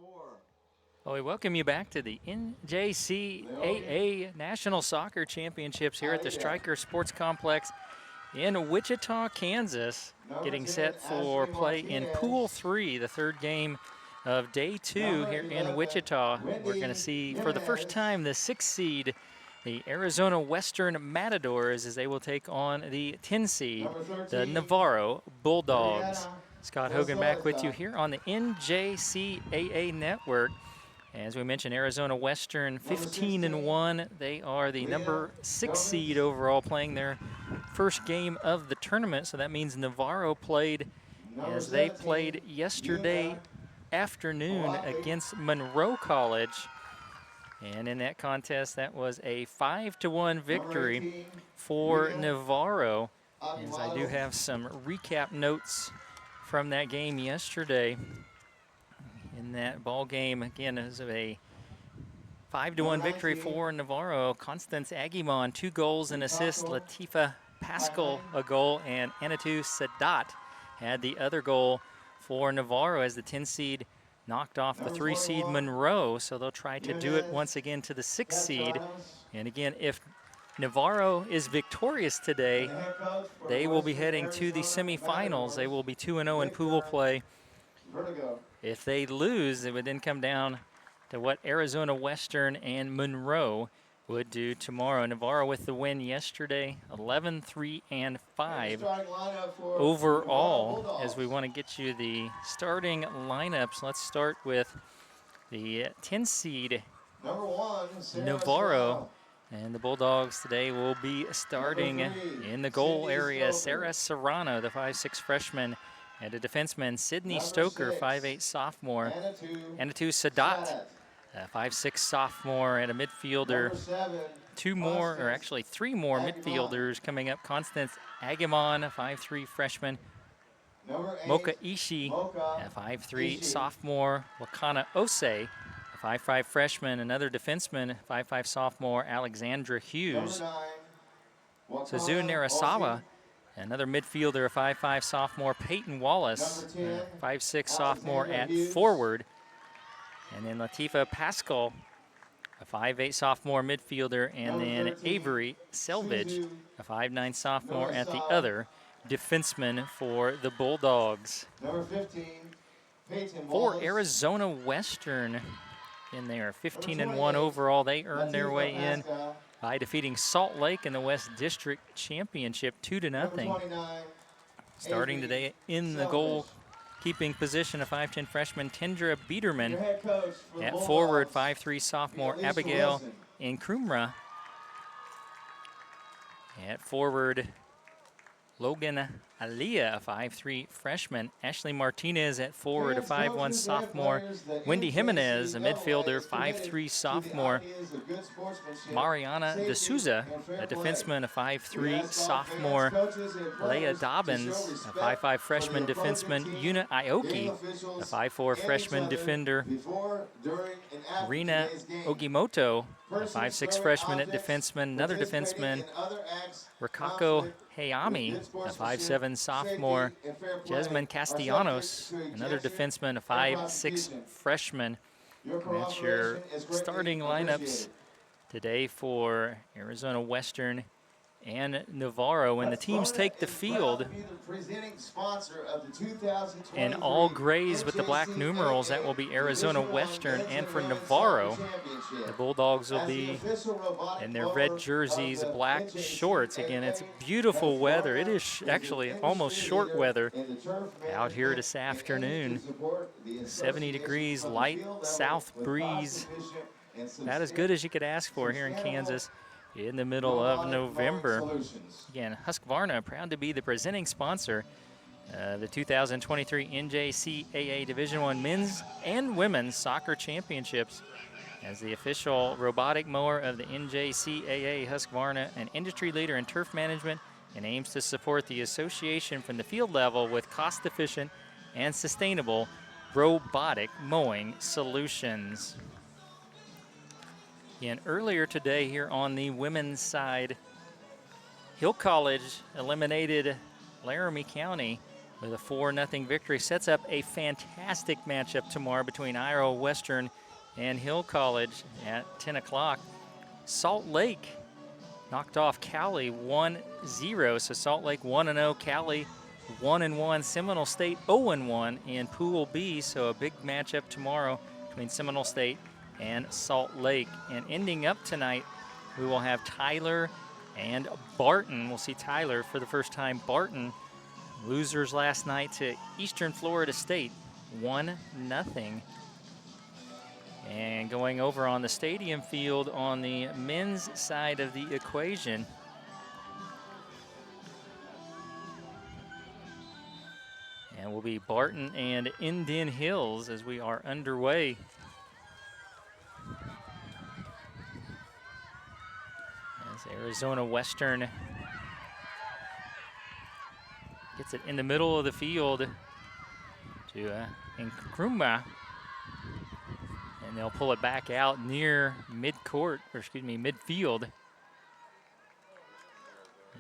Well, we welcome you back to the NJCAA National Soccer Championships here at the Stryker Sports Complex in Wichita, Kansas, getting set for play in Pool 3, the third game of Day 2 here in Wichita. We're going to see for the first time the 6th seed, the Arizona Western Matadors, as they will take on the 10 seed, the Navarra Bulldogs. Scott Hogan back with you here on the NJCAA Network. As we mentioned, Arizona Western 15-1. They are the number 6 seed overall, playing their first game of the tournament. So that means Navarro played as they played yesterday afternoon against Monroe College. And in that contest, that was a 5-1 victory for Navarro. As I do have some recap notes from that game yesterday. In that ball game, again, it was a 5-1 victory for Navarro. Constance Agyemang, 2 goals and assists. Latifa Pascal, a goal, and Anitu Sadat had the other goal for Navarro as the 10 seed knocked off the 3 seed Monroe. So they'll try to do it once again to the 6 seed. And again, if Navarro is victorious today, they will be heading to the semifinals. They will be 2-0 in pool play. If they lose, it would then come down to what Arizona Western and Monroe would do tomorrow. Navarro with the win yesterday, 11-3-5 overall. As we want to get you the starting lineups, let's start with the 10 seed Navarro. And the Bulldogs today will be starting in the goal area, Sarah Serrano, the 5'6" freshman, and a defenseman, Sydney Stoker, 5'8" sophomore. Anitu Sadat, a 5'6" sophomore, and a midfielder. 3 more midfielders coming up. Constance Agyemang, a 5'3" freshman. Mocha Ishii, a 5'3" sophomore. Wakana Ose, a 5'5" freshman. Another defenseman, 5'5" sophomore, Alexandra Hughes. Suzu Narasawa, another midfielder, a 5'5" sophomore, Peyton Wallace, 5'6" sophomore at forward. And then Latifa Pascal, a 5'8" sophomore midfielder, and then Avery Selvage, a 5'9" sophomore at the other defenseman for the Bulldogs. For Arizona Western in there, 15-1 overall. They earned their way in by defeating Salt Lake in the West District Championship 2-0. Starting today in the goalkeeping position, a 5'10" freshman, Tendra Biederman. At forward, 5'3" sophomore, Abigail Nkrumah. At forward, Logan Aliyah, a 5'3" freshman. Ashley Martinez at forward, a 5'1" sophomore. Wendy Jimenez, a midfielder, 5'3" sophomore. Mariana D'Souza, a defenseman, a 5'3" sophomore. Leah Dobbins, a 5'5" freshman defenseman. Yuna Aoki, a 5'4" freshman defender. Rina Ogimoto, a 5'6" freshman at defenseman. Another defenseman, Rikako Hayami, a 5'7" sophomore. Jasmine Castellanos, another defenseman, a 5'6" freshman. And that's your starting lineups today for Arizona Western and Navarro. When the teams take the field in all grays with the black numerals, that will be Arizona Western. And for Navarro, the Bulldogs will be in their red jerseys, black shorts. Again, it's beautiful weather. It is actually almost short weather out here this afternoon. 70 degrees, light south breeze. About as good as you could ask for here in Kansas in the middle of November. Again, Husqvarna proud to be the presenting sponsor of the 2023 NJCAA Division I Men's and Women's Soccer Championships. As the official robotic mower of the NJCAA, Husqvarna, an industry leader in turf management, and aims to support the association from the field level with cost-efficient and sustainable robotic mowing solutions. And earlier today here on the women's side, Hill College eliminated Laramie County with a 4-0 victory. Sets up a fantastic matchup tomorrow between Iowa Western and Hill College at 10 o'clock. Salt Lake knocked off Cali 1-0. So Salt Lake 1-0, Cali 1-1, Seminole State 0-1 in Pool B. So a big matchup tomorrow between Seminole State and Salt Lake. And ending up tonight, we will have Tyler and Barton. We'll see Tyler for the first time. Barton, losers last night to Eastern Florida State, 1-0. And going over on the stadium field on the men's side of the equation, and will be Barton and Indian Hills as we are underway. As Arizona Western gets it in the middle of the field to Nkrumah. And they'll pull it back out near midfield.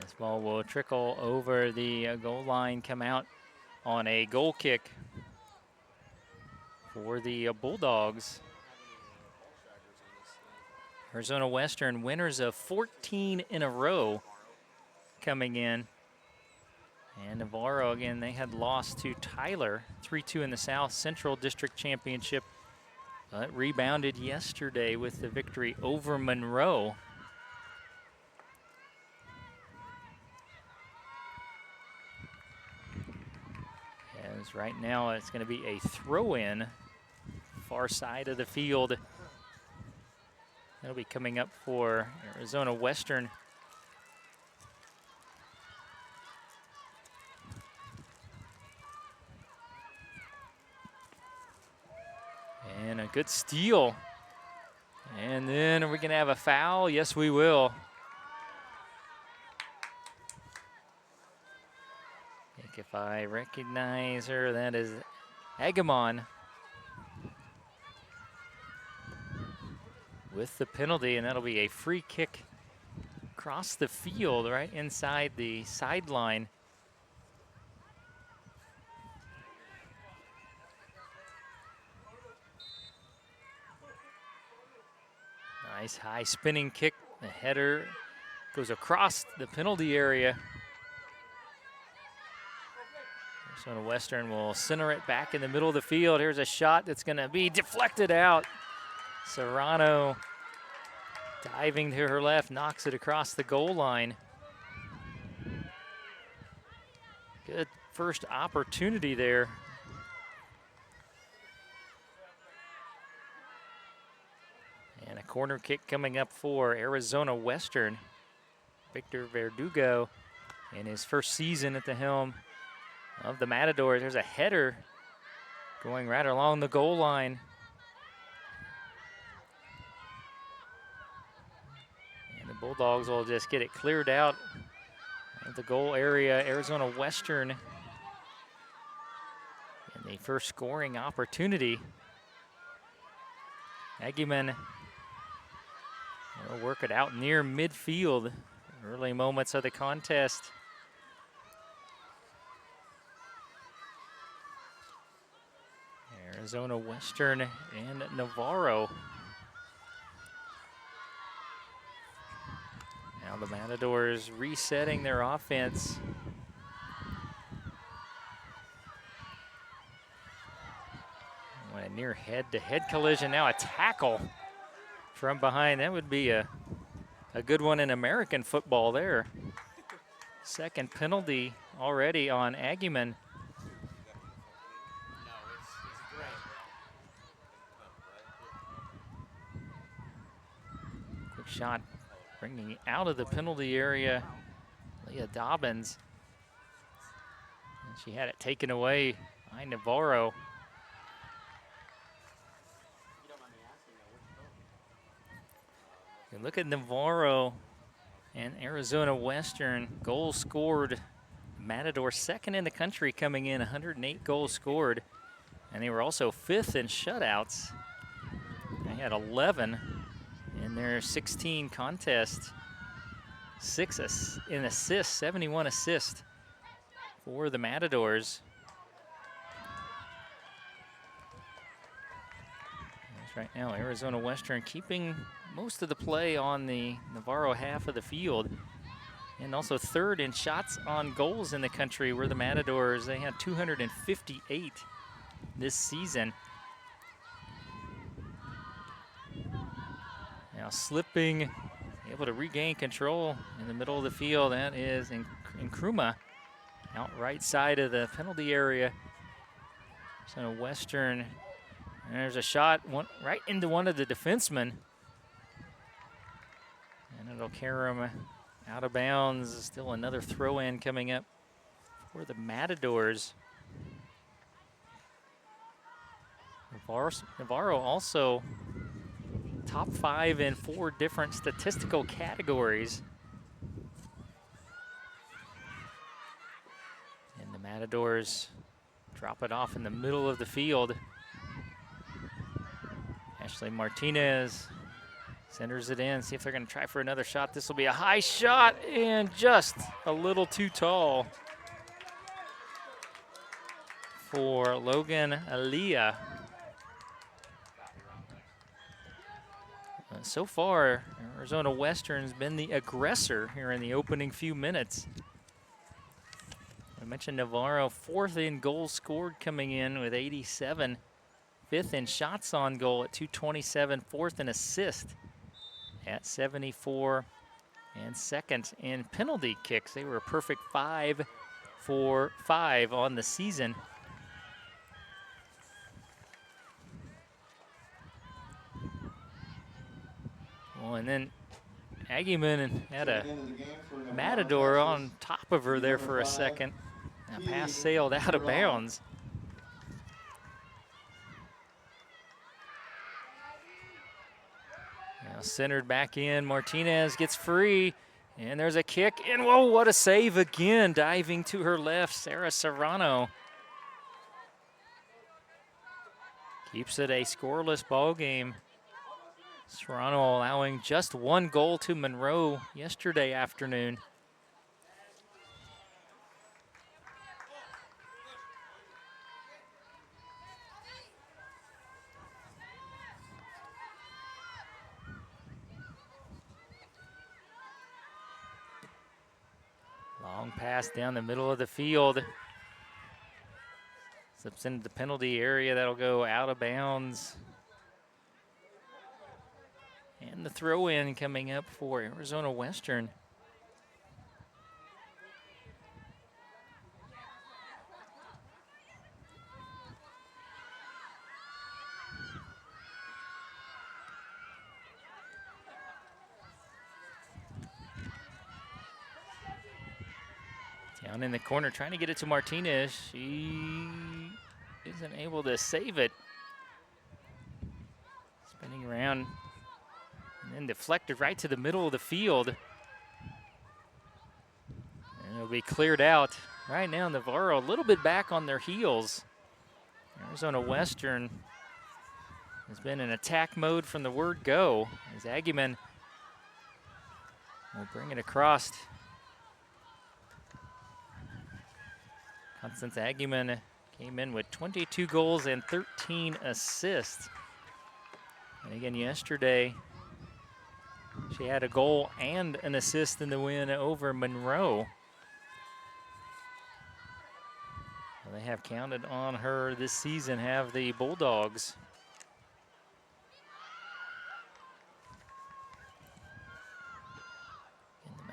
This ball will trickle over the goal line, come out on a goal kick for the Bulldogs. Arizona Western, winners of 14 in a row coming in. And Navarra, again, they had lost to Tyler, 3-2 in the South Central District Championship. But rebounded yesterday with the victory over Monroe. As right now it's going to be a throw-in, far side of the field. That'll be coming up for Arizona Western. And a good steal. And then are we going to have a foul? Yes, we will. I think if I recognize her, that is Agyemang with the penalty, and that'll be a free kick across the field right inside the sideline. Nice high spinning kick. The header goes across the penalty area. Arizona Western will center it back in the middle of the field. Here's a shot that's going to be deflected out. Serrano diving to her left, knocks it across the goal line. Good first opportunity there. And a corner kick coming up for Arizona Western. Victor Verdugo in his first season at the helm of the Matadors. There's a header going right along the goal line. And the Bulldogs will just get it cleared out of the goal area. Arizona Western in the first scoring opportunity. Agyemang will work it out near midfield. Early moments of the contest. Arizona Western and Navarro. Now the Matadors resetting their offense. A near head-to-head collision. Now a tackle from behind. That would be a good one in American football there. Second penalty already on Agyemang. Quick shot bringing out of the penalty area, Leah Dobbins. And she had it taken away by Navarro. And look at Navarro and Arizona Western. Goals scored. Matador second in the country coming in, 108 goals scored. And they were also fifth in shutouts. They had 11 in their 16 contests. 6 in assists, 71 assists for the Matadors. Right now, Arizona Western keeping most of the play on the Navarro half of the field. And also third in shots on goals in the country, where the Matadors, they had 258 this season. Now slipping, able to regain control in the middle of the field. That is Nkrumah, out right side of the penalty area. So Western, and there's a shot right into one of the defensemen. And it'll carry him out of bounds. Still another throw-in coming up for the Matadors. Navarro also top 5 in 4 different statistical categories. And the Matadors drop it off in the middle of the field. Ashley Martinez centers it in, see if they're gonna try for another shot. This will be a high shot and just a little too tall for Logan Aliyah. So far, Arizona Western's been the aggressor here in the opening few minutes. I mentioned Navarro, 4th in goals scored coming in with 87. 5th in shots on goal at 227. 4th in assist at 74. And 2nd in penalty kicks. They were a perfect 5 for 5 on the season. Well, and then Agyemang had a Matador on top of her there for a second. A pass sailed out of bounds. Now centered back in, Martinez gets free, and there's a kick, and whoa, what a save again, diving to her left, Sarah Serrano. Keeps it a scoreless ball game. Serrano allowing just 1 goal to Monroe yesterday afternoon. Long pass down the middle of the field. Slips into the penalty area. That'll go out of bounds. And the throw-in coming up for Arizona Western. Down in the corner, trying to get it to Martinez. She isn't able to save it. Spinning around and then deflected right to the middle of the field. And it'll be cleared out. Right now, Navarro a little bit back on their heels. Arizona Western has been in attack mode from the word go, as Agyemang will bring it across. Constance Agyemang came in with 22 goals and 13 assists. And again, yesterday, she had a goal and an assist in the win over Monroe. Well, they have counted on her this season, have the Bulldogs.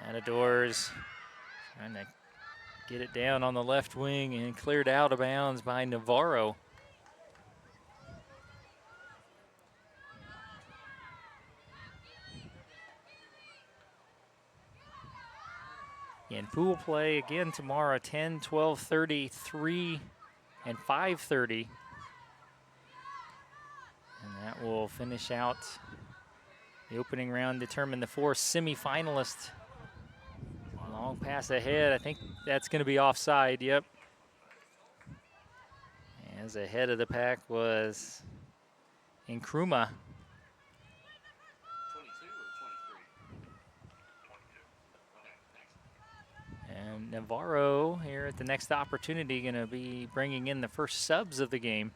And the Matadors trying to get it down on the left wing and cleared out of bounds by Navarro. And pool play again tomorrow, 10, 12:30, 3, and 5:30. And that will finish out the opening round, determine the 4 semifinalists. Long pass ahead. I think that's going to be offside. Yep. As ahead of the pack was Nkrumah. 22 or 23? And Navarro here at the next opportunity going to be bringing in the first subs of the game.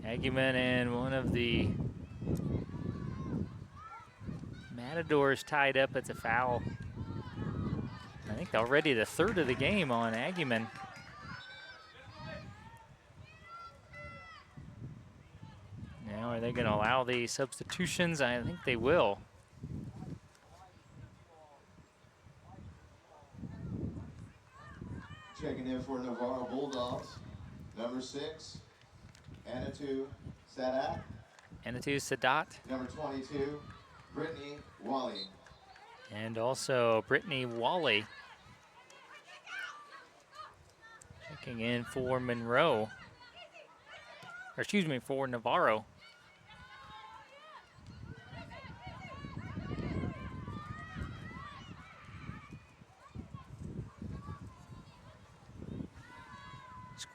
Agyemang and one of the Matadors tied up. It's a foul. I think already the third of the game on Agyemang. Now, are they going to allow the substitutions? I think they will. Checking in for Navarra Bulldogs, number 6, Anitu Sadat. Anitu Sadat. Number 22, Brittany Wally. And also Brittany Wally. Checking in for Monroe. Or excuse me, for Navarro.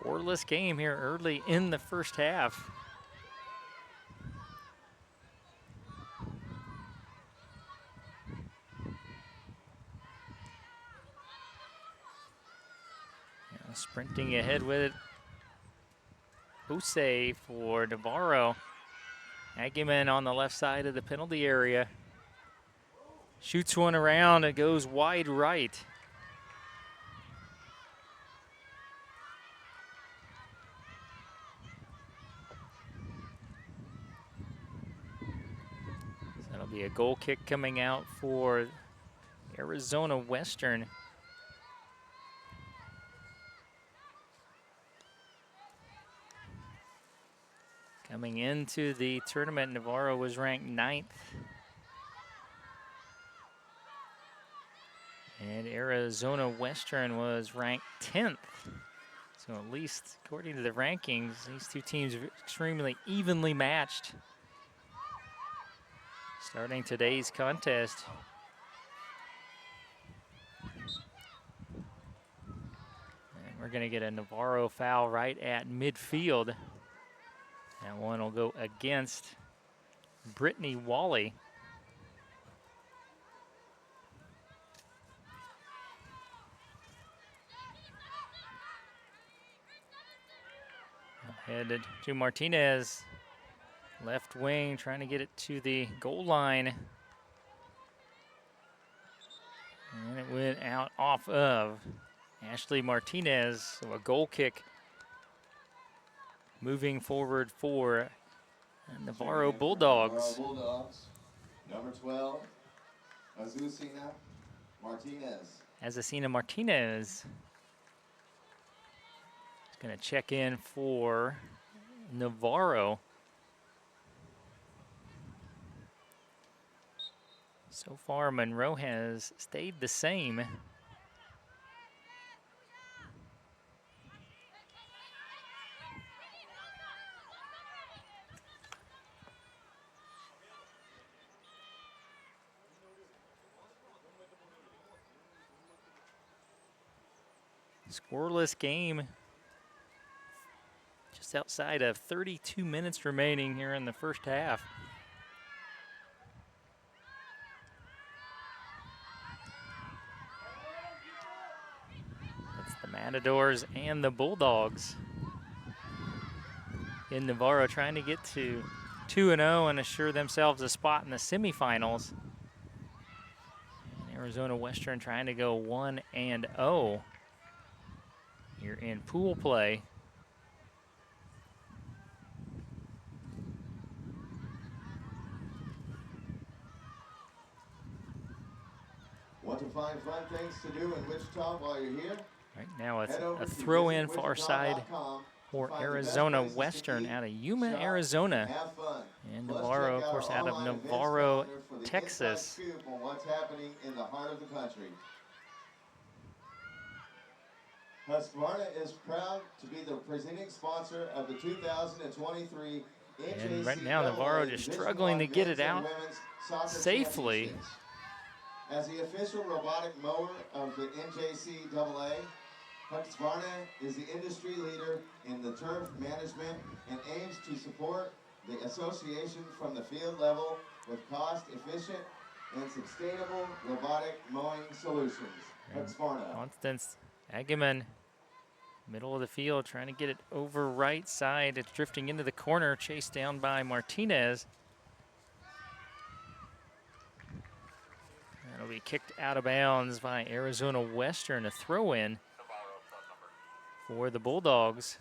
Scoreless game here early in the first half. Now sprinting ahead with it. Ose for Navarro. Agyemang on the left side of the penalty area. Shoots one around, it goes wide right. That'll be a goal kick coming out for Arizona Western. Coming into the tournament, Navarro was ranked 9th. And Arizona Western was ranked 10th. So at least according to the rankings, these two teams are extremely evenly matched. Starting today's contest. And we're going to get a Navarro foul right at midfield. That one will go against Brittany Wally. Headed to Martinez. Left wing, trying to get it to the goal line. And it went out off of Ashley Martinez. So a goal kick moving forward for Navarro Bulldogs. Navarra Bulldogs, number 12, Azucena Martinez. Azucena Martinez is going to check in for Navarro. So far, Monroe has stayed the same. Scoreless game. Just outside of 32 minutes remaining here in the first half. That's the Matadors and the Bulldogs. In Navarro trying to get to 2-0 and assure themselves a spot in the semifinals. And Arizona Western trying to go 1-0 here in pool play. Want to find fun things to do in Wichita while you're here? Right now it's Head over a to throw-in far side visitwichita.com for to find the best Arizona places to Western eat, out of Yuma, shop, Arizona. have fun. And Plus, Navarro, check of course, our out of online events Navarro, calendar for the Texas. inside scoop on what's happening in the heart of the country. Husqvarna is proud to be the presenting sponsor of the 2023 And right now, Navarro just struggling to get it out safely. As the official robotic mower of the NJCAA, Husqvarna is the industry leader in the turf management and aims to support the association from the field level with cost-efficient and sustainable robotic mowing solutions. Husqvarna. Constance, Agyemang Middle of the field, trying to get it over right side. It's drifting into the corner, chased down by Martinez. That'll be kicked out of bounds by Arizona Western, a throw-in for the Bulldogs.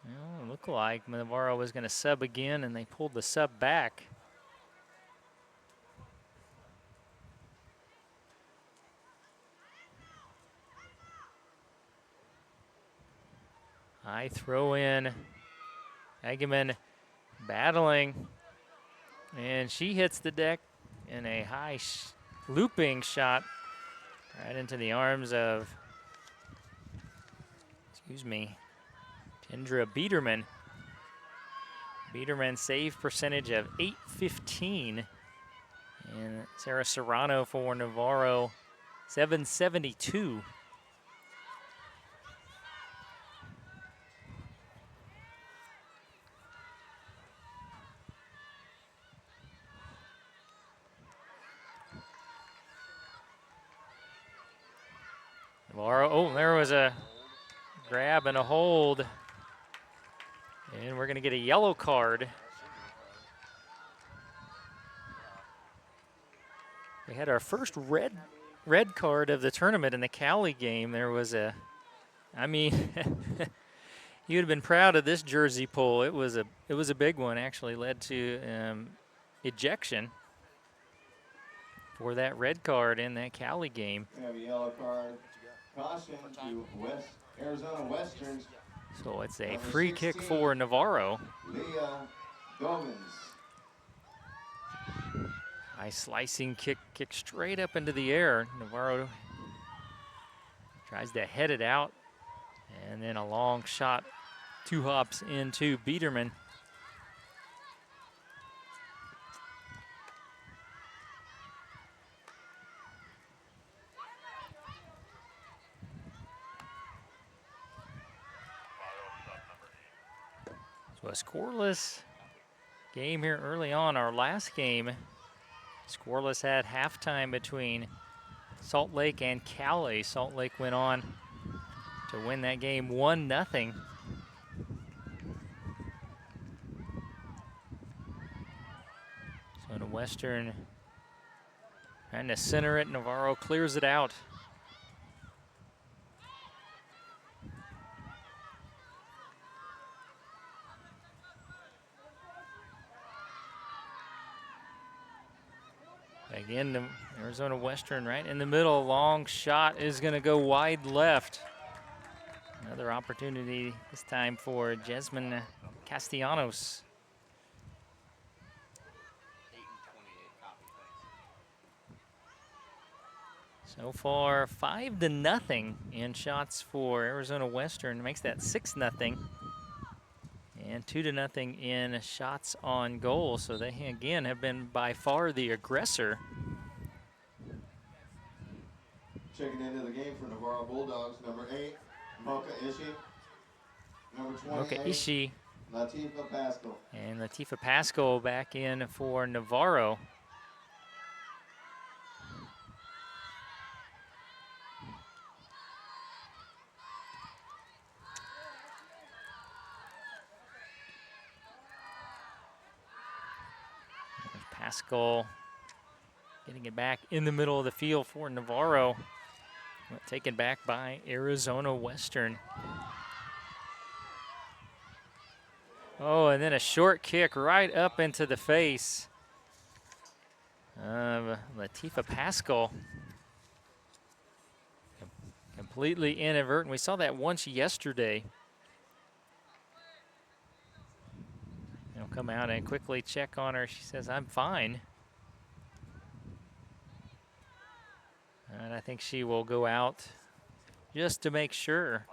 Well, it looked like Navarra was going to sub again, and they pulled the sub back. High throw in. Agyemang battling. And she hits the deck in a high looping shot right into the arms of, Kendra Biederman. Biederman save percentage of .815. And Sarah Serrano for Navarro, .772. Navarro, oh, there was a grab and a hold. And we're going to get a yellow card. We had our first red card of the tournament in the Cali game. There was a, I mean, you'd have been proud of this jersey pull. It was a big one. Actually led to ejection for that red card in that Cali game. We have a yellow card. Caution to Arizona Westerns. So it's a Number free kick 16, for Navarro. Leah Gomez. High slicing kick straight up into the air. Navarro tries to head it out. And then a long shot, 2 hops into Biederman. So a scoreless game here early on. Our last game, scoreless at halftime between Salt Lake and Cali. Salt Lake went on to win that game 1-0. So in a Western, trying to center it, Navarro clears it out. Again, the Arizona Western right in the middle. Long shot is going to go wide left. Another opportunity this time for Jasmine Castellanos. 8 and 28 copy. So far, 5-0 in shots for Arizona Western. Makes that 6-0. And 2-0 in shots on goal. So they, again, have been by far the aggressor. Checking into the game for Navarro Bulldogs, number 8, Mocha Ishii. Number 28, Mocha Ishii Latifa Pascal. and Latifa Pascal back in for Navarro. Pascal getting it back in the middle of the field for Navarro. Taken back by Arizona Western. Oh, and then a short kick right up into the face of Latifa Pascal. Completely inadvertent. We saw that once yesterday. He'll come out and quickly check on her. She says, "I'm fine." And I think she will go out just to make sure.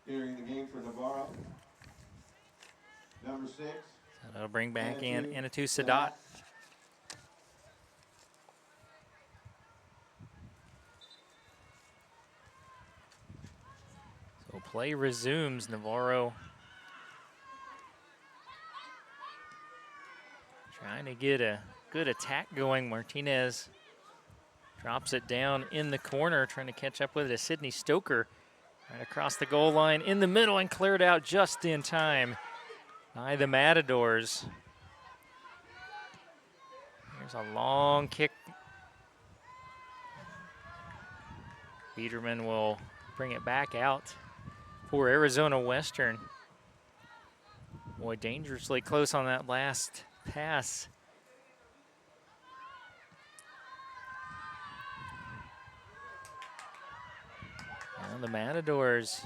Entering the game for Navarro, number 6. So that'll bring back in Anitu Sadat. So play resumes. Navarro Trying to get a good attack going. Martinez drops it down in the corner, trying to catch up with it. Sydney Stoker right across the goal line in the middle and cleared out just in time by the Matadors. Here's a long kick. Biederman will bring it back out for Arizona Western. Boy, dangerously close on that last pass. Well, the Matadors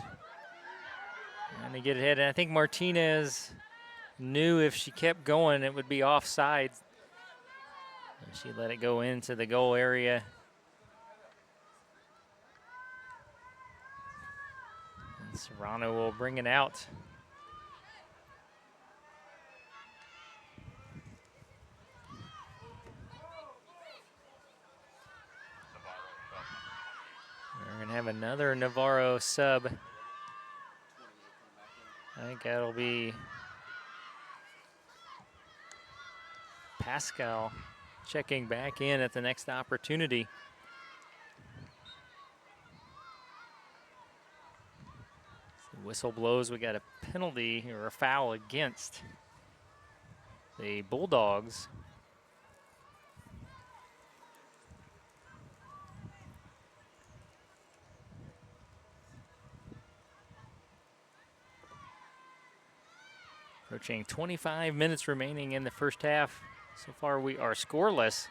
trying to get ahead, and I think Martinez knew if she kept going it would be offside. And she let it go into the goal area. And Serrano will bring it out. We're going to have another Navarro sub. I think that'll be Pascal checking back in at the next opportunity. The whistle blows. We got a penalty or a foul against the Bulldogs. Approaching 25 minutes remaining in the first half. So far we are scoreless.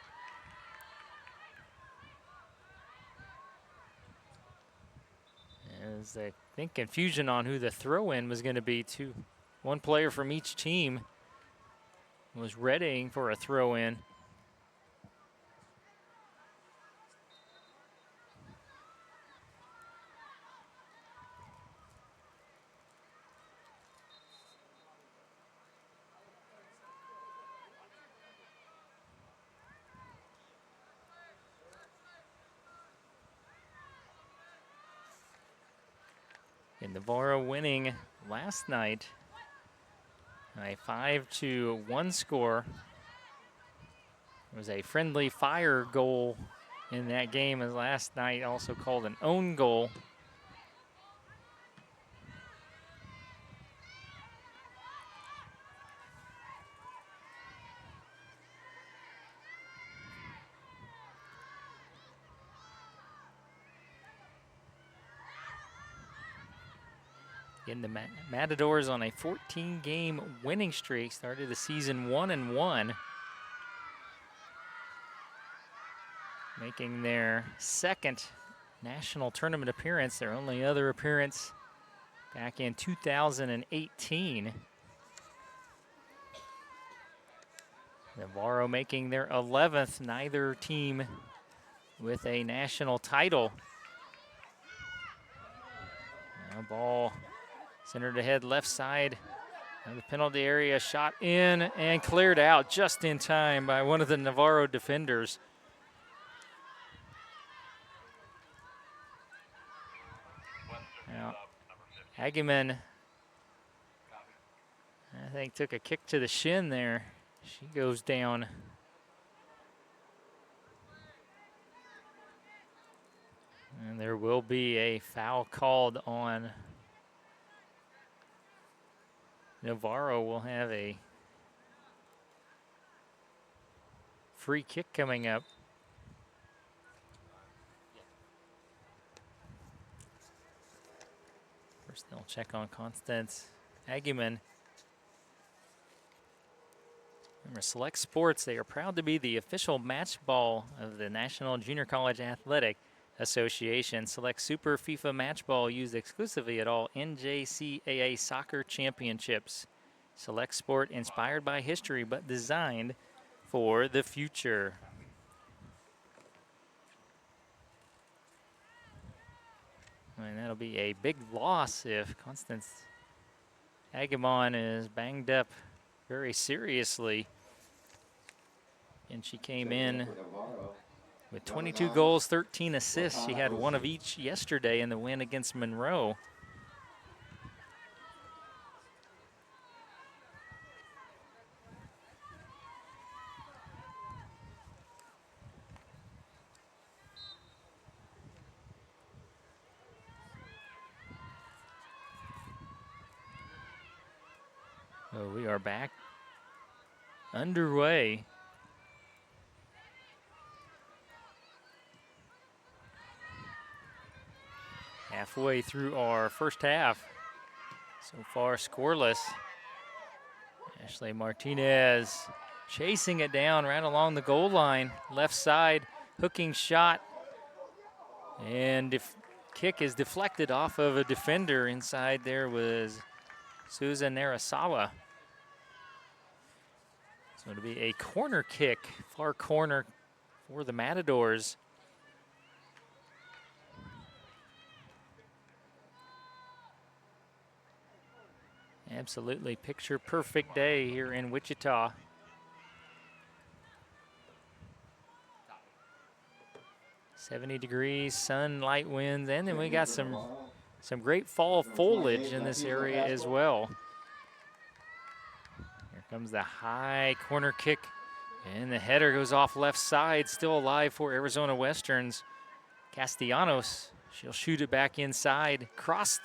As I think confusion on who the throw-in was going to be. One player from each team was readying for a throw-in. And Navarra winning last night, a 5-1 score. It was a friendly fire goal in that game, as last night also called an own goal. Again, the Matadors on a 14-game winning streak, started the season 1-1. Making their second national tournament appearance, their only other appearance back in 2018. Navarro making their 11th, neither team with a national title. Now ball centered ahead left side of the penalty area, shot in and cleared out just in time by one of the Navarro defenders. Now, Agyemang, I think, took a kick to the shin there. She goes down. And there will be a foul called on Navarro. Will have a free kick coming up. First they'll check on Constance. Agyemang. Remember, Select Sports, they are proud to be the official match ball of the National Junior College Athletic Association. Select Super FIFA Match Ball used exclusively at all NJCAA soccer championships. Select Sport, inspired by history but designed for the future. And that'll be a big loss if Constance Agyemang is banged up very seriously. And she came in with 22 goals, 13 assists. She had one of each yesterday in the win against Monroe. So we are back underway. Halfway through our first half. So far scoreless. Ashley Martinez chasing it down right along the goal line. Left side, hooking shot. And kick is deflected off of a defender. Inside there was Susan Narasawa. So it'll be a corner kick, far corner for the Matadors. Absolutely picture perfect day here in Wichita. .70 degrees, sun, light winds, and then we got some great fall foliage in this area as well. Here comes the high corner kick, and the header goes off left side, still alive for Arizona Westerns. Castellanos, she'll shoot it back inside, crossed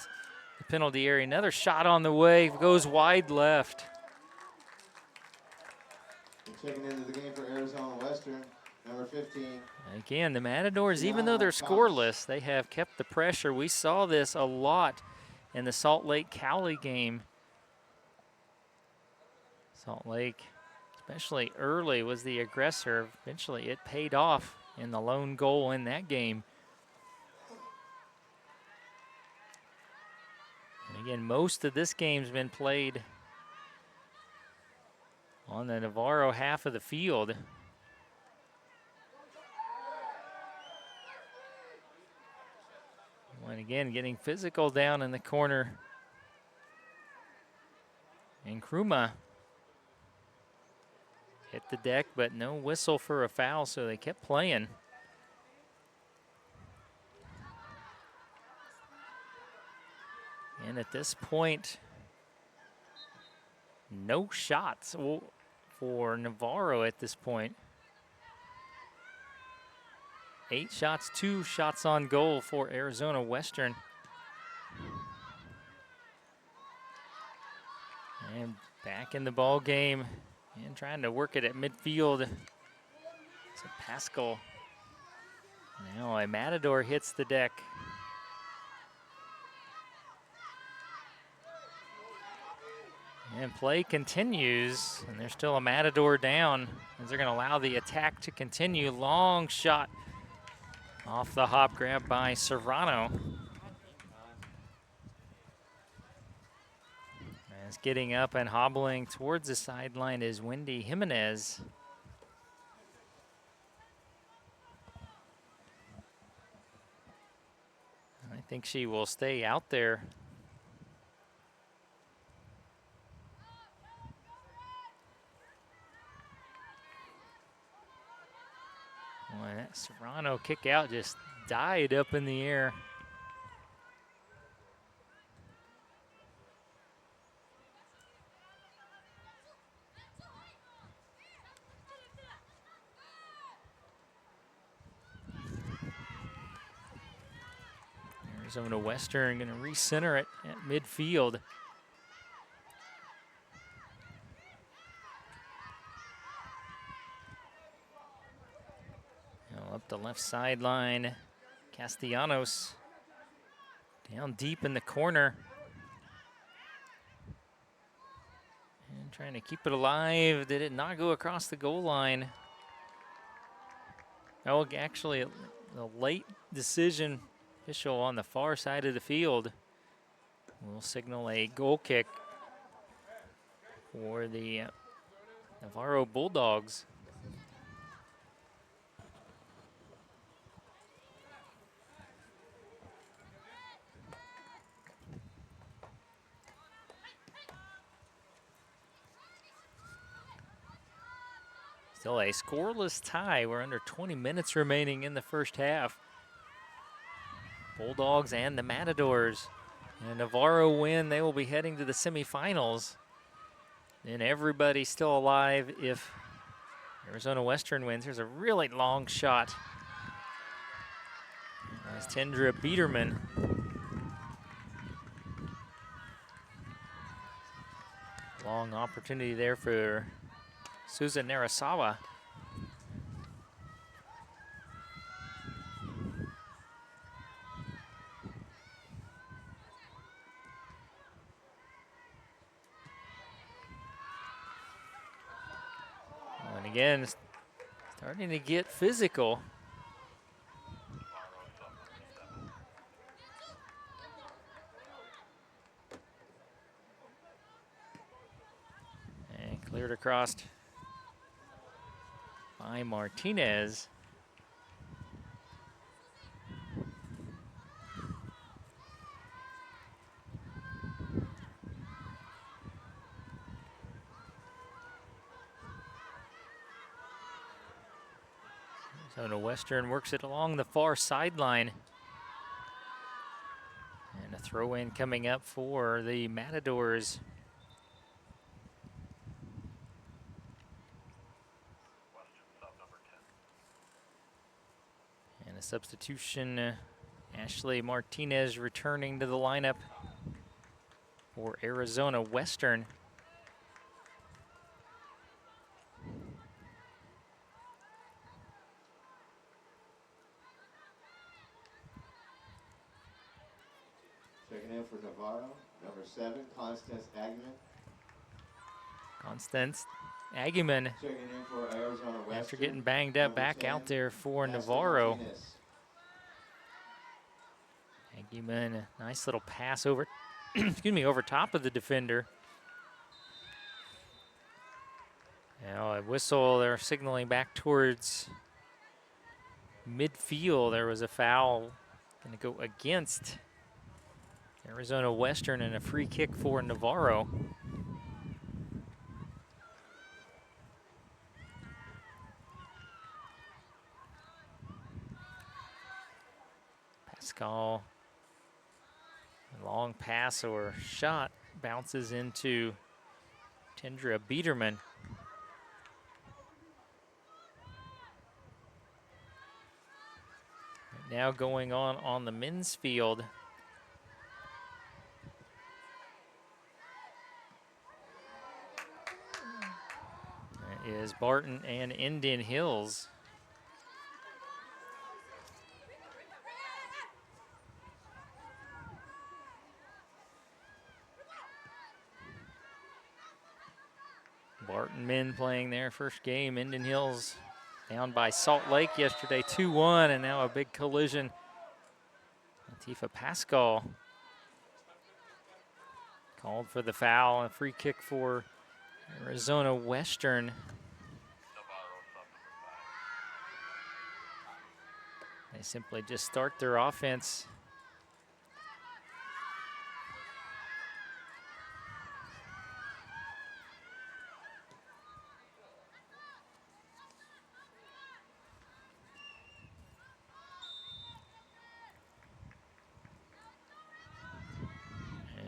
the penalty area. Another shot on the way, goes wide left. Checking into the game for Arizona Western, number 15. Again, the Matadors, even though they're scoreless, they have kept the pressure. We saw this a lot in the Salt Lake Cowley game. Salt Lake, especially early, was the aggressor. Eventually, it paid off in the lone goal in that game. And again, most of this game's been played on the Navarro half of the field. And again, getting physical down in the corner. And Kruma hit the deck, but no whistle for a foul, so they kept playing. And at this point, no shots for Navarro at this point. 8 shots, 2 shots on goal for Arizona Western. And back in the ball game and trying to work it at midfield. So Pascal. Now a Matador hits the deck. And play continues, and there's still a Matador down as they're going to allow the attack to continue. Long shot off the hop, grab by Serrano. As getting up and hobbling towards the sideline is Wendy Jimenez. I think she will stay out there. Boy, that Serrano kick out just died up in the air. Arizona Western going to recenter it at midfield. Now up the left sideline, Castellanos down deep in the corner. And trying to keep it alive. Did it not go across the goal line? Oh, actually, a late decision. Official on the far side of the field will signal a goal kick for the Navarro Bulldogs. Still a scoreless tie. We're under 20 minutes remaining in the first half. Bulldogs and the Matadors. And Navarro win, they will be heading to the semifinals. And everybody's still alive if Arizona Western wins. Here's a really long shot. That's Tendra Biederman. Long opportunity there for Susan Narasawa. And again, starting to get physical. And cleared across by Martinez. Arizona Western works it along the far sideline. And a throw in coming up for the Matadors. And a substitution, Ashley Martinez returning to the lineup for Arizona Western. Checking in for Navarra, number 7, Constance Agyemang. Constance Agyemang, Checking in for Arizona Western. after getting banged up, number back 10, out there for Ashley Navarro. Martinez. Agyemang, a nice little pass over, excuse me, over top of the defender. Now a whistle, they're signaling back towards midfield. There was a foul going to go against Arizona Western and a free kick for Navarro. Pascal, a long pass or shot bounces into Tendra Biederman. Right now going on the men's field. That is Barton and Indian Hills. Barton men playing their first game. Indian Hills down by Salt Lake yesterday 2-1, and now a big collision. Latifa Pascal called for the foul, a free kick for Arizona Western. They simply just start their offense.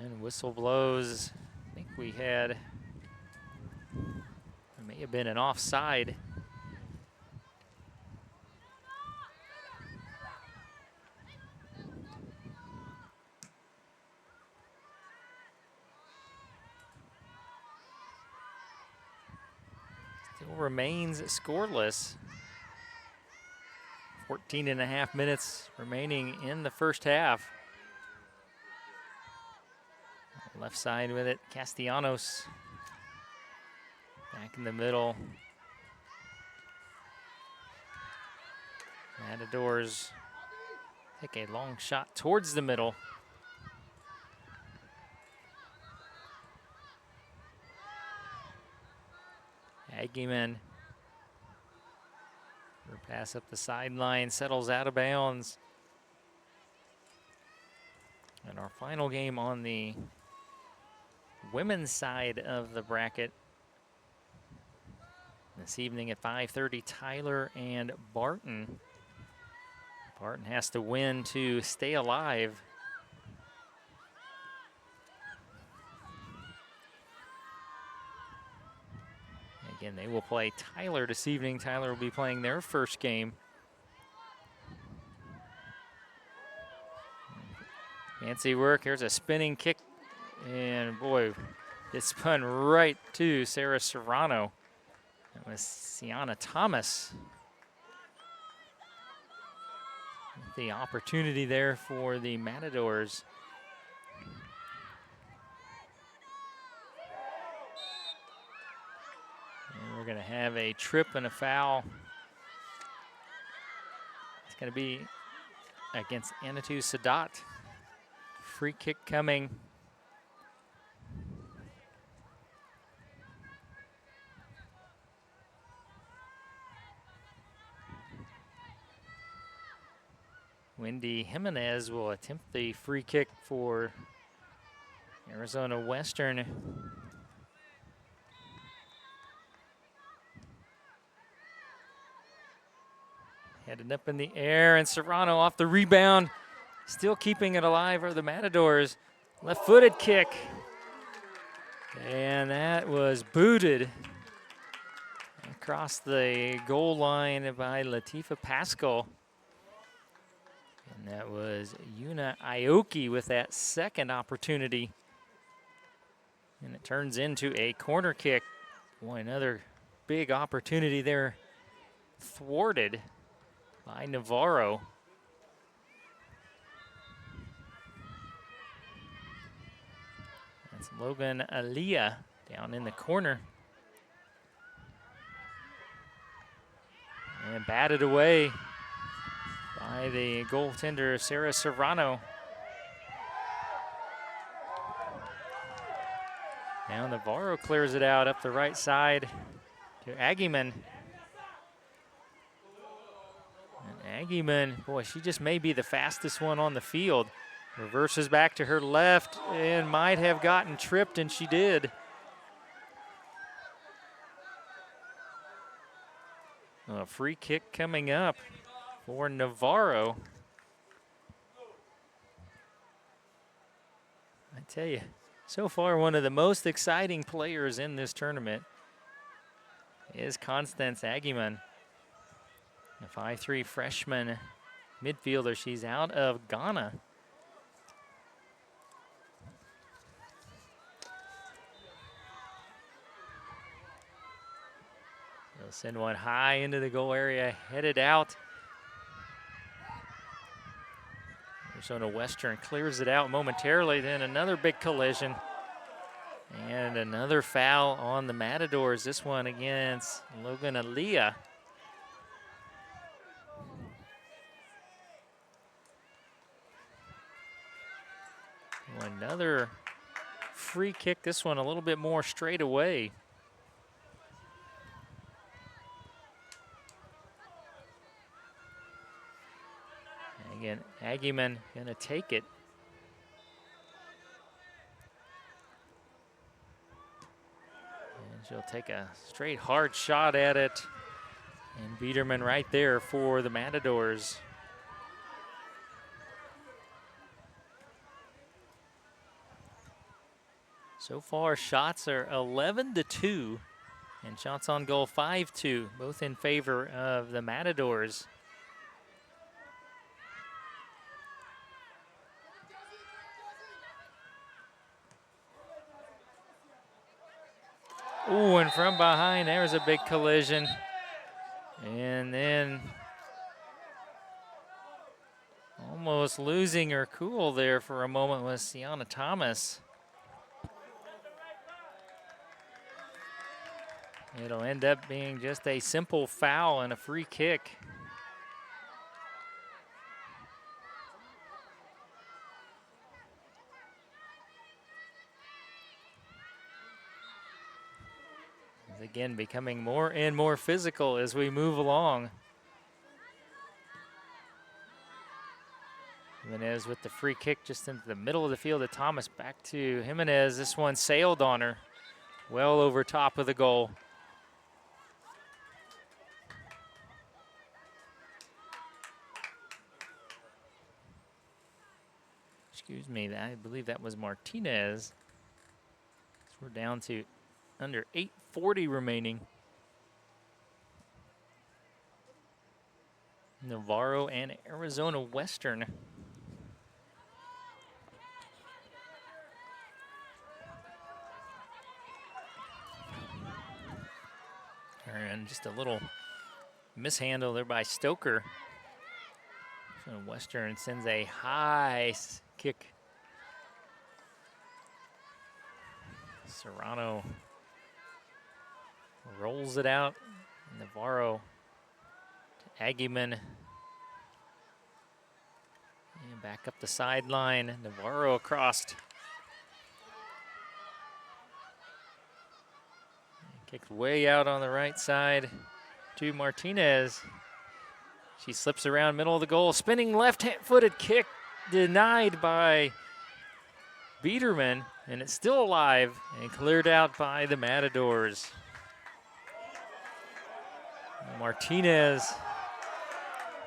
And whistle blows. I think we had, it may have been an offside. Still remains scoreless. 14.5 minutes remaining in the first half. Left side with it, Castellanos. Back in the middle. Matadors take a long shot towards the middle. Agyemang. Pass up the sideline, settles out of bounds. And our final game on the women's side of the bracket this evening at 5:30, Tyler and Barton. Barton has to win to stay alive. Again, they will play Tyler this evening. Tyler will be playing their first game. Fancy work. Here's a spinning kick. And boy, It spun right to Sarah Serrano. That was Sienna Thomas. The opportunity there for the Matadors. And we're going to have a trip and a foul. It's going to be against Anitu Sadat. Free kick coming. Wendy Jimenez will attempt the free kick for Arizona Western. Headed up in the air, and Serrano off the rebound. Still keeping it alive are the Matadors. Left-footed kick. And that was booted across the goal line by Latifa Pascal. And that was Yuna Aoki with that second opportunity. And it turns into a corner kick. Boy, another big opportunity there thwarted by Navarro. That's Logan Aliyah down in the corner. And batted away by the goaltender, Sarah Serrano. Now Navarro clears it out up the right side to Agyemang. And Agyemang, boy, she just may be the fastest one on the field. Reverses back to her left and might have gotten tripped, and she did. A free kick coming up for Navarro. I tell you, so far one of the most exciting players in this tournament is Constance Agyemang, a 5'3" freshman midfielder. She's out of Ghana. They'll send one high into the goal area, headed out. Arizona Western clears it out momentarily, then another big collision. And another foul on the Matadors, this one against Logan Aliyah. Another free kick, this one a little bit more straight away. Again, Agyemang gonna take it. And she'll take a straight hard shot at it. And Biederman right there for the Matadors. So far, shots are 11-2, and shots on goal 5-2, both in favor of the Matadors. Ooh, and from behind, there's a big collision. And then almost losing her cool there for a moment was Sienna Thomas. It'll end up being just a simple foul and a free kick. Again, becoming more and more physical as we move along. Jimenez with the free kick just into the middle of the field to Thomas. Back to Jimenez. This one sailed on her. Well over top of the goal. Excuse me, I believe that was Martinez. So we're down to under 8:40 remaining. Navarro and Arizona Western. And just a little mishandle there by Stoker. So Western sends a high kick. Serrano rolls it out. Navarro to Agyemang. And back up the sideline. Navarro across. Kicked way out on the right side to Martinez. She slips around middle of the goal. Spinning left-footed kick denied by Biederman. And it's still alive and cleared out by the Matadors. Martinez.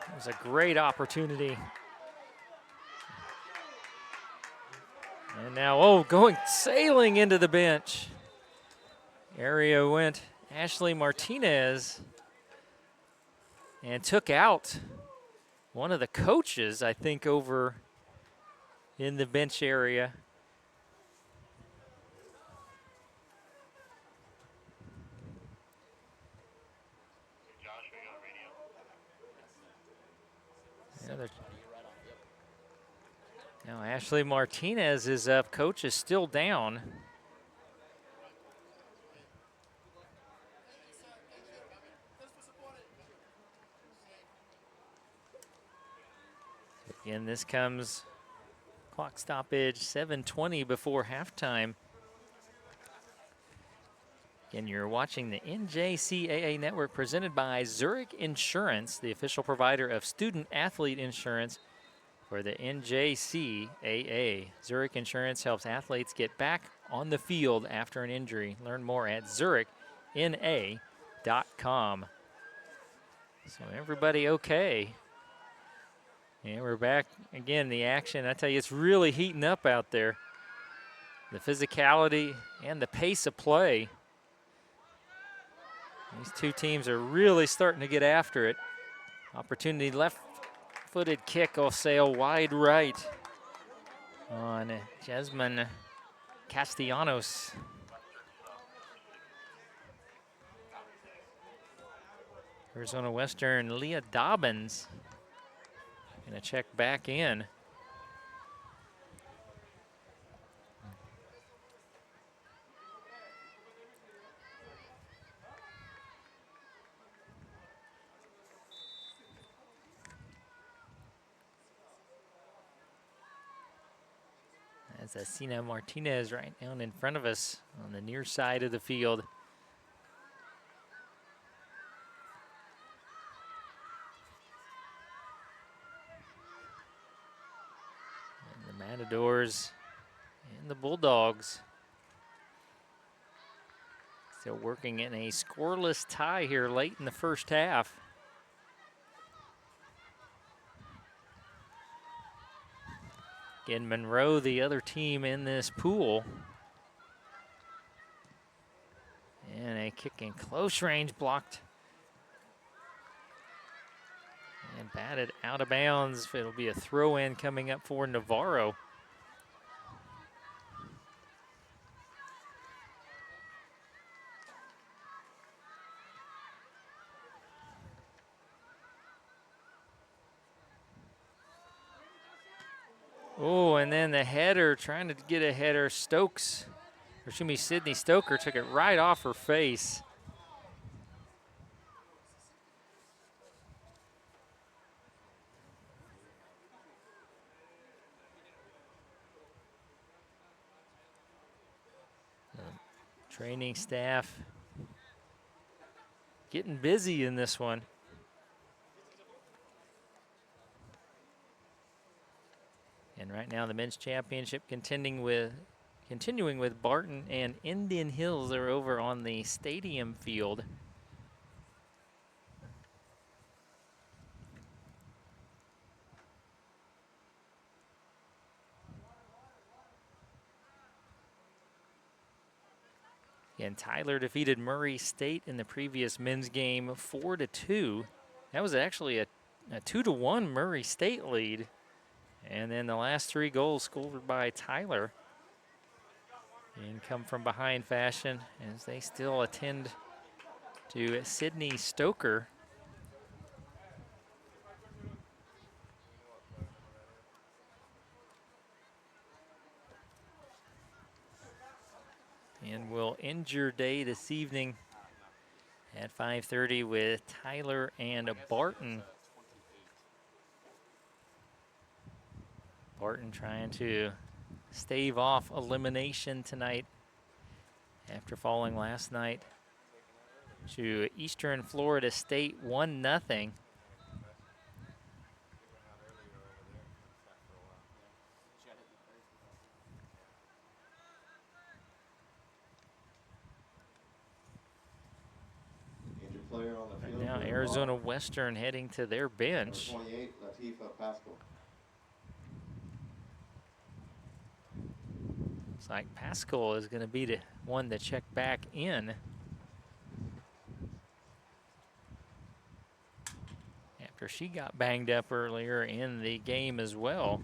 It was a great opportunity. And now, going sailing into the bench. Area went Ashley Martinez and took out one of the coaches, I think, over in the bench area. Now Ashley Martinez is up. Coach is still down. Again, this comes clock stoppage, 7:20 before halftime. Again, you're watching the NJCAA Network presented by Zurich Insurance, the official provider of student athlete insurance for the NJCAA. Zurich Insurance helps athletes get back on the field after an injury. Learn more at zurichna.com. So everybody okay. And we're back again, the action. I tell you, it's really heating up out there. The physicality and the pace of play. These two teams are really starting to get after it. Opportunity, left-footed kick, will sail wide right on Agyemang Castellanos. Arizona Western, Leah Dobbins gonna check back in. As Asina Martinez right down in front of us on the near side of the field. And the Matadors and the Bulldogs still working in a scoreless tie here late in the first half. Again, Monroe, the other team in this pool. And a kick in close range blocked. And batted out of bounds. It'll be a throw in coming up for Navarro. Oh, and then the header, trying to get a header. Stokes, or excuse me, Sydney Stoker took it right off her face. Training staff getting busy in this one. And right now the men's championship continuing with Barton and Indian Hills. They're over on the stadium field. And Tyler defeated Murray State in the previous men's game 4-2. That was actually a 2-1 Murray State lead. And then the last three goals scored by Tyler in come from behind fashion as they still attend to Sydney Stoker. And we'll end your day this evening at 5:30 with Tyler and Barton. Barton trying to stave off elimination tonight after falling last night to Eastern Florida State 1-0. Player on the Right field now, for Arizona Navarra. Western heading to their bench. Number 28, Latifa Pascal. Looks like Pascal is going to be the one to check back in after she got banged up earlier in the game as well.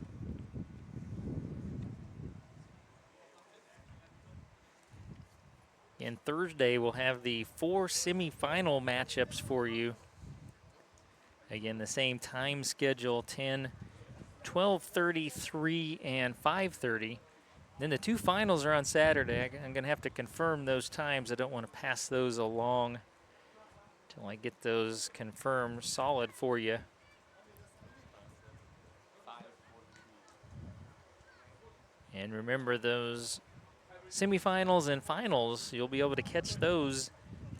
And Thursday, we'll have the 4 semifinal matchups for you. Again, the same time schedule, 10, 12:30, 3, and 5:30. Then the 2 finals are on Saturday. I'm going to have to confirm those times. I don't want to pass those along until I get those confirmed solid for you. And remember, those semifinals and finals, you'll be able to catch those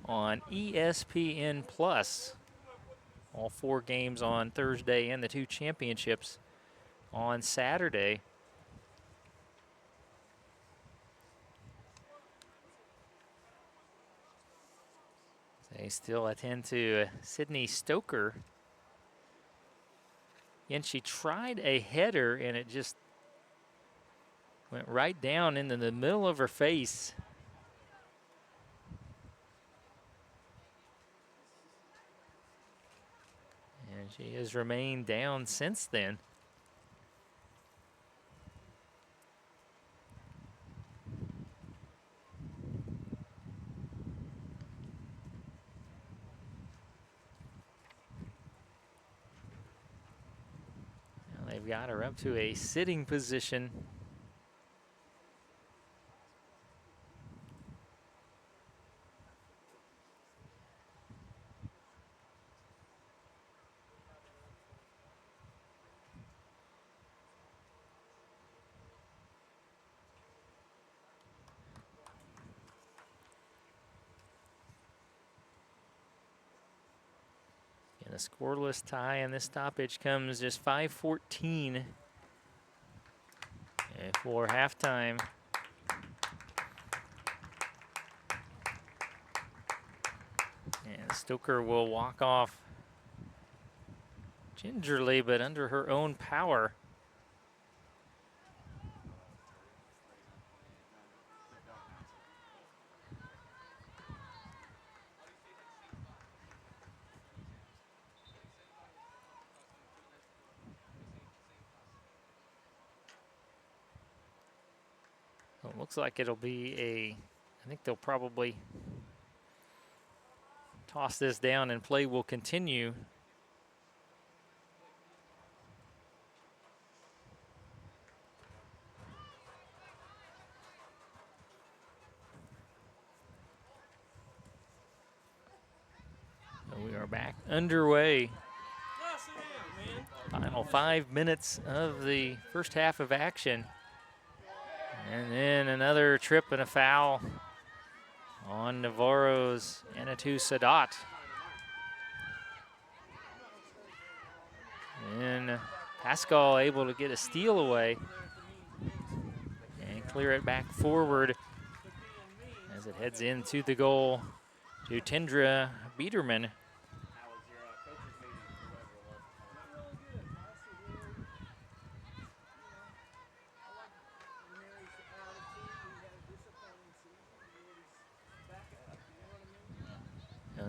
on ESPN Plus. All 4 games on Thursday and the 2 championships on Saturday. They still attend to Sydney Stoker. And she tried a header and it just went right down into the middle of her face. And she has remained down since then. Now they've got her up to a sitting position. And a scoreless tie, and this stoppage comes just 5:14 for halftime. And Stoker will walk off gingerly, but under her own power. Well, it looks like it'll be I think they'll probably toss this down and play will continue. So we are back underway. Final 5 minutes of the first half of action. And then another trip and a foul on Navarro's Anitu Sadat. And Pascal able to get a steal away and clear it back forward as it heads into the goal to Tindra Biederman.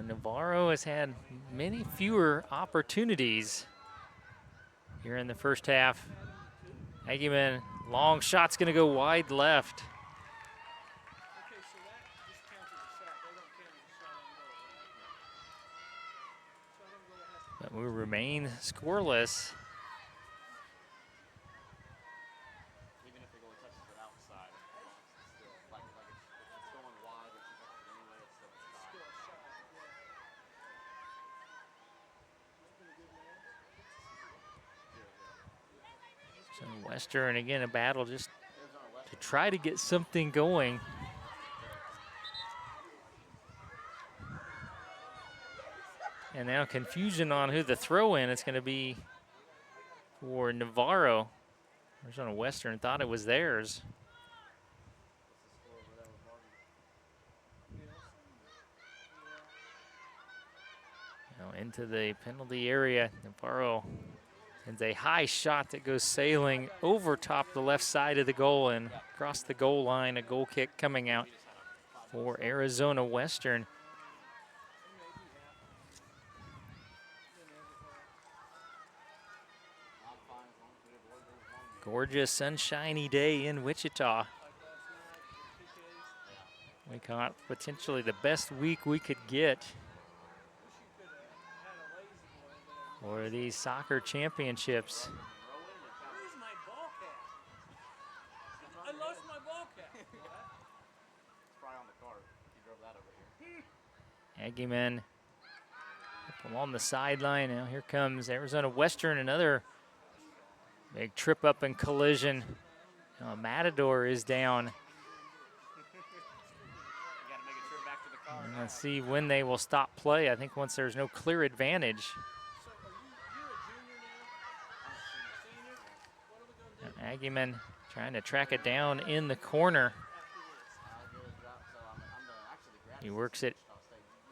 Navarro has had many fewer opportunities here in the first half. Agyemang, long shot's gonna go wide left. will remain scoreless. Even if the goalie touches it outside of the box, it's still like if it's going wide or she touches it anyway, it's still a shot. So Western, again, a battle just to try to get something going. And now confusion on who the throw-in is going to be for Navarro. Arizona Western thought it was theirs. Now into the penalty area, Navarro sends a high shot that goes sailing over top the left side of the goal and across the goal line, a goal kick coming out for Arizona Western. Gorgeous sunshiny day in Wichita. We caught potentially the best week we could get for these soccer championships. Where's my ball cap? I lost my ball cap. It's probably on the cart. You drove that over here. Agyemang up along the sideline. Now here comes Arizona Western, another big trip up and collision. Now Matador is down. You gotta make a trip back to the car. And let's see when they will stop play. I think once there's no clear advantage. So you're a junior now? Senior? What are we gonna do? Agyemang trying to track it down in the corner. He works it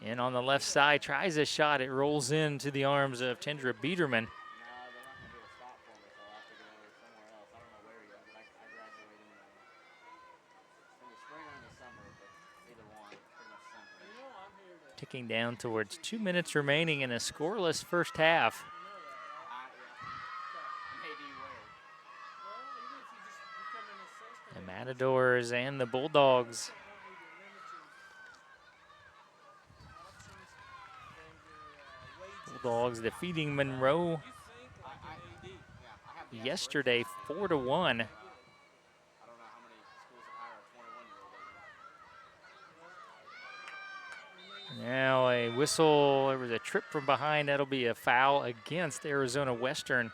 in on the left side, tries a shot. It rolls into the arms of Tendra Biederman. Ticking down towards 2 minutes remaining in a scoreless first half. The Matadors and the Bulldogs. Bulldogs defeating Monroe yesterday 4-1. I don't know how many schools that hire a 21-year-old. Now a whistle. There was a trip from behind. That'll be a foul against Arizona Western.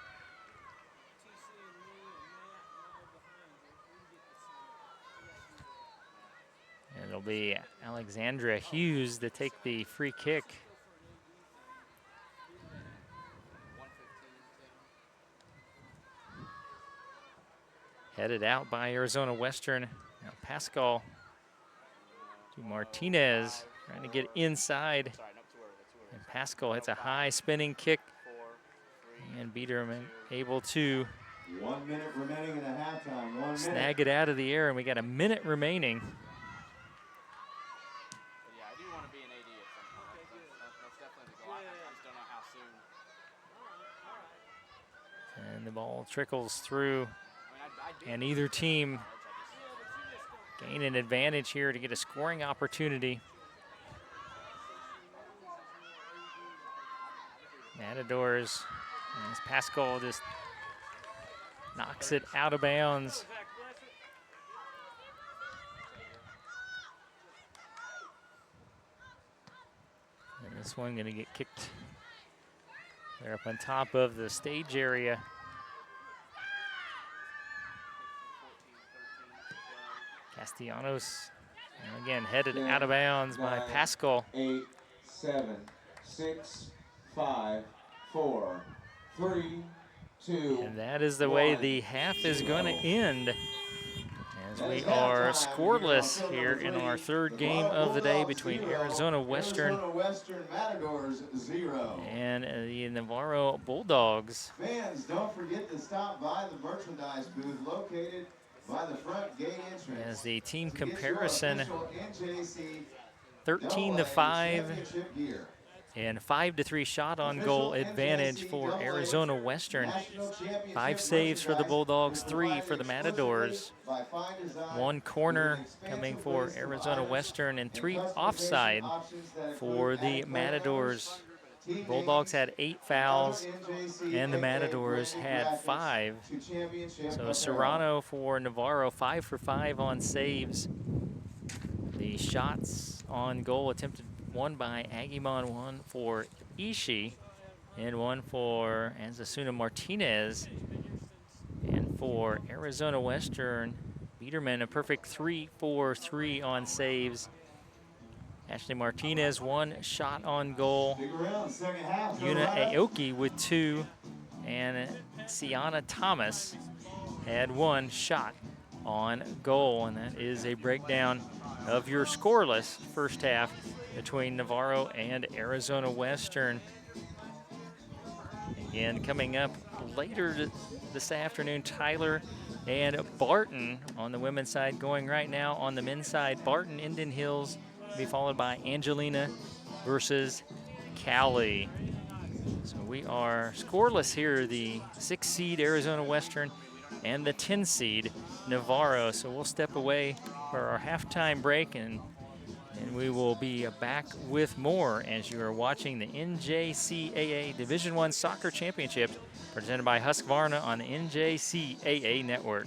And it'll be Alexandra Hughes to take the free kick. Headed out by Arizona Western. Now Pascal to Martinez, trying to get inside. And Pascal hits a high spinning kick. And Biederman able to 1 minute remaining in a halftime. 1 minute. snag it out of the air, and we got a minute remaining. Yeah, I do want to be an AD at some point. That's definitely the goal. I just don't know how soon. And the ball trickles through, I mean, and either team gain an advantage here to get a scoring opportunity. Matadors, as Pascal just knocks it out of bounds. And this one gonna get kicked. They're up on top of the stage area. Castellanos, and again, headed out of bounds by Pascal. 8, 7, 6, 5, 4, 3, 2. And that is the way the half is going to end, as we are scoreless here in our third game of the day between Arizona Western Matadors 0. and the Navarro Bulldogs. Fans, don't forget to stop by the merchandise booth located by the front gate entrance. As the team comparison, NJC 13-5 championship gear. and 5-3 shot on goal advantage for Arizona Western. 5 saves for the Bulldogs, 3 for the Matadors. 1 corner coming for Arizona Western, and 3 offside for the Matadors. Bulldogs had 8 fouls, NJC and the AA Matadors Brittany had graphics 5. to championship So apparel. Serrano for Navarro, 5 for 5 on saves. The shots on goal attempted, 1 by Agyemang, 1 for Ishii, and 1 for Anzasuna Martinez. And for Arizona Western, Biederman a perfect 3 for 3 on saves. Ashley Martinez, 1 shot on goal. Stick around, second half. Yuna Aoki with 2, and Sienna Thomas had 1 shot on goal. And that is a breakdown of your scoreless first half between Navarro and Arizona Western. Again, coming up later this afternoon, Tyler and Barton on the women's side, going right now on the men's side. Barton, Indian Hills, will be followed by Angelina versus Cali. So we are scoreless here, the 6 seed Arizona Western and the 10 seed Navarro. So we'll step away for our halftime break, and we will be back with more as you are watching the NJCAA Division I Soccer Championships presented by Husqvarna on the NJCAA Network.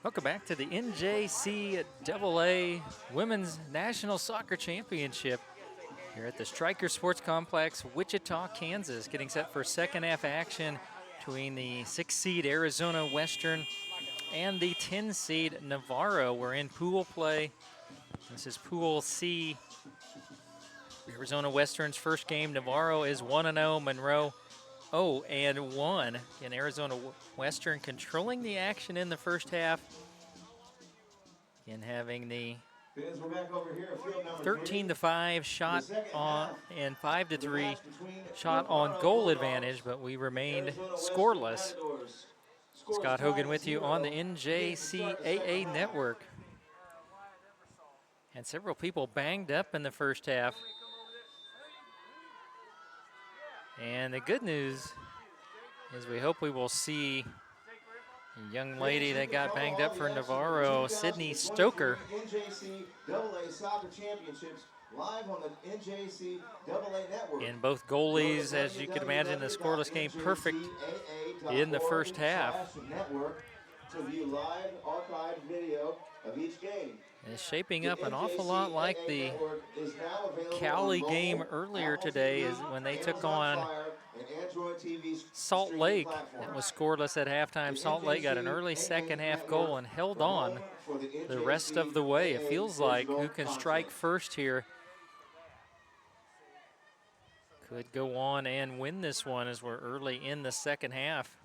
Welcome back to the NJCAA Women's National Soccer Championship here at the Stryker Sports Complex, Wichita, Kansas. Getting set for second half action between the 6th seed Arizona Western and the 10 seed Navarra. We're in pool play. This is Pool C. Arizona Western's first game. Navarro is 1-0. Monroe 0-1. And Arizona Western controlling the action in the first half and having the 13-5 shot on and 5-3 shot on goal advantage, but we remained scoreless. Scott Hogan with you on the NJCAA network. And several people banged up in the first half. And the good news is we hope we will see a young lady that got banged up for Navarro, Sydney Stoker. NJCAA Soccer Championships live on the NJCAA network. And both goalies, as you can imagine, the scoreless game perfect in the first half. Network to view live archived video of each game. It's shaping up an awful lot like the Cali game earlier today, is when they took on Salt Lake. It was scoreless at halftime. Salt Lake got an early second half goal and held on the rest of the way. It feels like who can strike first here could go on and win this one, as we're early in the second half.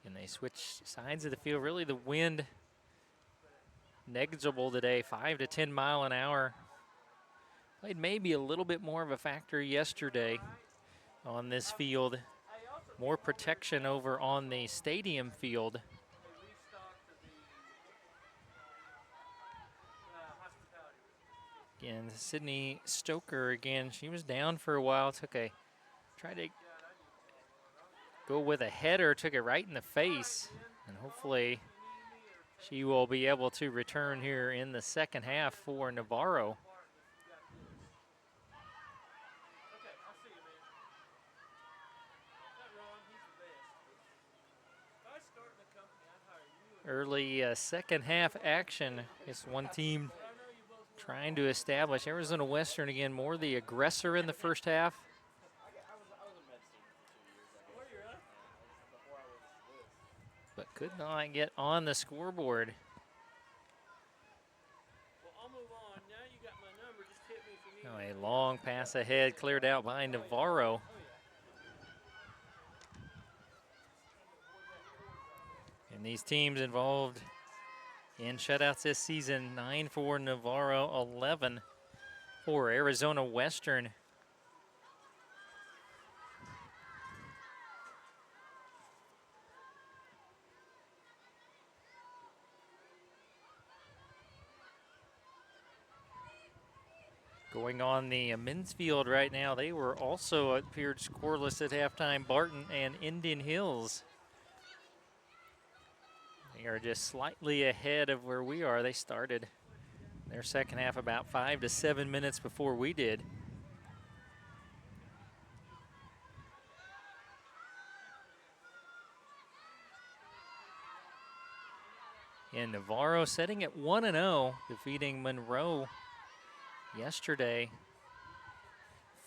And they switch sides of the field. Really, the wind negligible today, 5 to 10 mile an hour. Played maybe a little bit more of a factor yesterday on this field. More protection over on the stadium field. Again, Sydney Stoker again, she was down for a while, tried to go with a header, took it right in the face, and hopefully she will be able to return here in the second half for Navarro. Early second half action. It's one team trying to establish. Arizona Western, again, more the aggressor in the first half. But could not get on the scoreboard. Oh, a long pass ahead, cleared out by Navarro. And these teams involved in shutouts this season, 9 for Navarro, 11 for Arizona Western. Going on the men's field right now, they were also appeared scoreless at halftime, Barton and Indian Hills. They are just slightly ahead of where we are. They started their second half about 5 to 7 minutes before we did. And Navarro setting at 1-0, defeating Monroe yesterday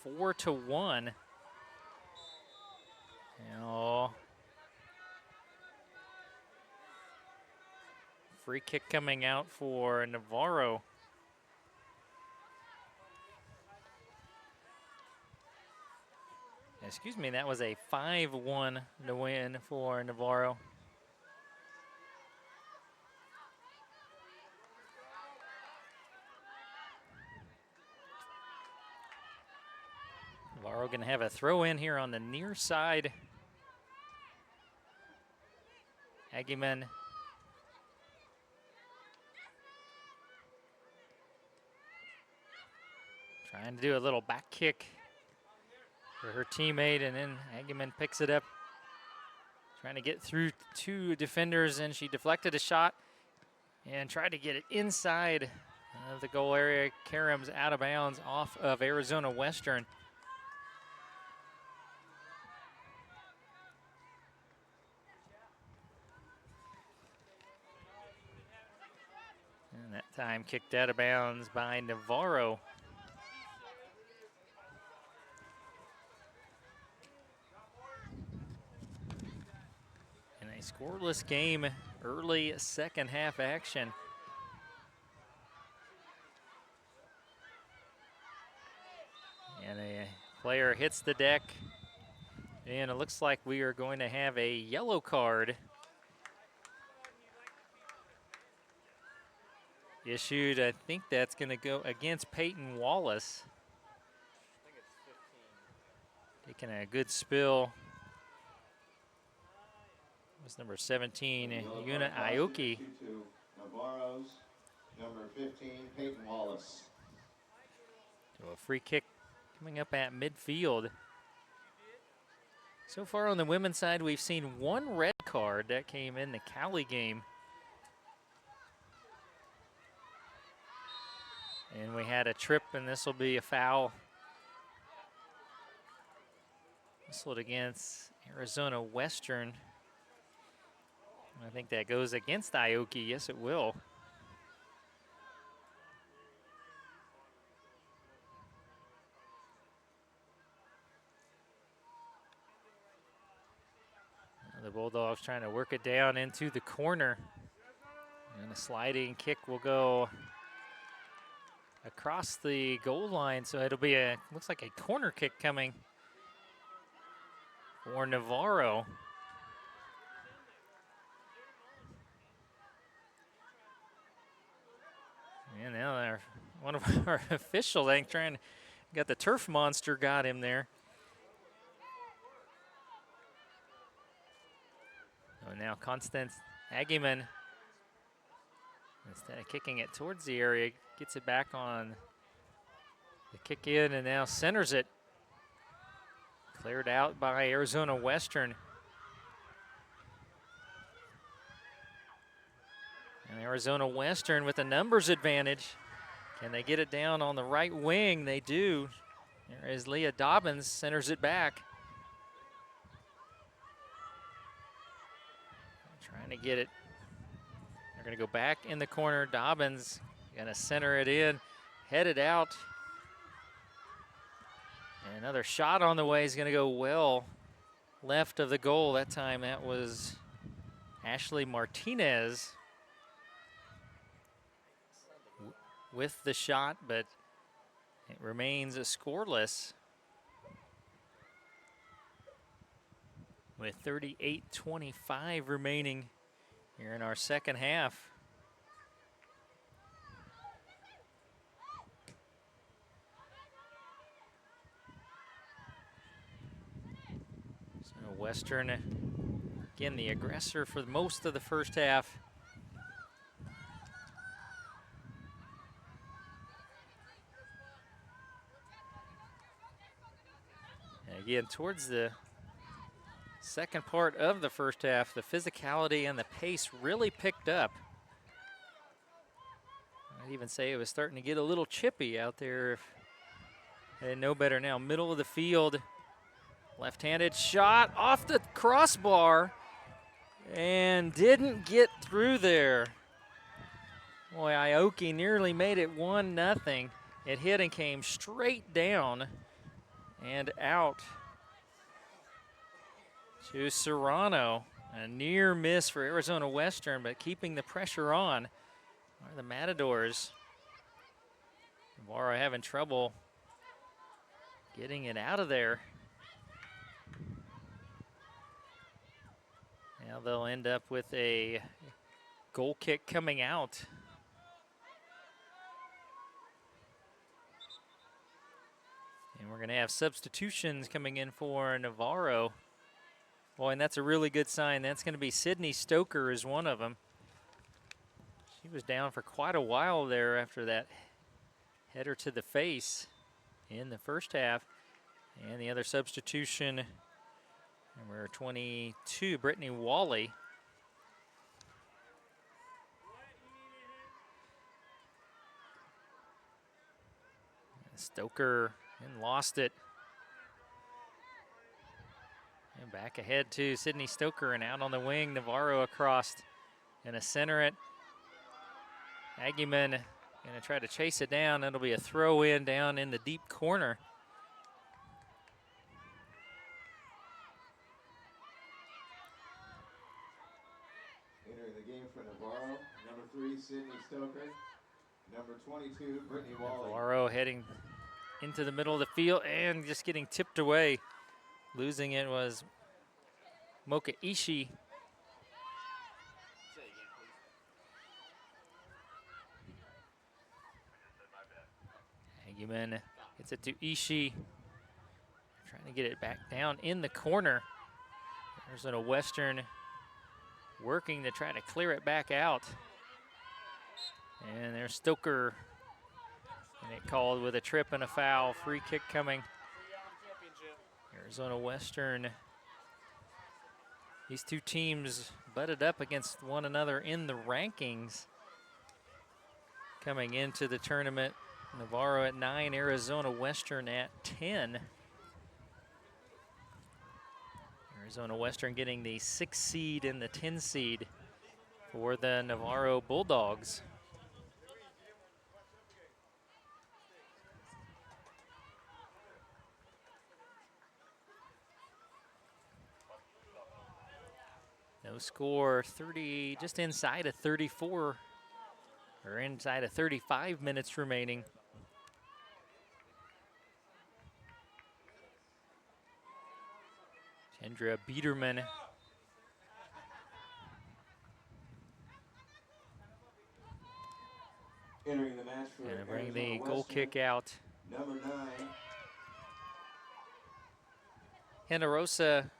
4-1. Now, free kick coming out for Navarro. Excuse me, that was a 5-1 to win for Navarro. Navarro gonna have a throw in here on the near side. Agyemang trying to do a little back kick for her teammate, and then Agyemang picks it up. Trying to get through two defenders, and she deflected a shot and tried to get it inside of the goal area. Karam's out of bounds off of Arizona Western. Time kicked out of bounds by Navarro. In a scoreless game, early second half action. And a player hits the deck. And it looks like we are going to have a yellow card issued. I think that's going to go against Peyton Wallace. I think it's 15. Taking a good spill. It was number 17, Yuna Aoki. Navarro's number 15, Peyton Wallace. So a free kick coming up at midfield. So far on the women's side, we've seen one red card that came in the Cali game. And we had a trip, and this will be a foul. Whistled against Arizona Western. I think that goes against Aoki. Yes, it will. The Bulldogs trying to work it down into the corner. And a sliding kick will go across the goal line. So it'll be looks like a corner kick coming for Navarro. And now one of our officials, I think, got the turf monster, got him there. So now Constance Agyemang, instead of kicking it towards the area, gets it back on the kick in and now centers it. Cleared out by Arizona Western. And Arizona Western with a numbers advantage. Can they get it down on the right wing? They do. There is Leah Dobbins, centers it back. Trying to get it. They're going to go back in the corner. Dobbins going to center it in, head it out. And another shot on the way is going to go well left of the goal. That time that was Ashley Martinez with the shot, but it remains scoreless with 38:25 remaining here in our second half. So Western, again, the aggressor for most of the first half. And again, towards the second part of the first half, the physicality and the pace really picked up. I'd even say it was starting to get a little chippy out there. If I didn't know better now. Middle of the field, left-handed shot off the crossbar and didn't get through there. Boy, Aoki nearly made it 1-0. It hit and came straight down and out to Serrano. A near miss for Arizona Western, but keeping the pressure on are the Matadors. Navarra having trouble getting it out of there. Now they'll end up with a goal kick coming out. And we're going to have substitutions coming in for Navarro. Boy, and that's a really good sign. That's going to be Sydney Stoker is one of them. She was down for quite a while there after that header to the face in the first half. And the other substitution, number 22, Brittany Wally. Stoker and lost it. And back ahead to Sydney Stoker and out on the wing, Navarro across. Gonna center it. Agyemang going to try to chase it down. It'll be a throw in down in the deep corner. Entering the game for Navarro, number 3, Sydney Stoker. Number 22, Brittany Wally. Navarro heading into the middle of the field and just getting tipped away. Losing it was Mocha Ishii. Agyemang gets it to Ishii. Trying to get it back down in the corner. Arizona Western working to try to clear it back out. And there's Stoker. And it called with a trip and a foul. Free kick coming. Arizona Western. These two teams butted up against one another in the rankings. Coming into the tournament, Navarro at 9, Arizona Western at 10. Arizona Western getting the 6 seed and the 10 seed for the Navarro Bulldogs. No score, 30, just inside of 34, or inside of 35 minutes remaining. Kendra Biederman. Entering the match for Gonna bring Arizona the goal Western, kick out. number 9, Generosa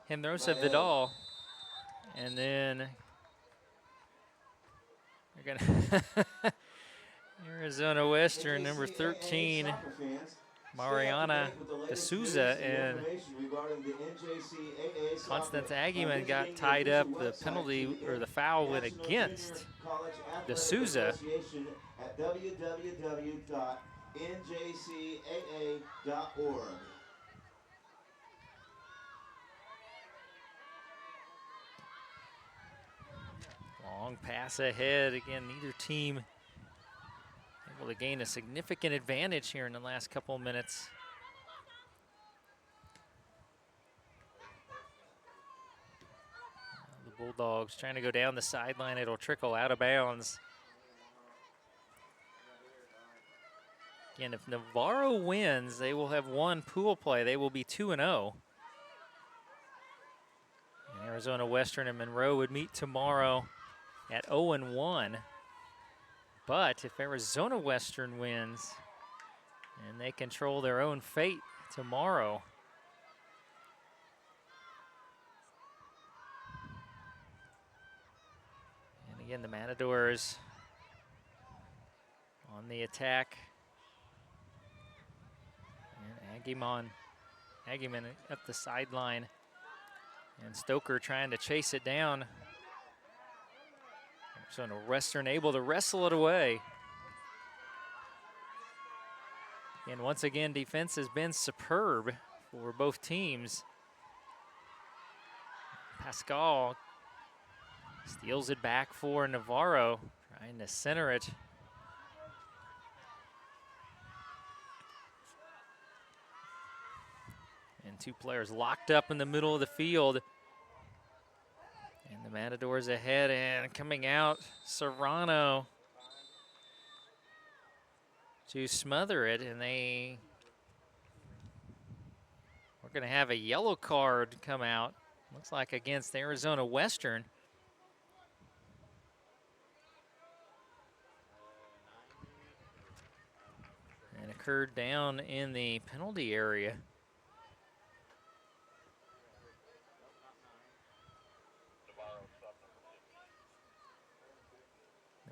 Generosa Vidal. And then we're gonna Arizona Western, number 13, Mariana D'Souza, and Constance Agyemang got tied up. The penalty or the foul went against D'Souza. At www.njcaa.org. Long pass ahead. Again, neither team able to gain a significant advantage here in the last couple of minutes. The Bulldogs trying to go down the sideline. It'll trickle out of bounds. Again, if Navarro wins, they will have won pool play. They will be 2-0. And Arizona Western and Monroe would meet tomorrow at 0-1. But if Arizona Western wins, and they control their own fate tomorrow. And again, the Matadors on the attack. And Agyemang up the sideline. And Stoker trying to chase it down. Arizona Western able to wrestle it away. And once again, defense has been superb for both teams. Pascal steals it back for Navarro, trying to center it. And two players locked up in the middle of the field. And the Matadors ahead and coming out, Serrano to smother it, and we're going to have a yellow card come out, looks like against Arizona Western. And occurred down in the penalty area.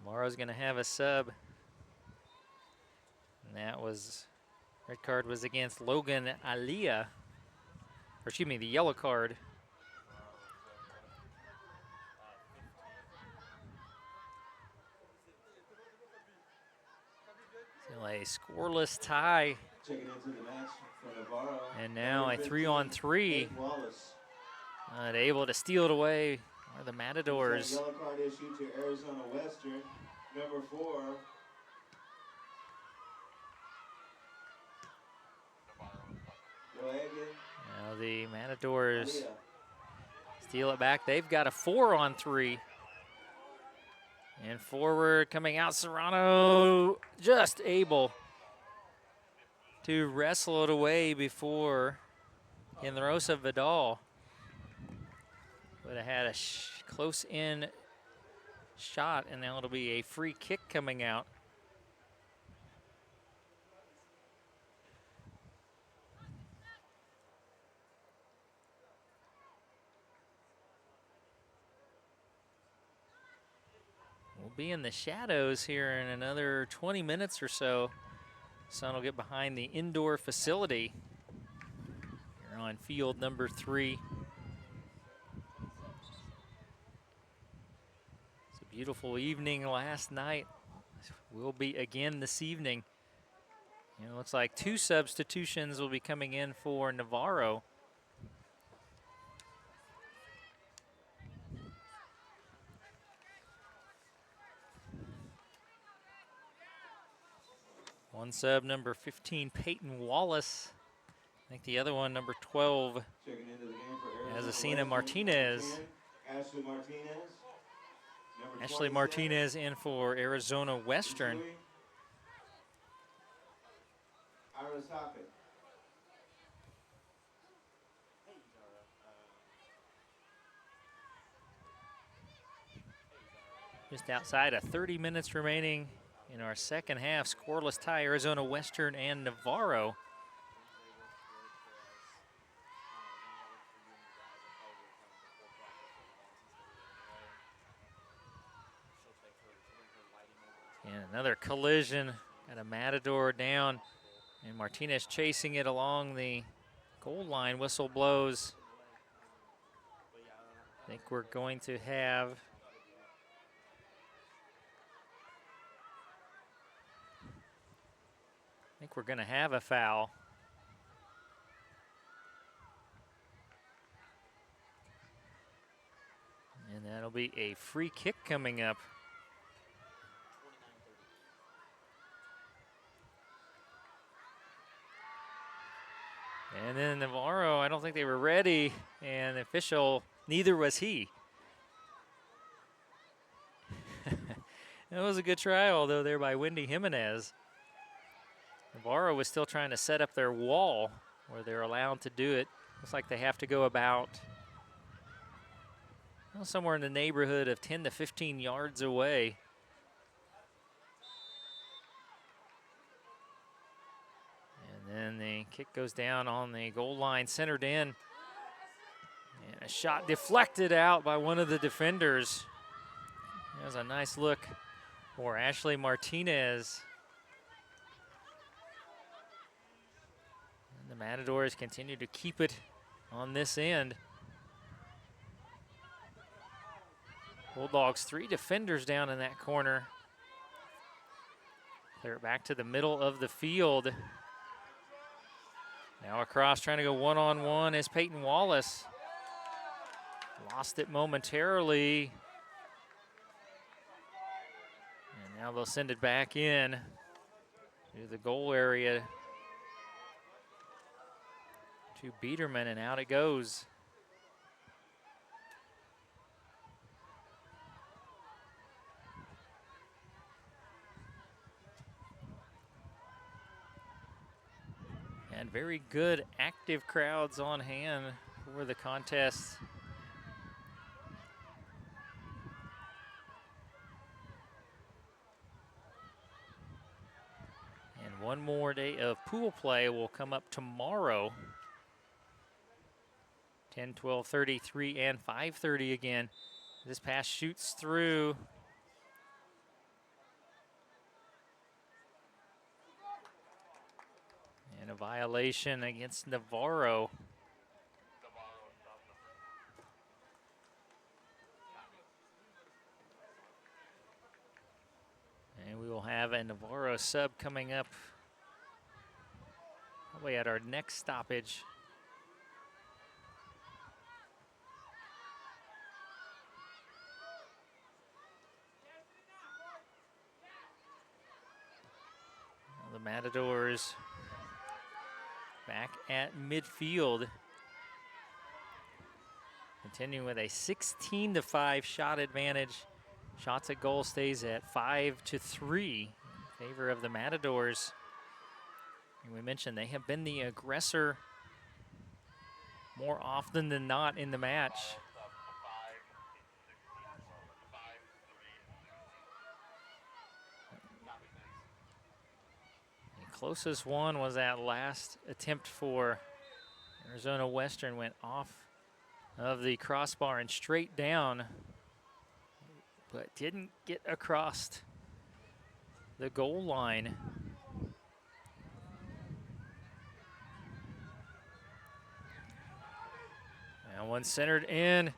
Navarro's going to have a sub. And that was, red card was against Logan Alia. Or excuse me, the yellow card. Still a scoreless tie. Checking into the match for Navarro. And now a 3-on-3. Kate Wallace. Able to steal it away are the Matadors. Yellow card issued to Arizona Western. Number 4. Now the Matadors steal it back. They've got a 4-on-3. And forward coming out, Serrano just able to wrestle it away before Rosa Vidal would have had a close-in shot, and now it'll be a free kick coming out. We'll be in the shadows here in another 20 minutes or so. Sun will get behind the indoor facility here on field number 3. It's a beautiful evening last night. Will be again this evening. And it looks like 2 substitutions will be coming in for Navarro. One sub, number 15, Peyton Wallace. I think the other one, number 12, Azucena Martinez. Ashley Martinez in for Arizona Western. Just outside of 30 minutes remaining in our second half. Scoreless tie, Arizona Western and Navarro. And another collision. Got a Matador down. And Martinez chasing it along the goal line. Whistle blows. I think we're going to have a foul. And that'll be a free kick coming up. And then Navarro, I don't think they were ready, and the official, neither was he. That was a good try, although there by Wendy Jimenez. Navarro was still trying to set up their wall where they're allowed to do it. Looks like they have to go about somewhere in the neighborhood of 10 to 15 yards away. And then the kick goes down on the goal line, centered in. And a shot deflected out by one of the defenders. That was a nice look for Ashley Martinez. And the Matadors continue to keep it on this end. Bulldogs, 3 defenders down in that corner. Clear it back to the middle of the field. Now across, trying to go one-on-one is Peyton Wallace. Lost it momentarily. And now they'll send it back in to the goal area to Biederman, and out it goes. And very good active crowds on hand for the contest. And one more day of pool play will come up tomorrow. 10, 12, 33, and 5:30 again. This pass shoots through. And a violation against Navarro. And we will have a Navarro sub coming up probably at our next stoppage. Matadors back at midfield. Continuing with a 16-5 shot advantage. Shots at goal stays at 5-3 in favor of the Matadors. And we mentioned they have been the aggressor more often than not in the match. The closest one was that last attempt for Arizona Western, went off of the crossbar and straight down, but didn't get across the goal line. And one centered in.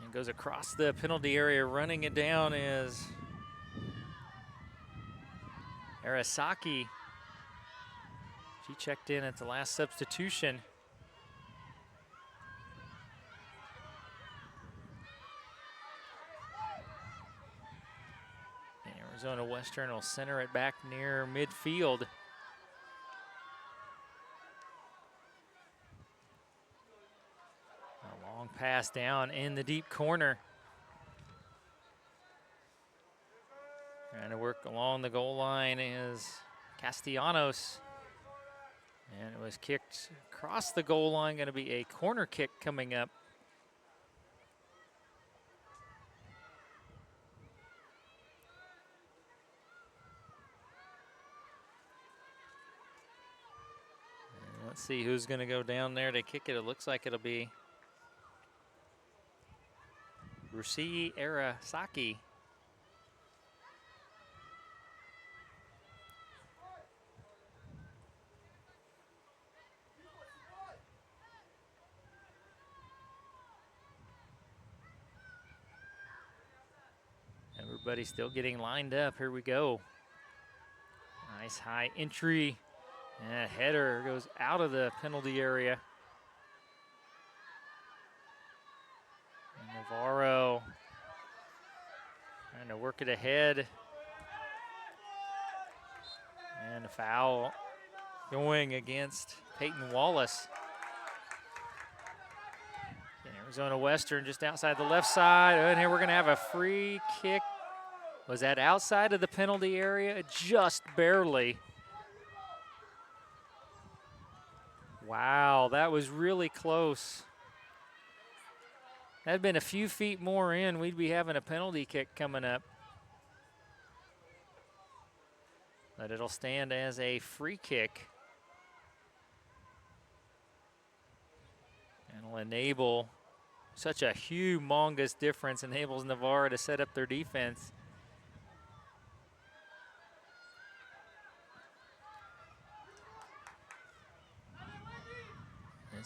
And goes across the penalty area. Running it down is Arasaki. She checked in at the last substitution. And Arizona Western will center it back near midfield. A long pass down in the deep corner. Trying to work along the goal line is Castellanos. And it was kicked across the goal line. Going to be a corner kick coming up. And let's see who's going to go down there to kick it. It looks like it'll be Rusi Arasaki. Everybody's still getting lined up. Here we go. Nice high entry. And a header goes out of the penalty area. And Navarro trying to work it ahead. And a foul going against Peyton Wallace. And Arizona Western just outside the left side. And here we're going to have a free kick. Was that outside of the penalty area? Just barely. Wow, that was really close. That had been a few feet more in, we'd be having a penalty kick coming up. But it'll stand as a free kick. And will enable such a humongous difference, enables Navarra to set up their defense.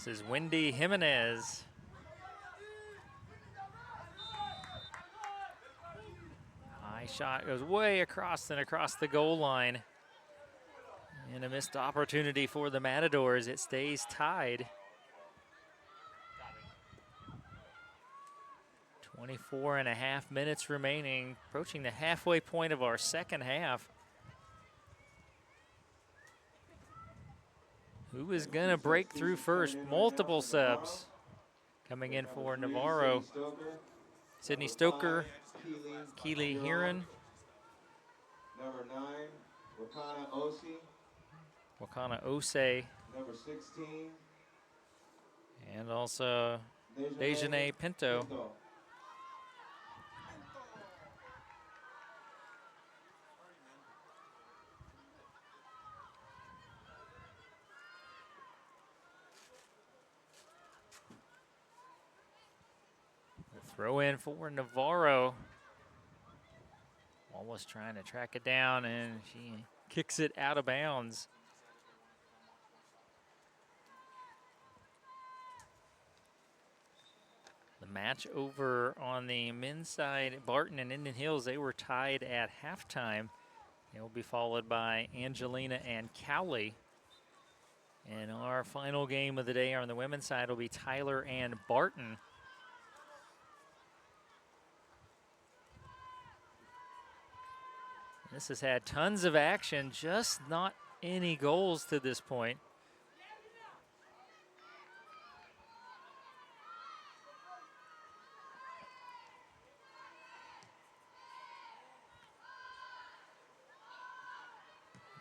This is Wendy Jimenez. High shot goes way across and across the goal line. And a missed opportunity for the Matadors. It stays tied. 24.5 minutes remaining, approaching the halfway point of our second half. Who is gonna break through first? Multiple subs coming in for Navarro. Sydney Stoker, Keely Heron. Number 9, Wakana Osi. Wakana Ose. Number 16. And also Dejane Pinto. Throw in for Navarro. Almost trying to track it down, and she kicks it out of bounds. The match over on the men's side, Barton and Indian Hills, they were tied at halftime. It will be followed by Angelina and Cowley. And our final game of the day on the women's side will be Tyler and Barton. This has had tons of action, just not any goals to this point.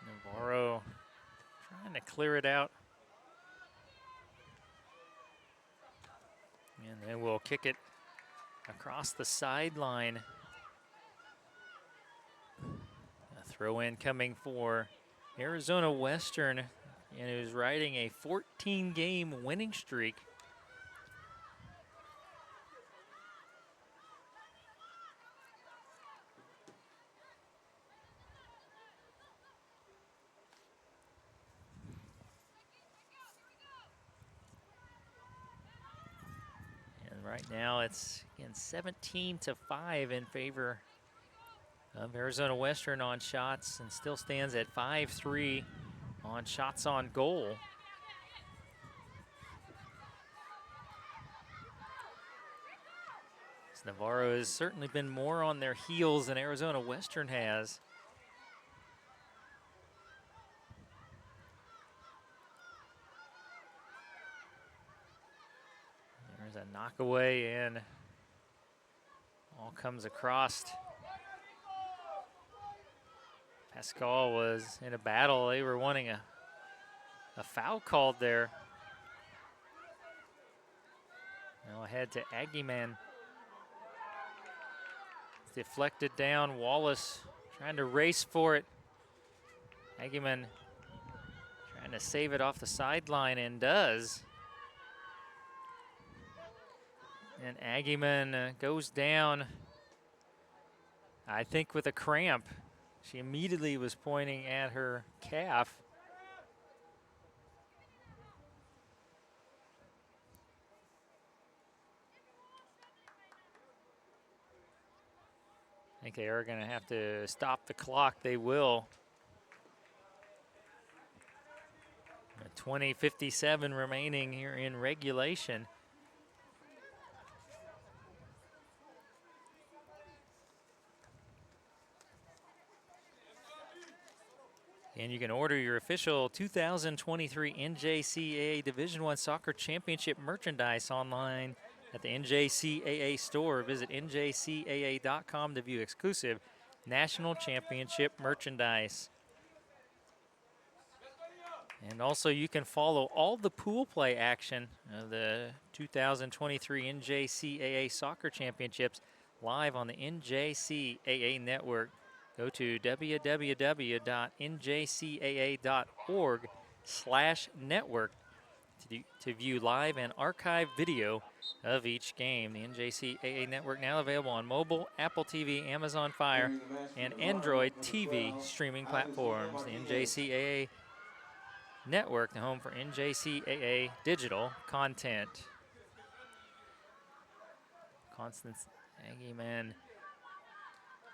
Navarro trying to clear it out. And then we'll kick it across the sideline. A throw in coming for Arizona Western, and who's riding a 14-game winning streak. Right now it's again 17-5 in favor of Arizona Western on shots, and still stands at 5-3 on shots on goal. Navarro has certainly been more on their heels than Arizona Western has. There's a knockaway, and all comes across. Pascal was in a battle. They were wanting a foul called there. Now ahead to Agyemang. Deflected down. Wallace trying to race for it. Agyemang trying to save it off the sideline, and does. And Agyemang goes down, I think, with a cramp. She immediately was pointing at her calf. I think they are going to have to stop the clock. They will. 20:57 remaining here in regulation. And you can order your official 2023 NJCAA Division I Soccer Championship merchandise online at the NJCAA store. Visit njcaa.com to view exclusive national championship merchandise. And also you can follow all the pool play action of the 2023 NJCAA Soccer Championships live on the NJCAA network. Go to www.njcaa.org/network to view live and archive video of each game. The NJCAA network now available on mobile, Apple TV, Amazon Fire, and Android TV streaming platforms. The NJCAA network, the home for NJCAA digital content. Constance Agyemang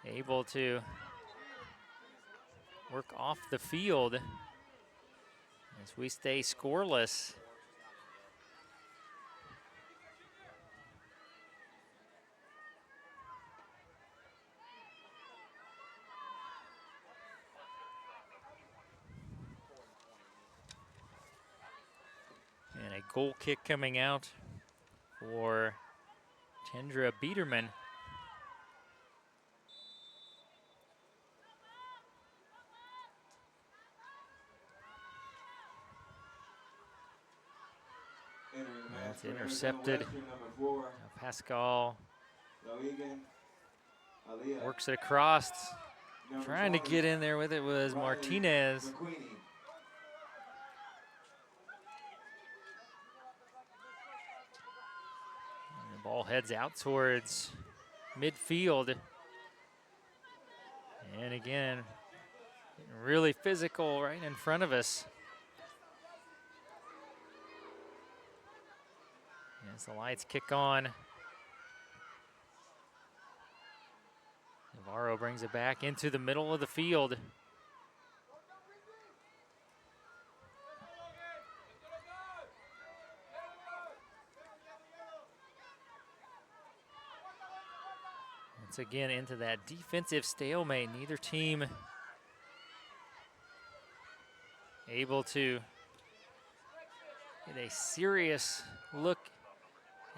able to work off the field as we stay scoreless. And a goal kick coming out for Tendra Biederman. It's intercepted. Now Pascal works it across. Trying to get in there with it was Martinez. And the ball heads out towards midfield. And again, really physical right in front of us. As the lights kick on, Navarro brings it back into the middle of the field. once again into that defensive stalemate. Neither team able to get a serious look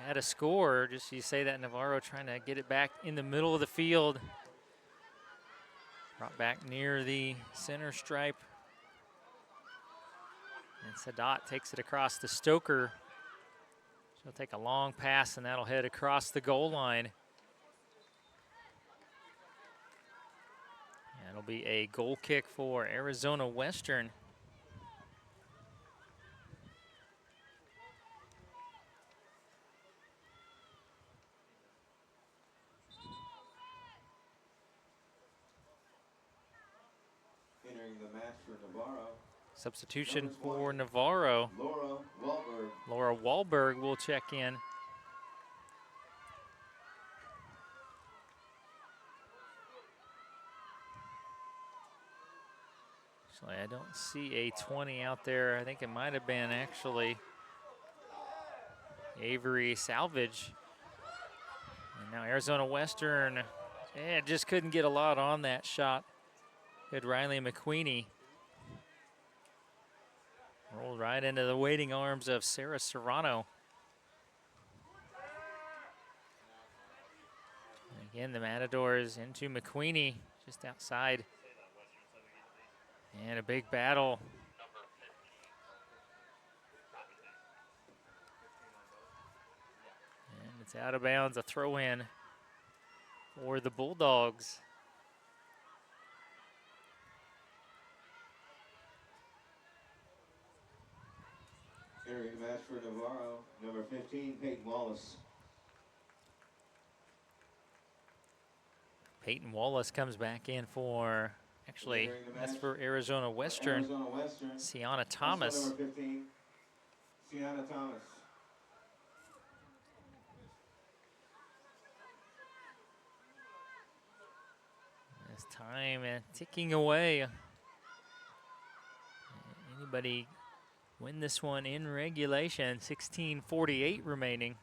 at a score. Just you say that Navarro trying to get it back in the middle of the field. Brought back near the center stripe. And Sadat takes it across to Stoker. She'll take a long pass and that'll head across the goal line. That'll be a goal kick for Arizona Western. Entering the match for Navarro, Substitution for Navarro. Laura Wahlberg will check in. Actually, I don't see a 20 out there. I think it might have been actually Avery Salvage. And now Arizona Western, just couldn't get a lot on that shot. Good Riley McQueenie. Rolled right into the waiting arms of Sarah Serrano. Again, the Matadors into McQueenie, just outside. And a big battle. And it's out of bounds, a throw in for the Bulldogs. Entering the match for Navarro, number 15, Peyton Wallace. Peyton Wallace comes back in for, actually, that's for Arizona Western. Sienna Thomas. Also number 15, Sienna Thomas. As time ticking away. Anybody win this one in regulation? 16:48 remaining.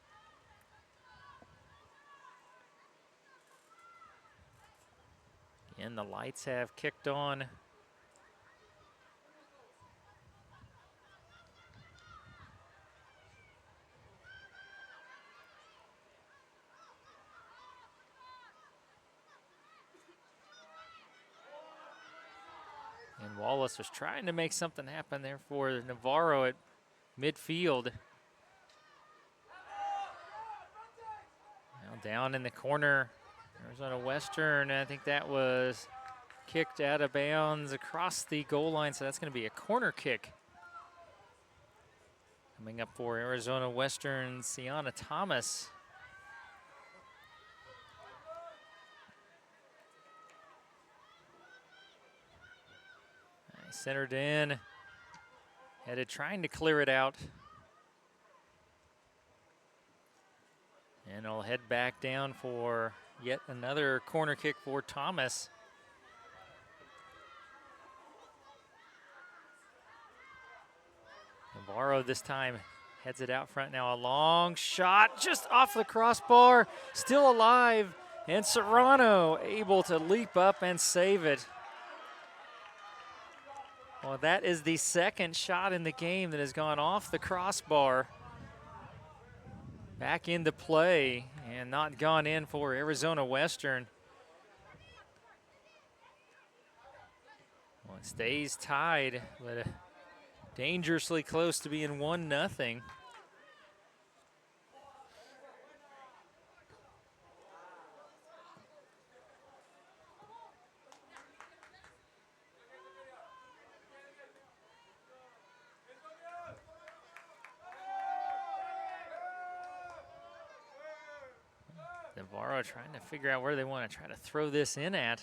And the lights have kicked on. And Wallace was trying to make something happen there for Navarro at midfield. Now down in the corner, Arizona Western, I think that was kicked out of bounds across the goal line, so that's going to be a corner kick. Coming up for Arizona Western, Sienna Thomas. Centered in, headed trying to clear it out. And I'll head back down for yet another corner kick for Thomas. Navarro this time heads it out front now. A long shot just off the crossbar, still alive. And Serrano able to leap up and save it. Well, that is the second shot in the game that has gone off the crossbar. Back into play and not gone in for Arizona Western. Well, it stays tied, but dangerously close to being 1-0. Navarro trying to figure out where they want to try to throw this in at.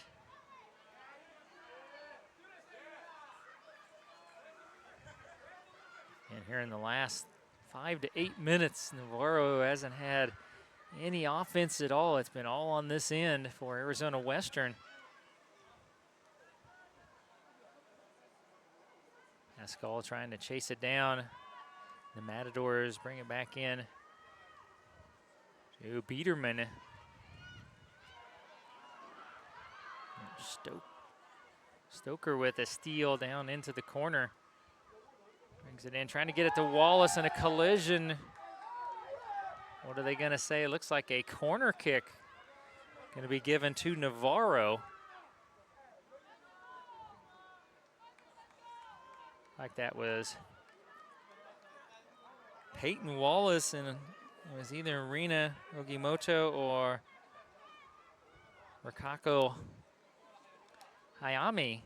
And here in the last 5 to 8 minutes, Navarro hasn't had any offense at all. It's been all on this end for Arizona Western. Pascal trying to chase it down. The Matadors bring it back in to Biederman. Stoker with a steal down into the corner. Brings it in, trying to get it to Wallace, and a collision. What are they going to say? It looks like a corner kick going to be given to Navarro. Like that was Peyton Wallace, and it was either Rina Ogimoto or Rikako Hayami.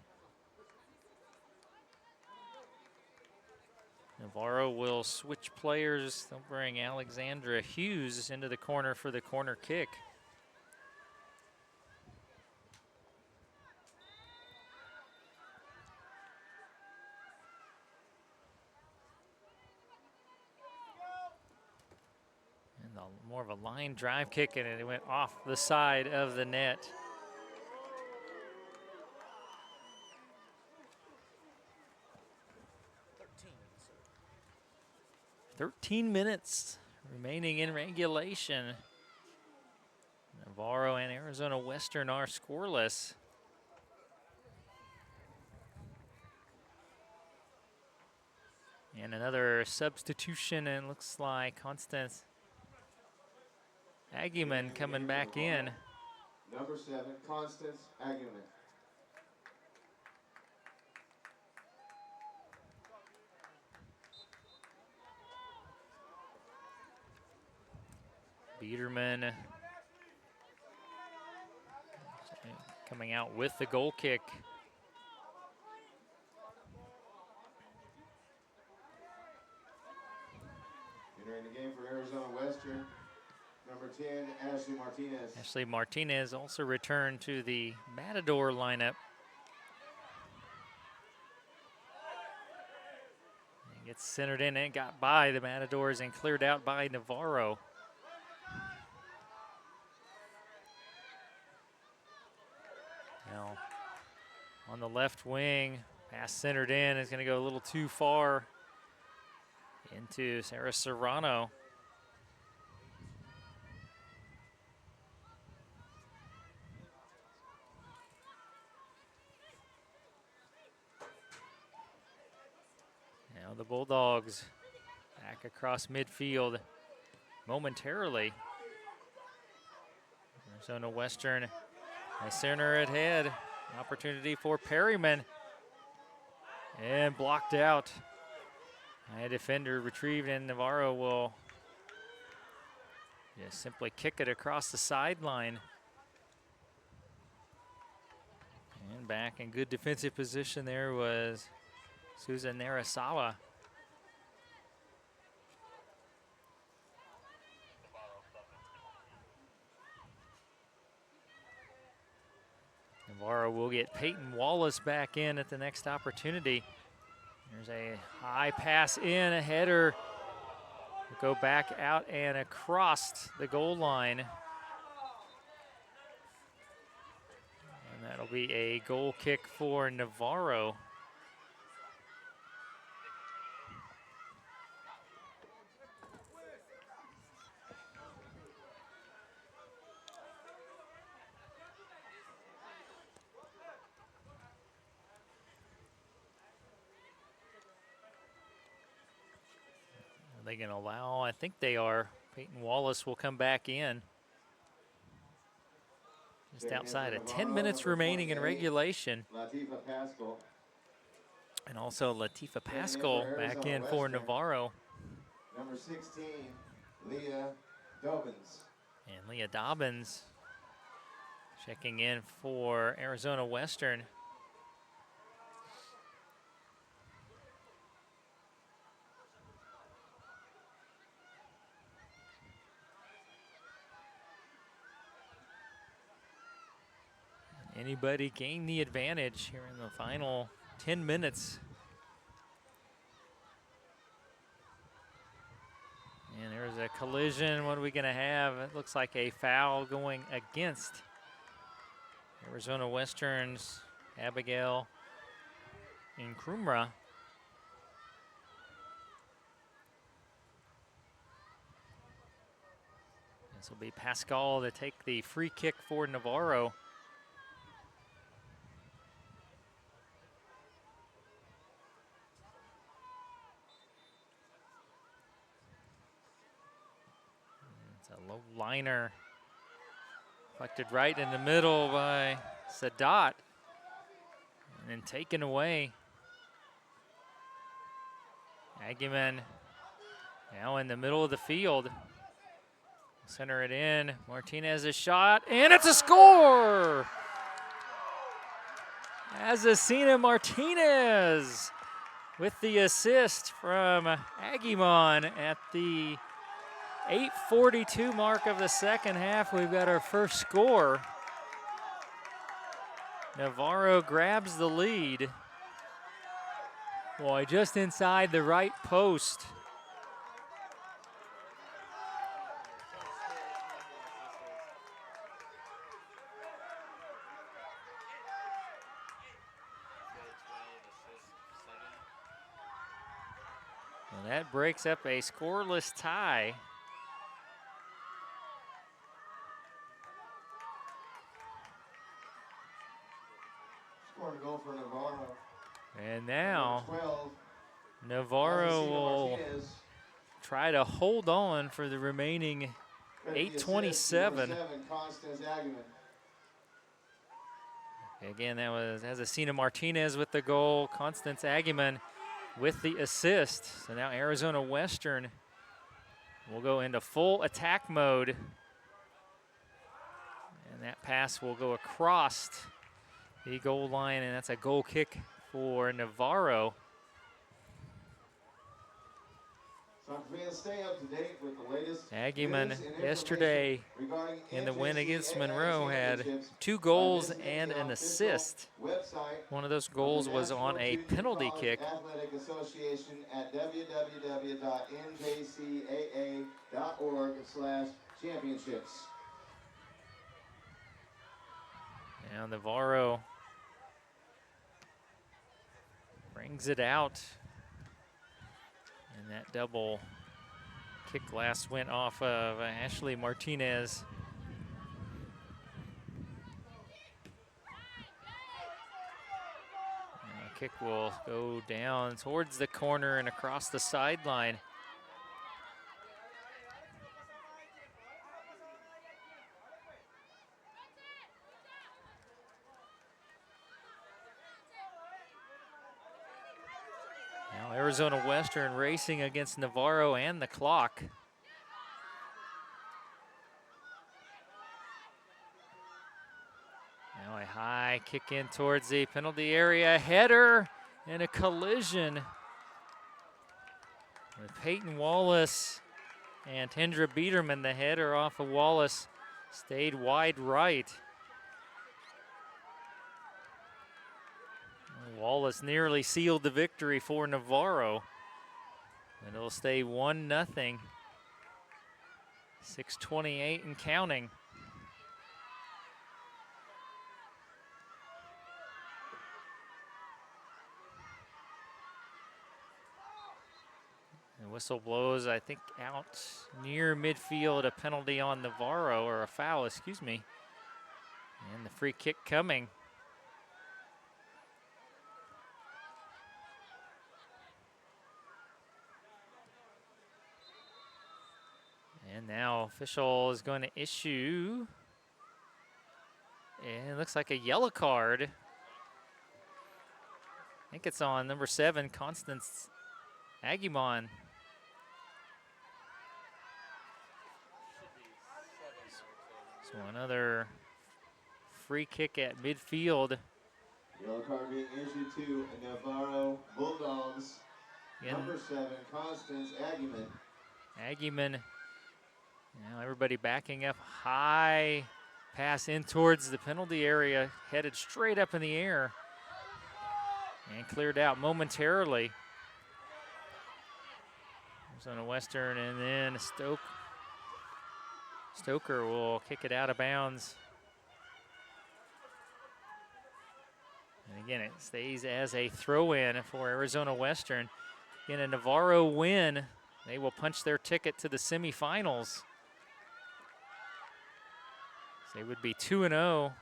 Navarro will switch players. They'll bring Alexandra Hughes into the corner for the corner kick. And more of a line drive kick, and it went off the side of the net. 13 minutes remaining in regulation. Navarro and Arizona Western are scoreless. And another substitution, and looks like Constance Agyemang coming back in. Number 7, Constance Agyemang. Biederman coming out with the goal kick. Entering the game for Arizona Western, number 10, Ashley Martinez. Ashley Martinez also returned to the Matador lineup. And gets centered in and got by the Matadors and cleared out by Navarro. Now on the left wing, pass centered in is going to go a little too far into Sarah Serrano. Now the Bulldogs back across midfield momentarily. Arizona Western, a center at head. Opportunity for Perryman. And blocked out. A defender retrieved, and Navarro will just simply kick it across the sideline. And back in good defensive position there was Susan Narasawa. Navarro will get Peyton Wallace back in at the next opportunity. There's a high pass in, a header. We'll go back out and across the goal line. And that'll be a goal kick for Navarro. Are they going to allow? I think they are. Peyton Wallace will come back in. Just outside of 10 minutes remaining in regulation. Latifa Pascal. And also Latifa Pascal back in for Navarro. Number 16, Leah Dobbins. And Leah Dobbins checking in for Arizona Western. Anybody gain the advantage here in the final 10 minutes. And there's a collision. What are we going to have? It looks like a foul going against Arizona Western's Abigail Nkrumah. This will be Pascal to take the free kick for Navarro. No liner. Collected right in the middle by Sadat. And then taken away. Agyemang now in the middle of the field. Center it in. Martinez's shot, and it's a score! Agyemang Martinez with the assist from Agyemang at the 8:42 mark of the second half. We've got our first score. Navarro grabs the lead. Boy, just inside the right post. Well, that breaks up a scoreless tie. Scoring a goal for Navarro. And now Number 12, Navarro Agyemang will Martinez. try to hold on for the remaining With the assist, 8:27. number 7, Constance Agyemang. Again, that was Agyemang Martinez with the goal. Constance Agyemang with the assist. So now Arizona Western will go into full attack mode. And that pass will go across the goal line, and that's a goal kick for Navarro. So fans, stay up to date with the latest Agyemang news and yesterday regarding in the win against NJCAA Monroe had championships 2 goals by visiting and the an official assist. website One of those of goals the was National on a Junior penalty College kick. Athletic Association at www.njcaa.org/championships. Now Navarro brings it out. And that double kick last went off of Ashley Martinez. And the kick will go down towards the corner and across the sideline. Now Arizona Western racing against Navarro and the clock. Now a high kick in towards the penalty area. Header and a collision with Peyton Wallace and Tendra Biederman. The header off of Wallace stayed wide right. Wallace nearly sealed the victory for Navarro. And it'll stay 1-0. 6:28 and counting. The whistle blows, I think, out near midfield, a penalty on Navarro, or a foul, excuse me. And the free kick coming. And now official is going to issue, and it looks like a yellow card. I think it's on number 7, Constance Agyemang. So another free kick at midfield. Yellow card being issued to Navarro Bulldogs. Number 7, Constance Agyemang. Agyemang. Now everybody backing up, high pass in towards the penalty area, headed straight up in the air and cleared out momentarily. Arizona Western, and then Stoker will kick it out of bounds. And again, it stays as a throw-in for Arizona Western. In a Navarro win, they will punch their ticket to the semifinals. They would be 2-0,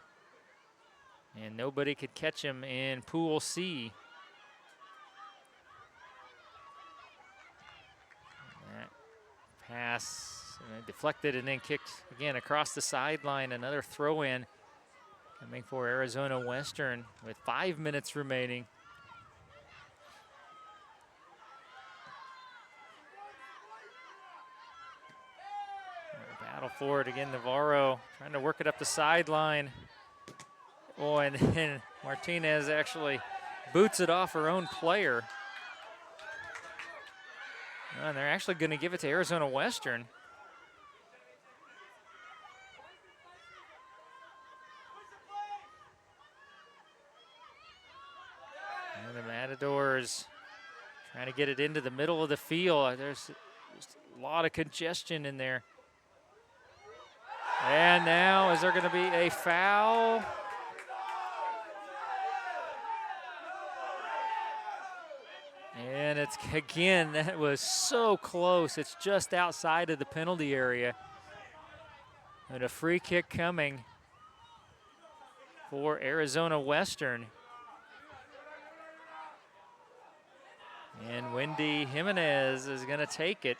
and nobody could catch them in Pool C. That pass deflected and then kicked again across the sideline. Another throw in coming for Arizona Western with 5 minutes remaining. Battle for it again, Navarro trying to work it up the sideline. Oh, and then Martinez actually boots it off her own player. And they're actually going to give it to Arizona Western. And the Matadors trying to get it into the middle of the field. There's just a lot of congestion in there. And now, is there going to be a foul? And it's, again, that was so close. It's just outside of the penalty area. And a free kick coming for Arizona Western. And Wendy Jimenez is going to take it.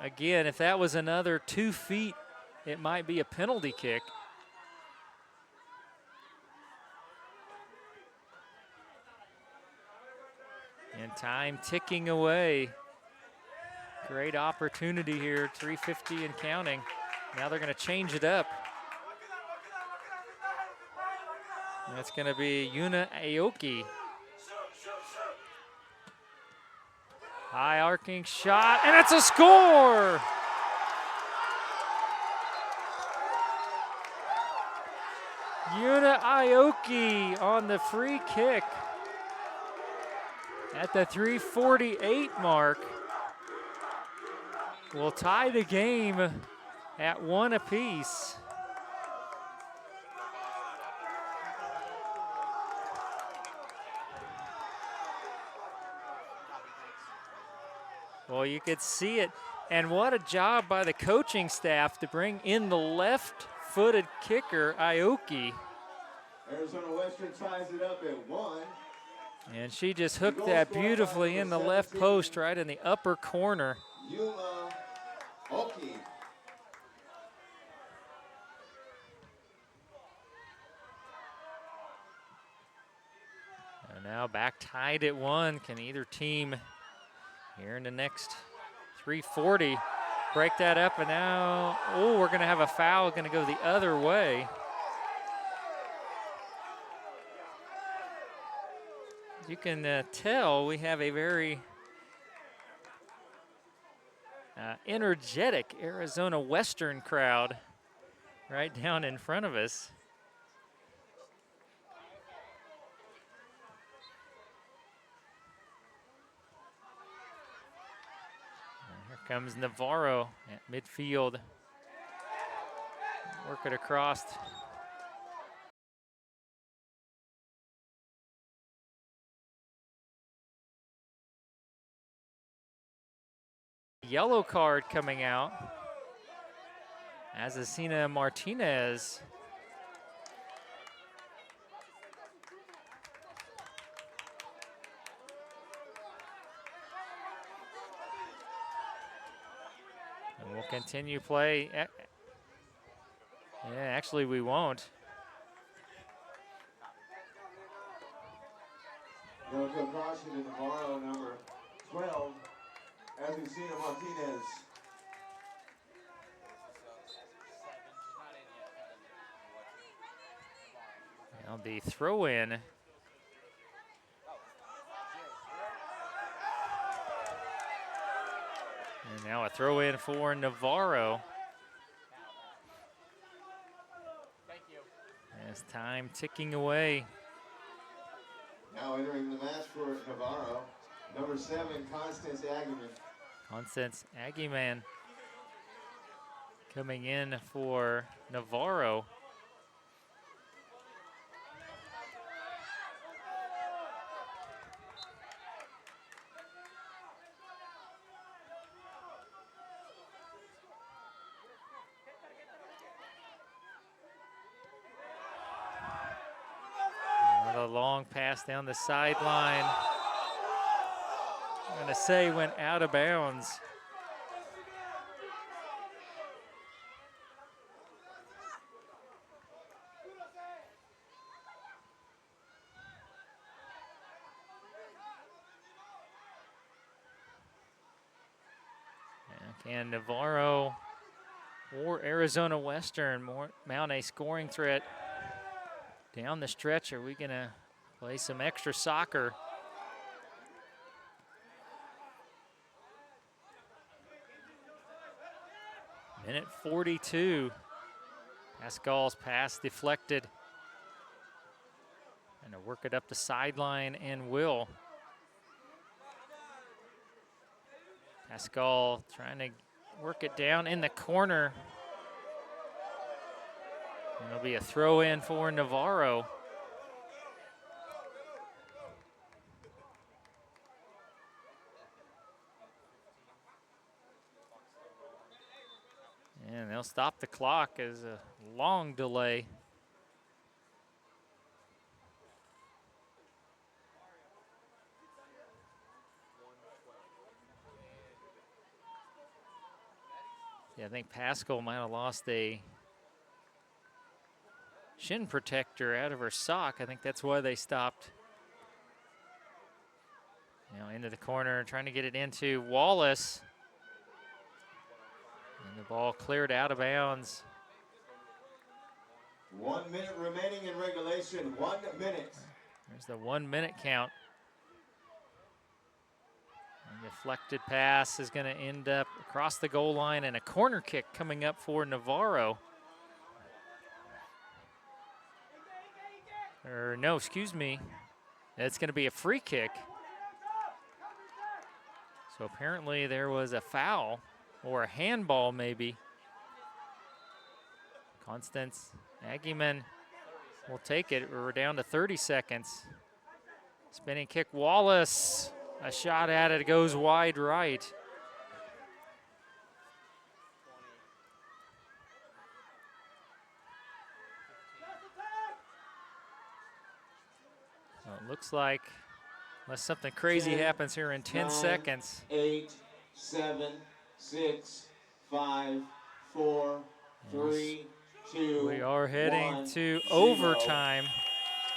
Again, if that was another 2 feet, it might be a penalty kick. And time ticking away. Great opportunity here, 3:50 and counting. Now they're going to change it up. That's going to be Yuna Aoki. High arcing shot, and it's a score! Yuna Aoki on the free kick at the 3:48 mark. Will tie the game at 1 apiece. Well, you could see it, and what a job by the coaching staff to bring in the left-footed kicker, Aoki. Arizona Western ties it up at 1. And she just hooked that beautifully in the left post, right in the upper corner. Yuma Oki. And now back tied at 1. Can either team here in the next 3:40 break that up? And now, oh, we're going to have a foul going to go the other way. You can tell we have a very energetic Arizona Western crowd right down in front of us. And here comes Navarro at midfield. Work it across. Yellow card coming out. Azucena Martinez. And we'll continue play. Yeah, actually we won't. Going to a caution in Navarro, number 12. Azucena Martinez. Now the throw in. And now a throw in for Navarro. As time ticking away. Now entering the match for Navarro, number 7, Constance Agyemang. Constance Agyemang coming in for Navarro. Another long pass down the sideline. I'm going to say went out of bounds. Can Navarro or Arizona Western mount a scoring threat down the stretch? Are we going to play some extra soccer? Minute 42. Pascal's pass deflected. And to work it up the sideline and will. Pascal trying to work it down in the corner. And it'll be a throw in for Navarro. And they'll stop the clock as a long delay. Yeah, I think Pascal might have lost a shin protector out of her sock. I think that's why they stopped. Now into the corner, trying to get it into Wallace. And the ball cleared out of bounds. 1 minute remaining in regulation. 1 minute. There's the 1 minute count. And deflected pass is going to end up across the goal line, and a corner kick coming up for Navarro. Or no, excuse me. It's going to be a free kick. So apparently there was a foul or a handball maybe. Constance Agyemang will take it. We're down to 30 seconds. Spinning kick, Wallace. A shot at it, goes wide right. Well, it looks like, unless something crazy 10, happens here in 10 9, seconds. 8, 7, 6, 5, 4, 3, 2. We are heading 1, to 0. overtime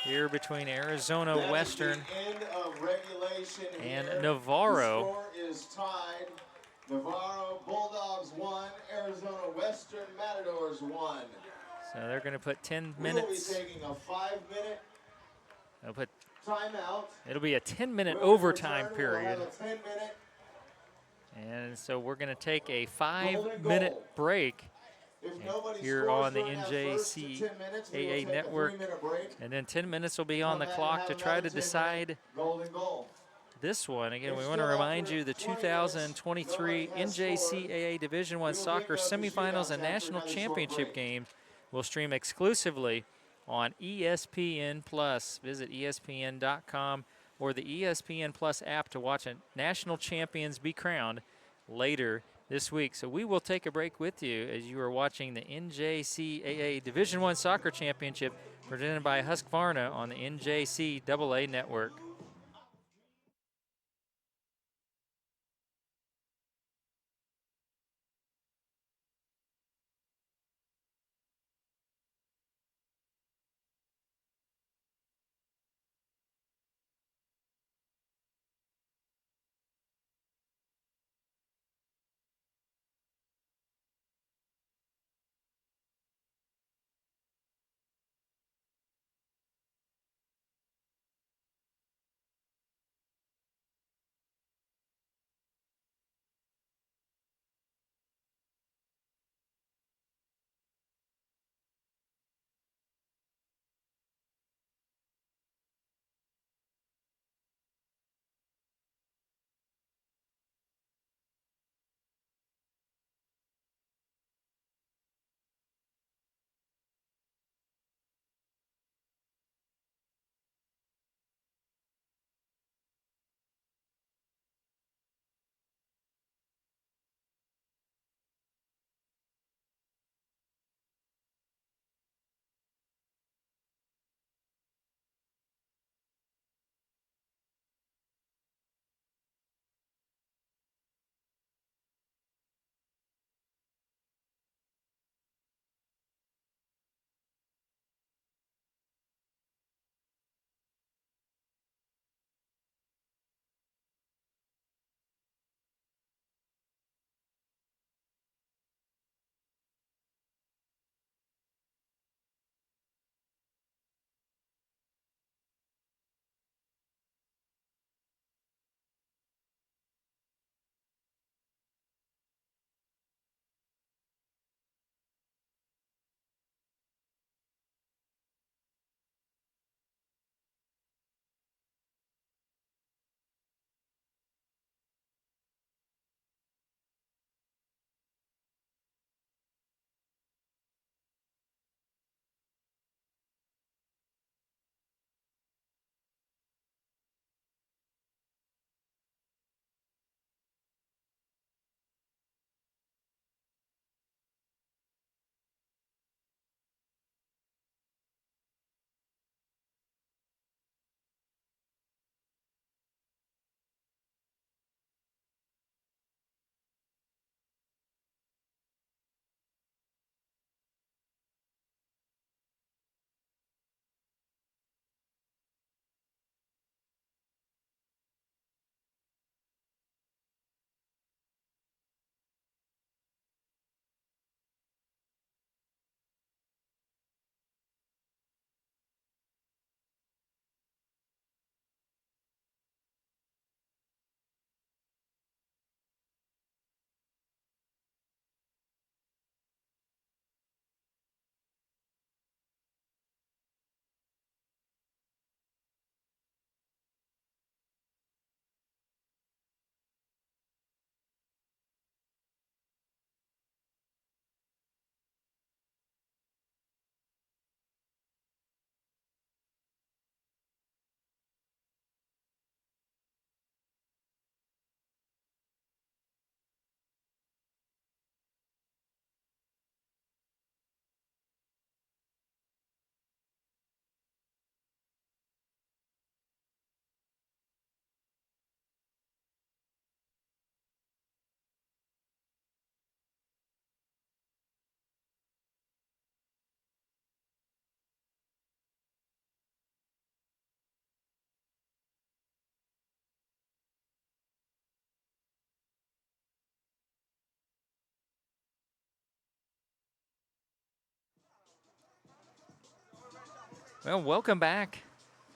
here between Arizona That is Western the end of regulation and here. Navarro. The score is tied. Navarro Bulldogs 1, Arizona Western Matadors 1. So they're going to put 10 We will be minutes. taking a 5-minute They'll put, timeout. it'll be a 10-minute When we overtime return, we'll period. have a 10-minute And so we're going to take a golden 5-minute goal. break If nobody here scores on the during that first 10 minutes, we will NJCAA take a network. 3-minute break. And then 10 minutes will be on Come the back and clock have to try another to 10-minute decide golden goal. this one. Again, we If want to still remind after you the 20 minutes, 2023 nobody has NJCAA Division I we will Soccer pick up the Semifinals shootouts and after National another short Championship break. games will stream exclusively on ESPN Plus. Visit ESPN.com or the ESPN Plus app to watch national champions be crowned later this week. So we will take a break with you as you are watching the NJCAA Division I Soccer Championship presented by Husqvarna on the NJCAA Network. Well, welcome back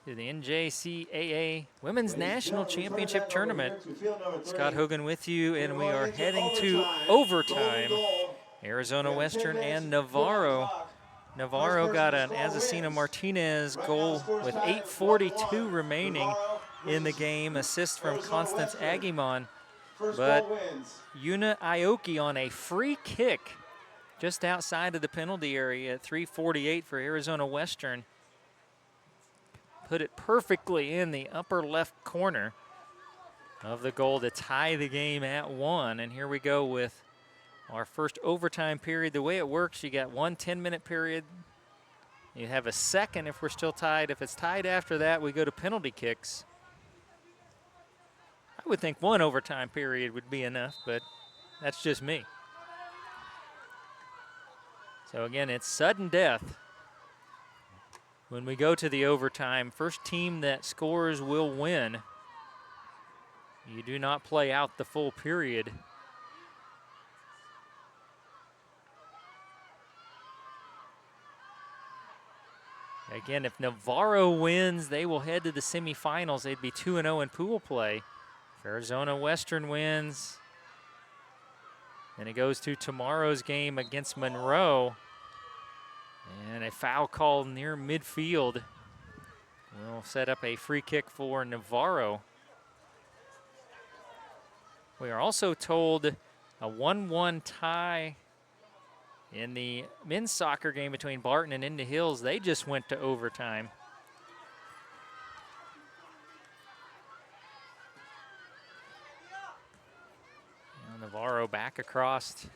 to the NJCAA Women's National Championship Tournament. Scott Hogan with you, and we are heading to overtime. Arizona Western and Navarro. Navarro got an Azucena Martinez goal with 8:42 remaining in the game. Assist from Constance Agyemang. But Yuna Aoki on a free kick just outside of the penalty area at 3:48 for Arizona Western. Put it perfectly in the upper left corner of the goal to tie the game at 1. And here we go with our first overtime period. The way it works, you got one 10-minute period. You have a second if we're still tied. If it's tied after that, we go to penalty kicks. I would think one overtime period would be enough, but that's just me. So again, it's sudden death. When we go to the overtime, first team that scores will win. You do not play out the full period. Again, if Navarro wins, they will head to the semifinals. They'd be 2-0 in pool play. If Arizona Western wins, then it goes to tomorrow's game against Monroe. And a foul call near midfield will set up a free kick for Navarro. We are also told a 1-1 tie in the men's soccer game between Barton and Indian Hills. They just went to overtime. Now Navarro back across.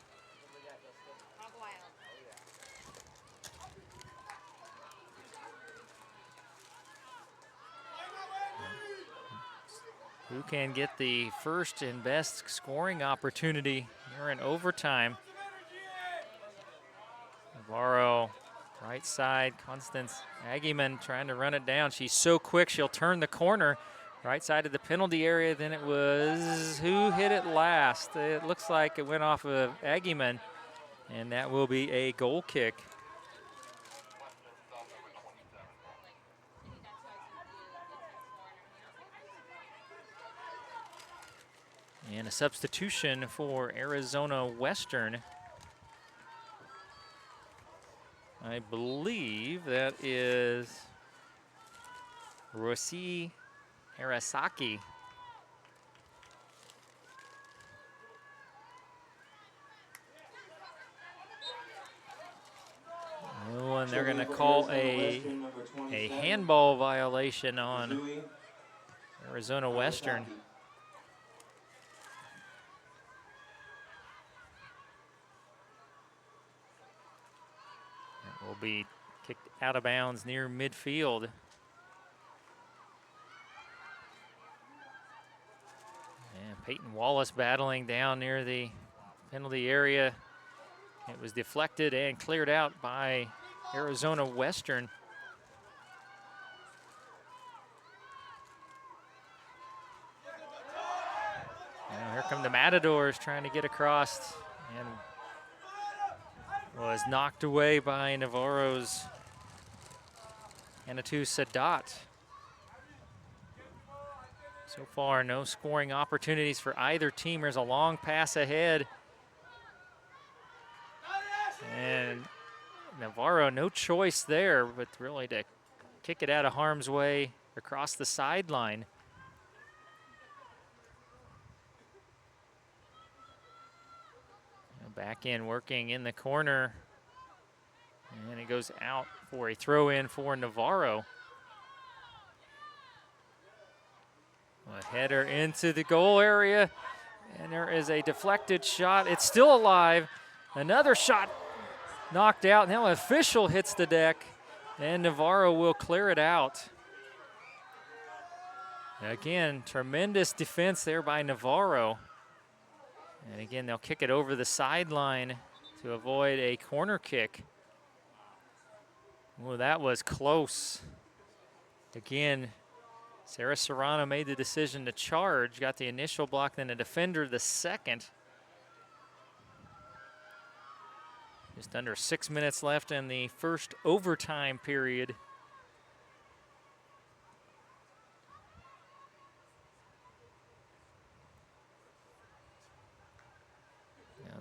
Who can get the first and best scoring opportunity here in overtime? Navarro, right side, Constance Agyemang trying to run it down. She's so quick, she'll turn the corner. Right side of the penalty area, then it was, who hit it last? It looks like it went off of Agyemang, and that will be a goal kick. And a substitution for Arizona Western. I believe that is Rosi Arasaki. Oh, and they're going to call a handball violation on Arizona Western. Will be kicked out of bounds near midfield. And Peyton Wallace battling down near the penalty area. It was deflected and cleared out by Arizona Western. Now here come the Matadors trying to get across, and was knocked away by Navarro's Anatu Sadat. So far, no scoring opportunities for either team. There's a long pass ahead. And Navarro, no choice there, but really to kick it out of harm's way across the sideline. Back in, working in the corner. And it goes out for a throw in for Navarro. A header into the goal area. And there is a deflected shot. It's still alive. Another shot knocked out. Now an official hits the deck. And Navarro will clear it out. Again, tremendous defense there by Navarro. And again, they'll kick it over the sideline to avoid a corner kick. Well, that was close. Again, Sarah Serrano made the decision to charge, got the initial block, then a defender the second. Just under 6 minutes left in the first overtime period.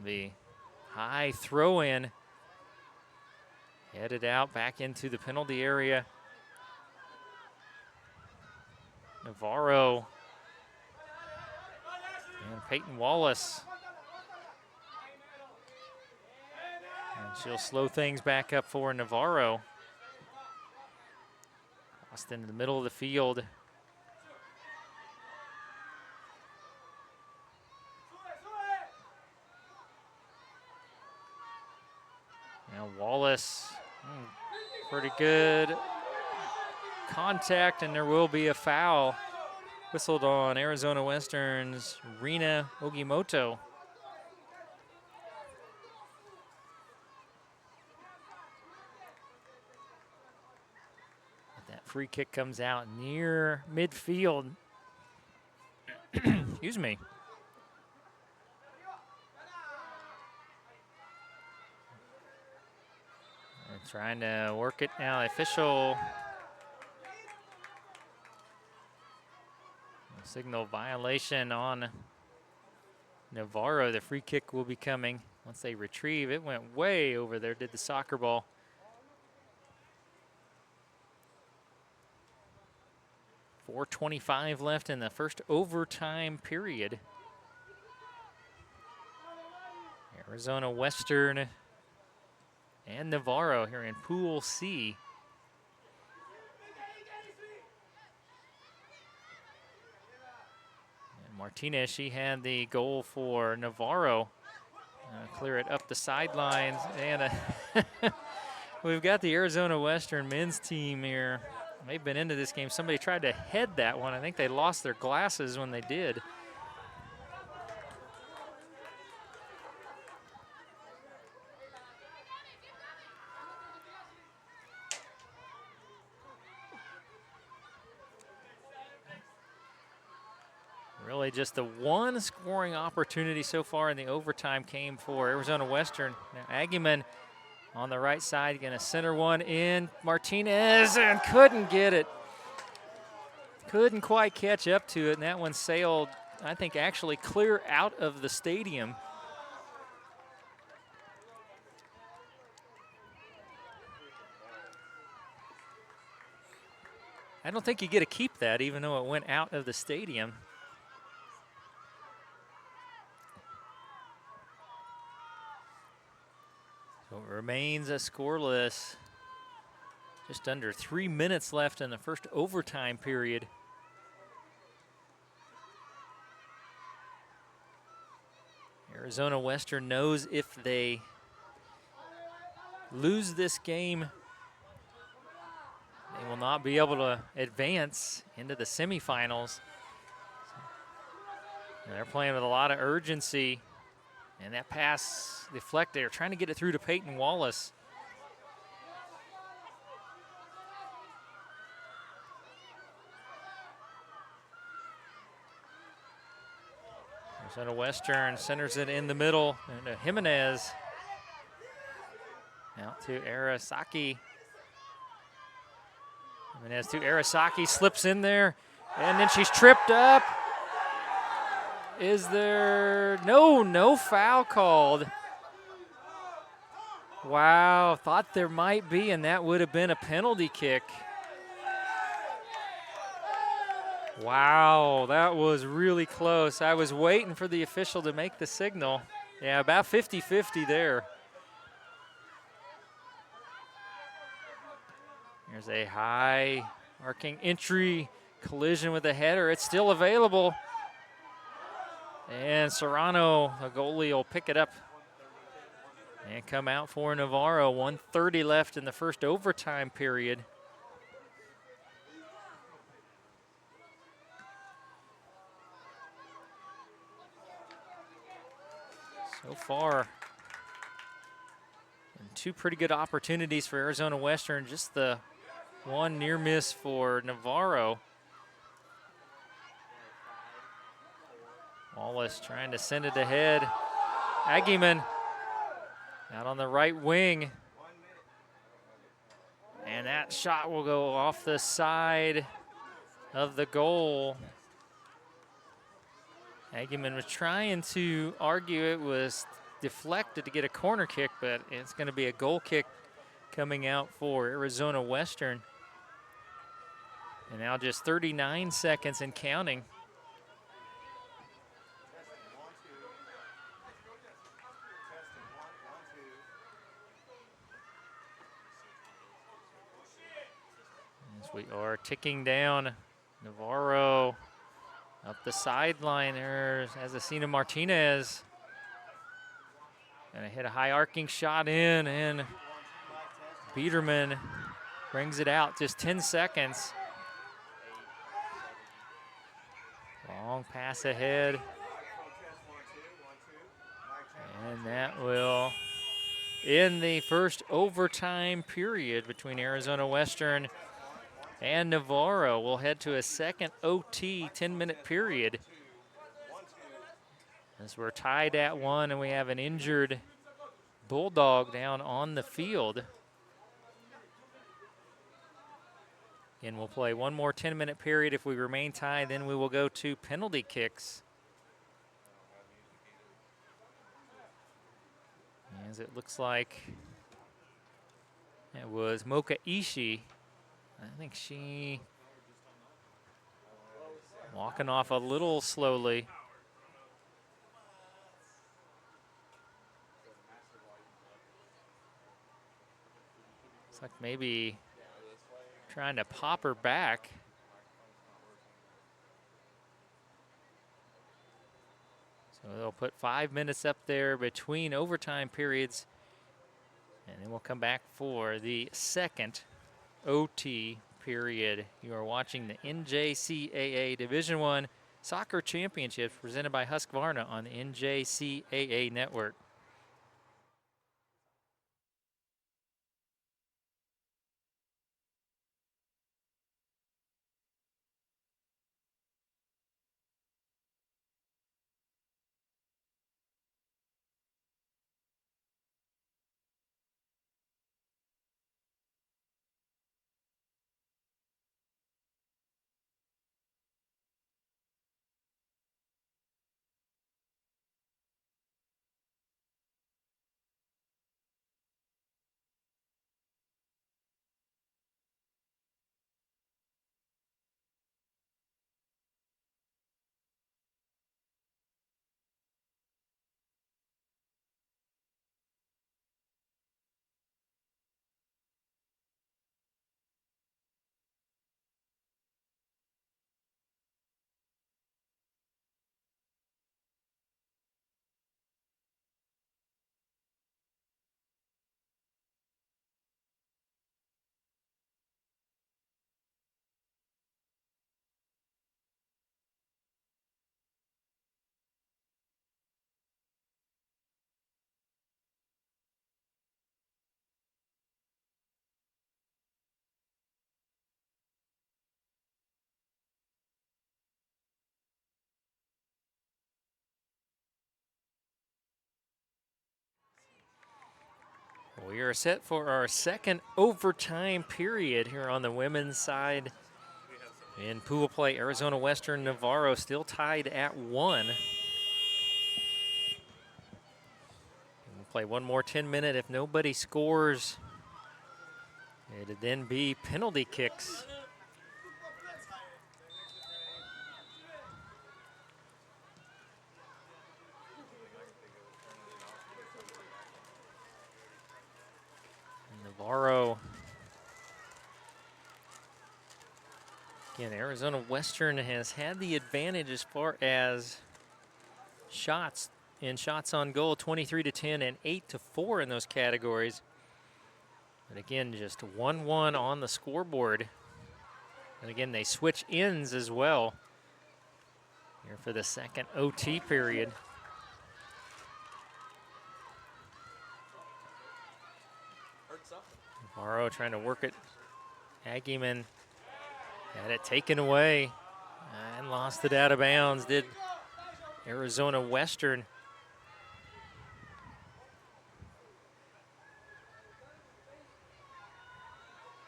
be high throw in. Headed out back into the penalty area. Navarro and Peyton Wallace. And she'll slow things back up for Navarro. Lost into the middle of the field. Now Wallace, pretty good contact, and there will be a foul whistled on Arizona Western's Rena Ogimoto. That free kick comes out near midfield. Excuse me. And trying to work it now. Official signal violation on Navarro. The free kick will be coming once they retrieve. It went way over there, did the soccer ball. .425 left in the first overtime period. Arizona Western and Navarro here in Pool C. And Martinez, she had the goal for Navarro. Clear it up the sidelines. And we've got the Arizona Western men's team here. They've been into this game. Somebody tried to head that one. I think they lost their glasses when they did. Really just the one scoring opportunity so far in the overtime came for Arizona Western. Now Agyemang on the right side, gonna center one in. Martinez, and couldn't get it. Couldn't quite catch up to it, and that one sailed, I think, actually clear out of the stadium. I don't think you get to keep that, even though it went out of the stadium. So it remains a scoreless. Just under 3 minutes left in the first overtime period. Arizona Western knows if they lose this game, they will not be able to advance into the semifinals. And they're playing with a lot of urgency. And that pass deflected. They're trying to get it through to Peyton Wallace. Arizona Western centers it in the middle. And Jimenez out to Arasaki. Jimenez to Arasaki, slips in there. And then she's tripped up. Is there no foul called? Wow, thought there might be, and that would have been a penalty kick. Wow, that was really close. I was waiting for the official to make the signal. Yeah, about 50-50 there. There's a high arcing entry, collision with the header. It's still available. And Serrano, the goalie, will pick it up and come out for Navarro. 1:30 left in the first overtime period. So far, and two pretty good opportunities for Arizona Western. Just the one near miss for Navarro. Wallace trying to send it ahead. Agyemang out on the right wing. And that shot will go off the side of the goal. Agyemang was trying to argue it was deflected to get a corner kick, but it's going to be a goal kick coming out for Arizona Western. And now just 39 seconds and counting. As we are ticking down, Navarro up the sideline. There's Agyemang Martinez. Gonna hit a high arcing shot in, and Biederman brings it out. Just 10 seconds. Long pass ahead. And that will end the first overtime period between Arizona Western and Navarro. We'll head to a second OT 10-minute period as we're tied at 1 and we have an injured Bulldog down on the field. And we'll play one more 10-minute period. If we remain tied, then we will go to penalty kicks. As it looks like it was Mocha Ishii. I think she walking off a little slowly. Looks like maybe trying to pop her back. So they'll put 5 minutes up there between overtime periods, and then we'll come back for the second OT period. You are watching the NJCAA Division I Soccer Championships presented by Husqvarna on the NJCAA Network. We are set for our second overtime period here on the women's side. In pool play, Arizona Western Navarro still tied at 1. We'll play one more 10-minute. If nobody scores, it'd then be penalty kicks. Navarro. Again, Arizona Western has had the advantage as far as shots on goal, 23-10 and 8-4 in those categories. But again, just 1-1 on the scoreboard. And again, they switch ends as well here for the second OT period. Navarro trying to work it. Agyemang had it taken away and lost it out of bounds, did Arizona Western.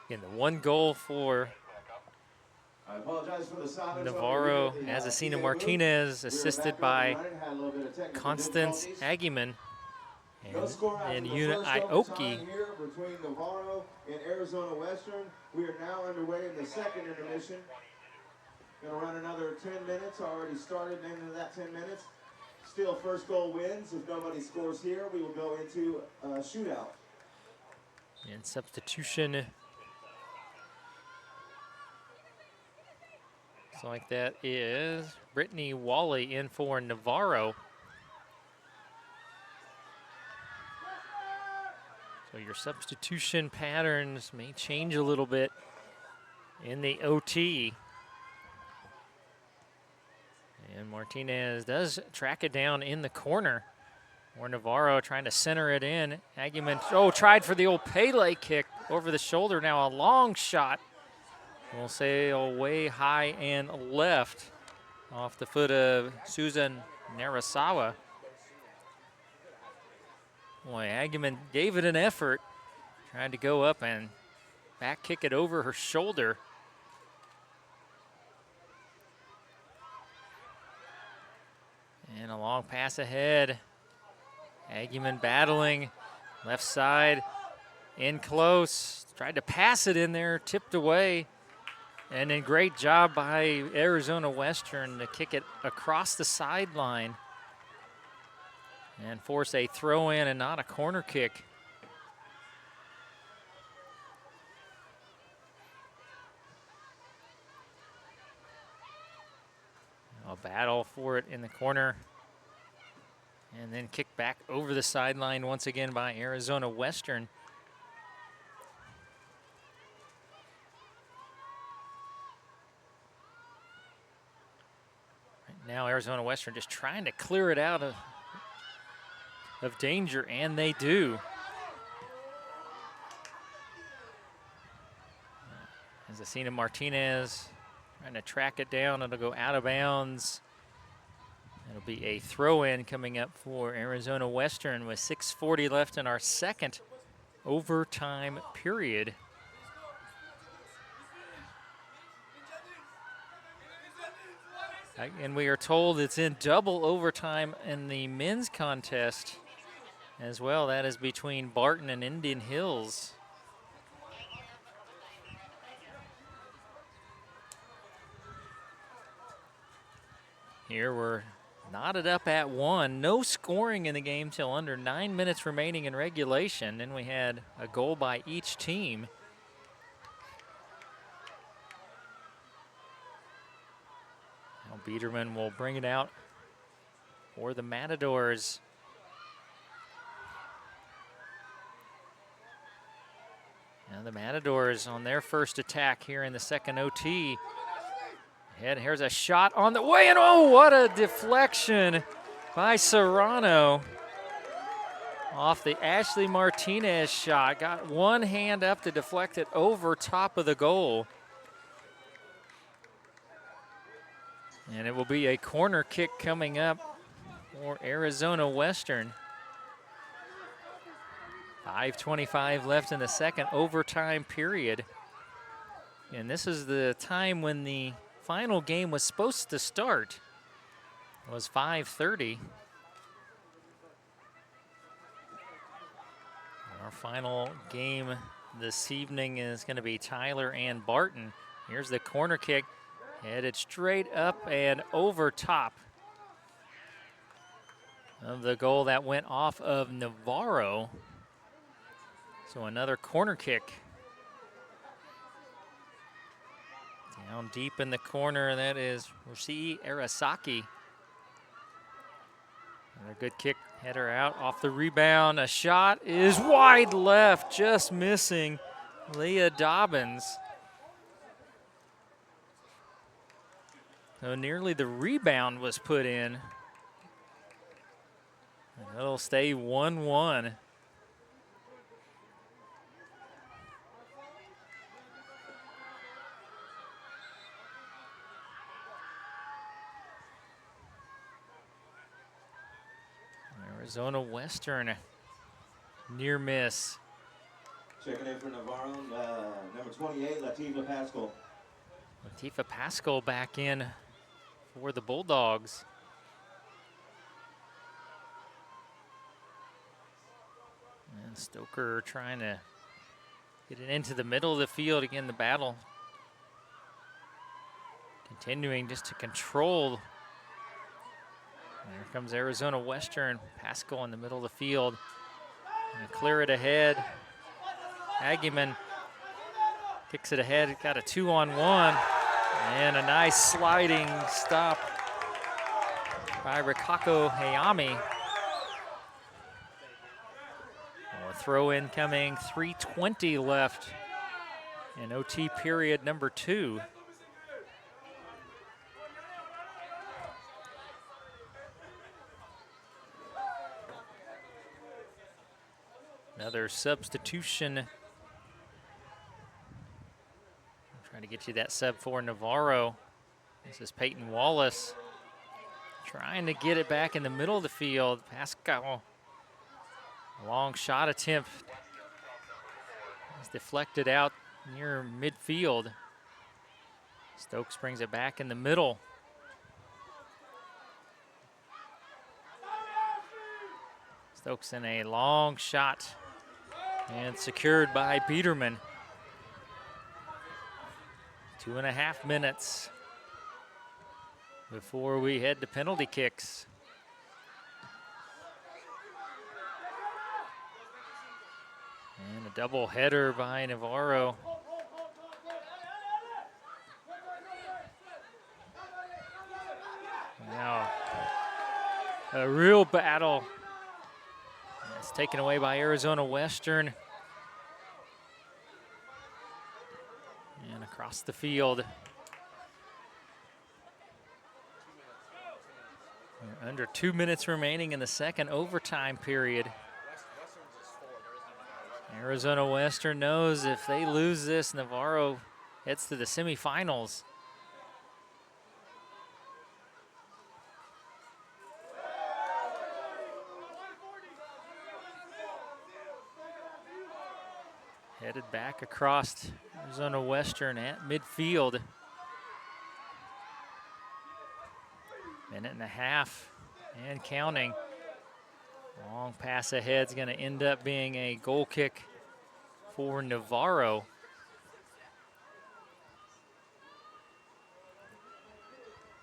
Again, the one goal for Navarro, Agyemang Martinez, assisted by Constance Agyemang. No score after And the Una first Ioki. overtime here between Navarro and Arizona Western. We are now underway in the second intermission. Gonna run another 10 minutes, already started into that 10 minutes. Still first goal wins. If nobody scores here, we will go into a shootout. And substitution. So like that is Brittany Wally in for Navarro. So your substitution patterns may change a little bit in the OT. And Martinez does track it down in the corner. Or Navarro trying to center it in. Agyemang, tried for the old Pele kick over the shoulder. Now a long shot. We'll say way high and left off the foot of Susan Narasawa. Boy, Agyemang gave it an effort. Tried to go up and back kick it over her shoulder. And a long pass ahead. Agyemang battling, left side, in close. Tried to pass it in there, tipped away. And then great job by Arizona Western to kick it across the sideline and force a throw in and not a corner kick. A battle for it in the corner. And then kicked back over the sideline once again by Arizona Western. Right now Arizona Western just trying to clear it out of danger, and they do. As Asina Martinez trying to track it down, it'll go out of bounds. It'll be a throw-in coming up for Arizona Western with 6:40 left in our second overtime period. And we are told it's in double overtime in the men's contest as well. That is between Barton and Indian Hills. Here we're knotted up at 1. No scoring in the game till under 9 minutes remaining in regulation. Then we had a goal by each team. Now Biederman will bring it out for the Matadors. Now the Matadors on their first attack here in the second OT. And here's a shot on the way, and what a deflection by Serrano off the Ashley Martinez shot. Got one hand up to deflect it over top of the goal. And it will be a corner kick coming up for Arizona Western. 5:25 left in the second overtime period. And this is the time when the final game was supposed to start. It was 5:30. Our final game this evening is going to be Tyler and Barton. Here's the corner kick, headed straight up and over top of the goal that went off of Navarro. So another corner kick. Down deep in the corner, that is Roshi Arasaki. Another good kick, header out off the rebound. A shot is wide left, just missing Leah Dobbins. So nearly the rebound was put in. And it'll stay 1-1. Arizona Western near miss. Checking in for Navarro, number 28, Latifa Pascal. Latifa Pascal back in for the Bulldogs. And Stoker trying to get it into the middle of the field. Again, the battle continuing just to control. Here comes Arizona Western. Pascal in the middle of the field. Gonna clear it ahead. Agyemang kicks it ahead. Got a 2-on-1. And a nice sliding stop by Rikako Hayami. A throw in coming, 3:20 left in OT period number 2. Another substitution. Trying to get you that sub for Navarro. This is Peyton Wallace trying to get it back in the middle of the field. Pascal, a long shot attempt. It's deflected out near midfield. Stokes brings it back in the middle. Stokes in a long shot and secured by Biederman. 2.5 minutes before we head to penalty kicks. And a double header by Navarro. Now, a real battle. It's taken away by Arizona Western. And across the field. We're under 2 minutes remaining in the second overtime period. Arizona Western knows if they lose this, Navarro heads to the semifinals. Headed back across Arizona Western at midfield. Minute and a half and counting. Long pass ahead is going to end up being a goal kick for Navarro.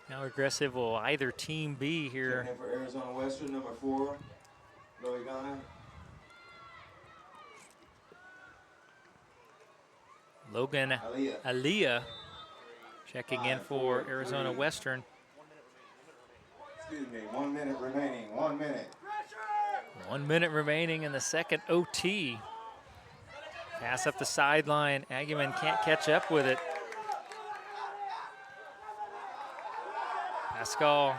How aggressive will either team be here? Checking in for Arizona Western, number 4, Loigana. Logan Aliyah checking in for Arizona Western. Excuse me, 1 minute remaining, 1 minute. 1 minute remaining in the second OT. Pass up the sideline. Agyemang can't catch up with it. Pascal.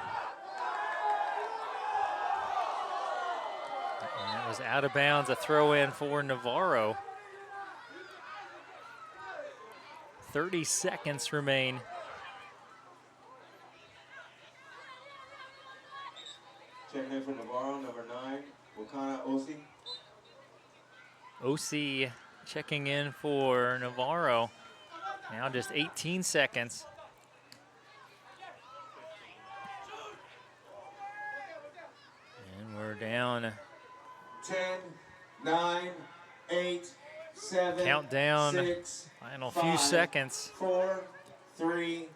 And it was out of bounds, a throw in for Navarro. 30 seconds remain. Checking in for Navarro, number 9, Wakana Osi. Osi checking in for Navarro. Now just 18 seconds. And we're down. 10, 9, 8, 7, Countdown. 6, Final 5, few seconds. 4, 3,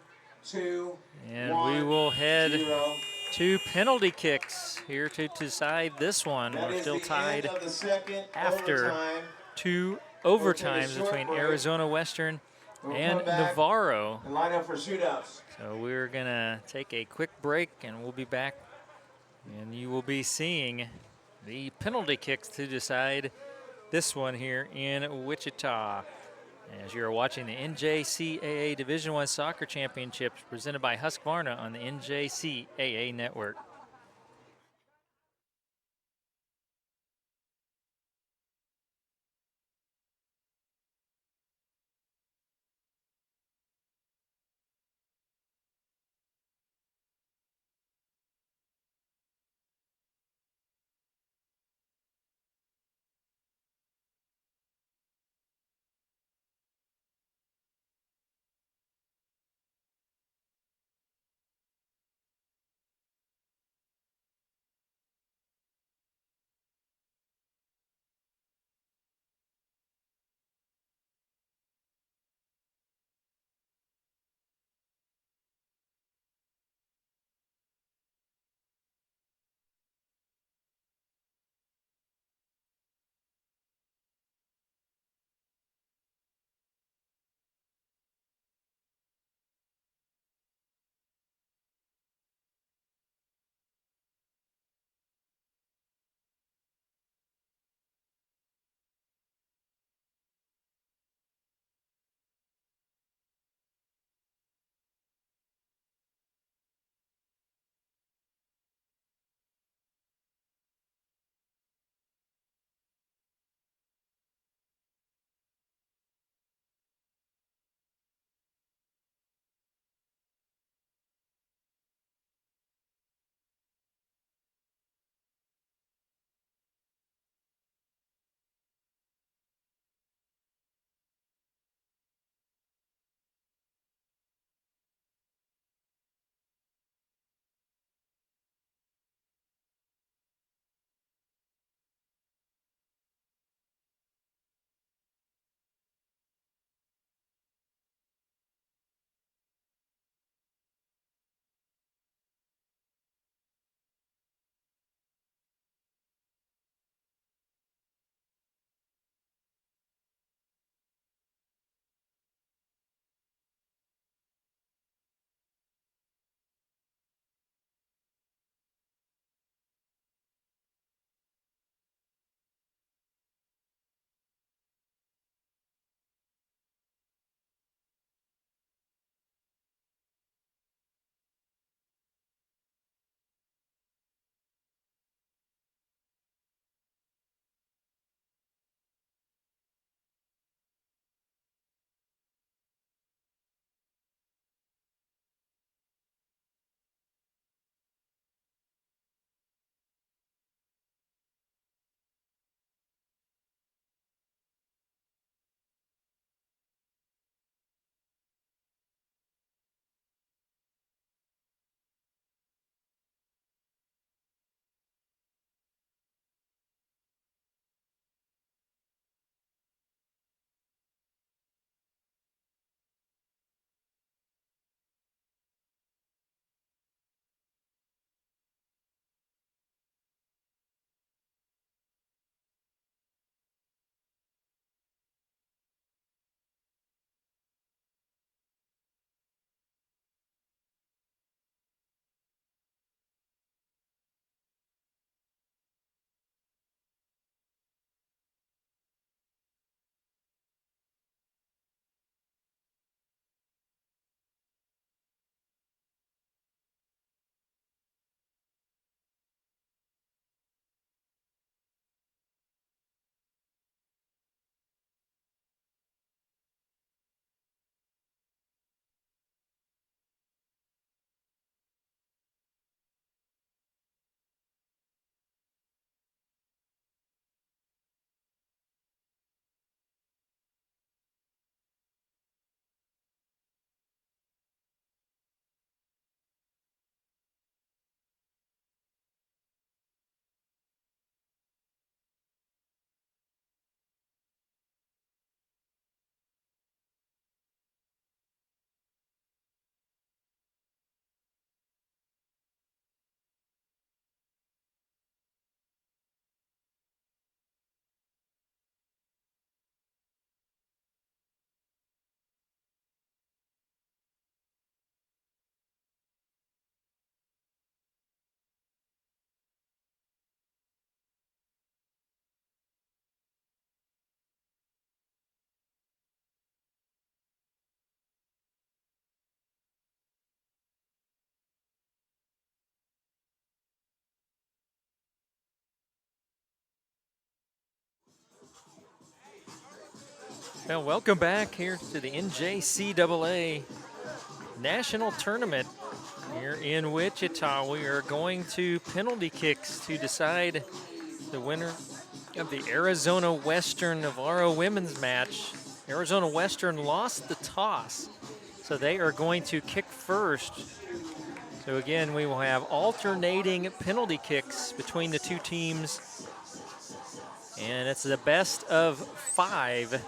2, And 1, we will head 0. to penalty kicks here to decide this one. That We're is still the tied end of the second after overtime. 2 We'll overtimes take a short between break. Arizona Western We'll and come back Navarro. and line up for shootouts. So we're gonna take a quick break and we'll be back, and you will be seeing the penalty kicks to decide this one here in Wichita. As you're watching the NJCAA Division I Soccer Championships presented by Husqvarna on the NJCAA Network. Well, welcome back here to the NJCAA National Tournament here in Wichita. We are going to penalty kicks to decide the winner of the Arizona Western Navarro women's match. Arizona Western lost the toss, so they are going to kick first. So again, we will have alternating penalty kicks between the two teams, and it's the best of 5.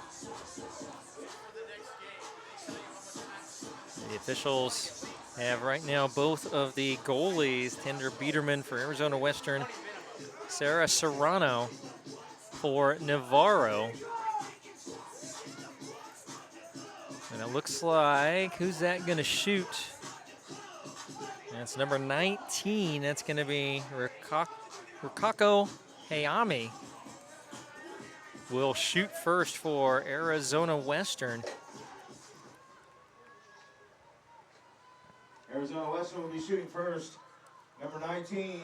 The officials have right now both of the goalies, Tendra Biederman for Arizona Western, Sarah Serrano for Navarro. And it looks like, who's that going to shoot? That's number 19. That's going to be Rukako Hayami. Will shoot first for Arizona Western. Arizona Western will be shooting first. Number 19.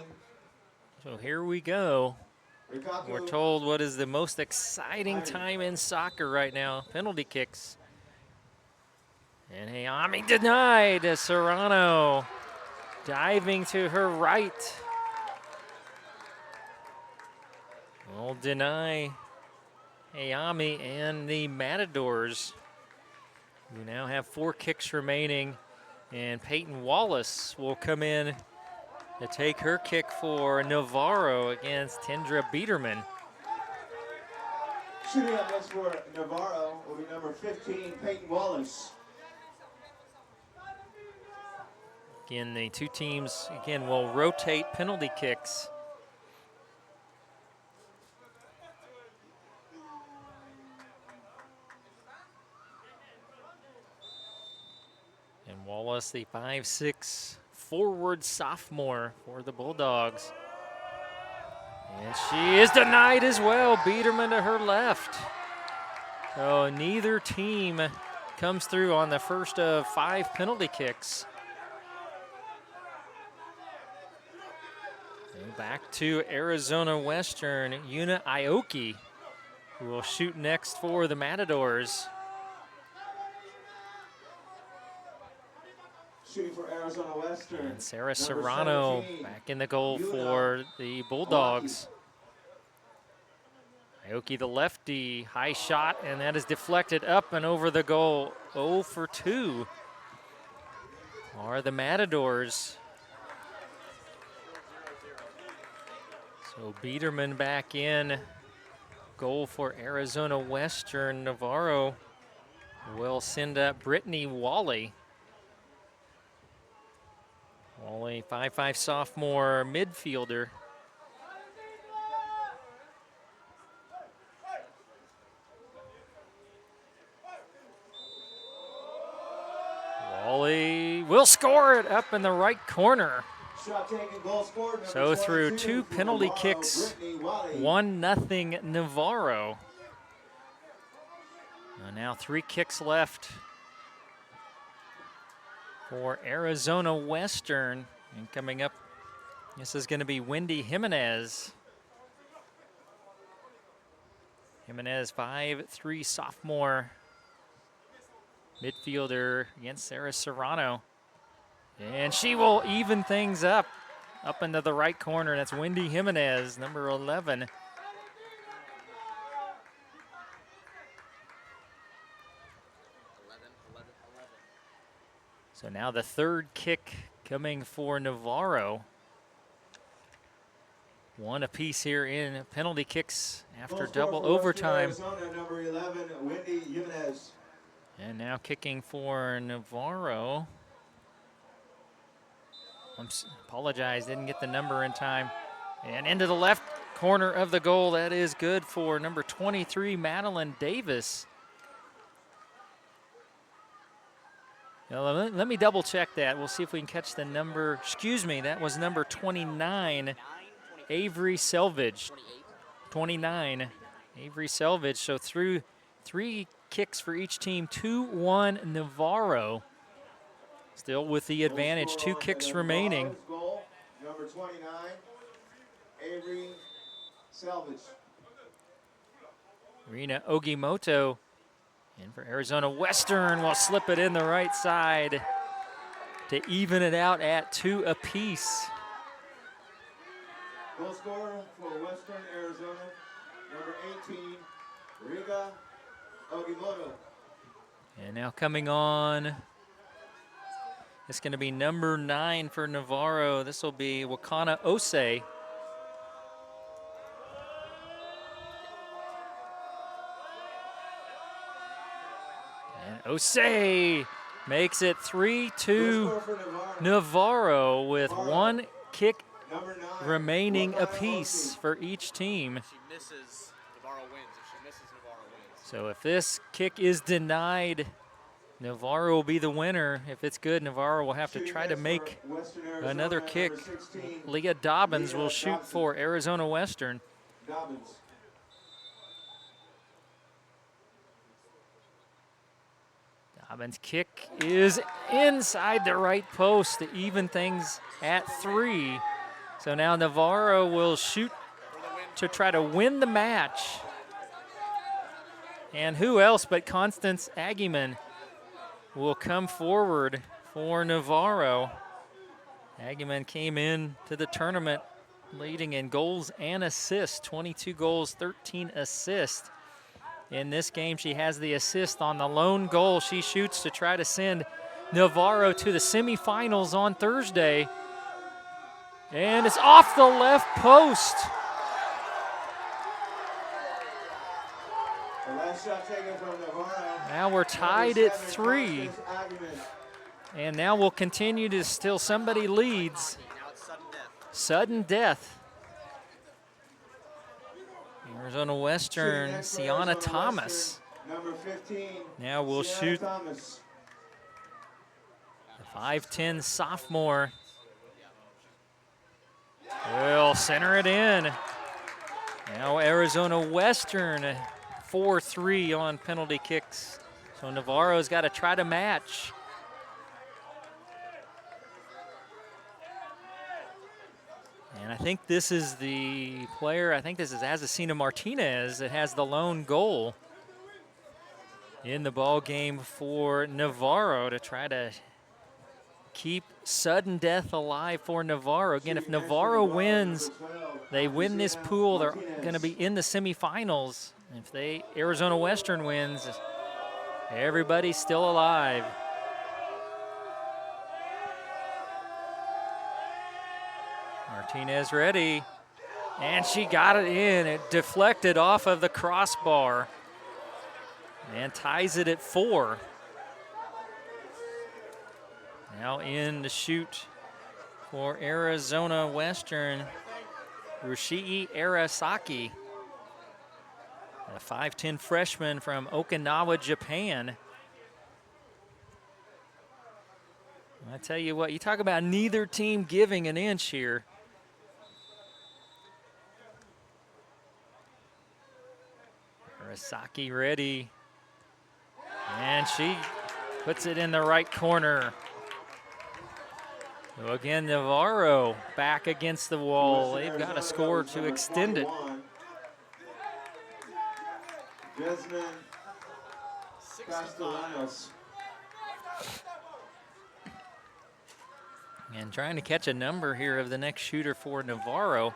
So here we go. Rikako. We're told what is the most exciting time in soccer right now, penalty kicks. And Hayami denied as Serrano diving to her right. Will deny Hayami and the Matadors, who now have 4 kicks remaining. And Peyton Wallace will come in to take her kick for Navarro against Tendra Biederman. Shooting up next for Navarro will be number 15, Peyton Wallace. Again, the two teams, again, will rotate penalty kicks. And Wallace, the 5'6" forward sophomore for the Bulldogs. And she is denied as well. Biederman to her left. So neither team comes through on the first of 5 penalty kicks. And back to Arizona Western, Yuna Aoki, who will shoot next for the Matadors. Shooting for Arizona Western. And Sarah Serrano back in the goal for the Bulldogs. Aoki, the lefty, high shot, and that is deflected up and over the goal. 0 for 2 are the Matadors. So Biederman back in. Goal for Arizona Western. Navarro will send up Brittany Wally. Wally, 5'5" sophomore midfielder. Wally will score it up in the right corner. Shot taken, goal scored. So through 2 penalty kicks, 1-0 Navarro. And now 3 kicks left for Arizona Western. And coming up, this is going to be Wendy Jimenez. Jimenez, 5'3" sophomore midfielder against Sarah Serrano. And she will even things up into the right corner. That's Wendy Jimenez, number 11. So now the 3rd kick coming for Navarro. 1 apiece here in penalty kicks after double overtime. Arizona, number 11, Wendy Jimenez. And now kicking for Navarro. Apologize, didn't get the number in time. And into the left corner of the goal. That is good for number 23, Madeline Davis. Now, let me double check that. We'll see if we can catch the number. Excuse me, that was number 29, Avery Selvage. 29, Avery Selvage. So through 3 kicks for each team, 2-1 Navarro. Still with the advantage, 2 kicks remaining. Goal, number 29, Avery Selvage. Rina Ogimoto And for Arizona Western, we'll slip it in the right side to even it out at 2 apiece. Goal scorer for Western Arizona, number 18, Riga Agyemang. And now coming on, it's going to be number 9 for Navarro. This will be Wakana Osei. And Osei makes it 3-2 Navarro with 1 kick remaining apiece for each team. If she misses, Navarro wins. If she misses, Navarro wins. So if this kick is denied, Navarro will be the winner. If it's good, Navarro will have to try to make another kick. Leah Dobbins will shoot for Arizona Western. Dobbins' kick is inside the right post to even things at 3. So now Navarro will shoot to try to win the match. And who else but Constance Agyemang will come forward for Navarro. Agyemang came in to the tournament leading in goals and assists, 22 goals, 13 assists. In this game, she has the assist on the lone goal she shoots to try to send Navarro to the semifinals on Thursday. And it's off the left post. The last shot taken from Navarro. Now we're tied at 3. And now we'll continue to still somebody leads. Now it's sudden death. Sudden death. Arizona Western, Sienna Thomas. Number 15. Now we'll shoot Thomas. the 5'10 sophomore. Will center it in. Now Arizona Western 4-3 on penalty kicks. So Navarro's got to try to match. And I think this is the player, I think this is Azucena Martinez that has the lone goal in the ball game for Navarro to try to keep sudden death alive for Navarro. Again, if Navarro wins, they win this pool, they're going to be in the semifinals. If Arizona Western wins, everybody's still alive. Martinez ready, and she got it in. It deflected off of the crossbar and ties it at 4. Now in to shoot for Arizona Western, Rushii Arasaki, a 5'10 freshman from Okinawa, Japan. I tell you what, you talk about neither team giving an inch here. Arasaki ready, and she puts it in the right corner. So again, Navarro back against the wall. They've got a score to extend it. Jasmine Castellanos. And trying to catch a number here of the next shooter for Navarro.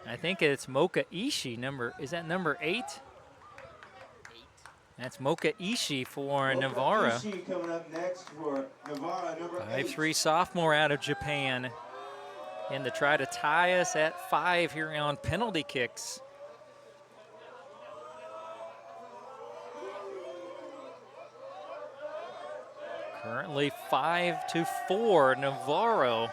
I think it's Mocha Ishii. Is that number 8? That's Mocha Ishii for Navarro. Ishii coming up next for Navarra, number 8. 5'3 sophomore out of Japan. And to try to tie us at 5 here on penalty kicks. Currently 5-4 Navarro.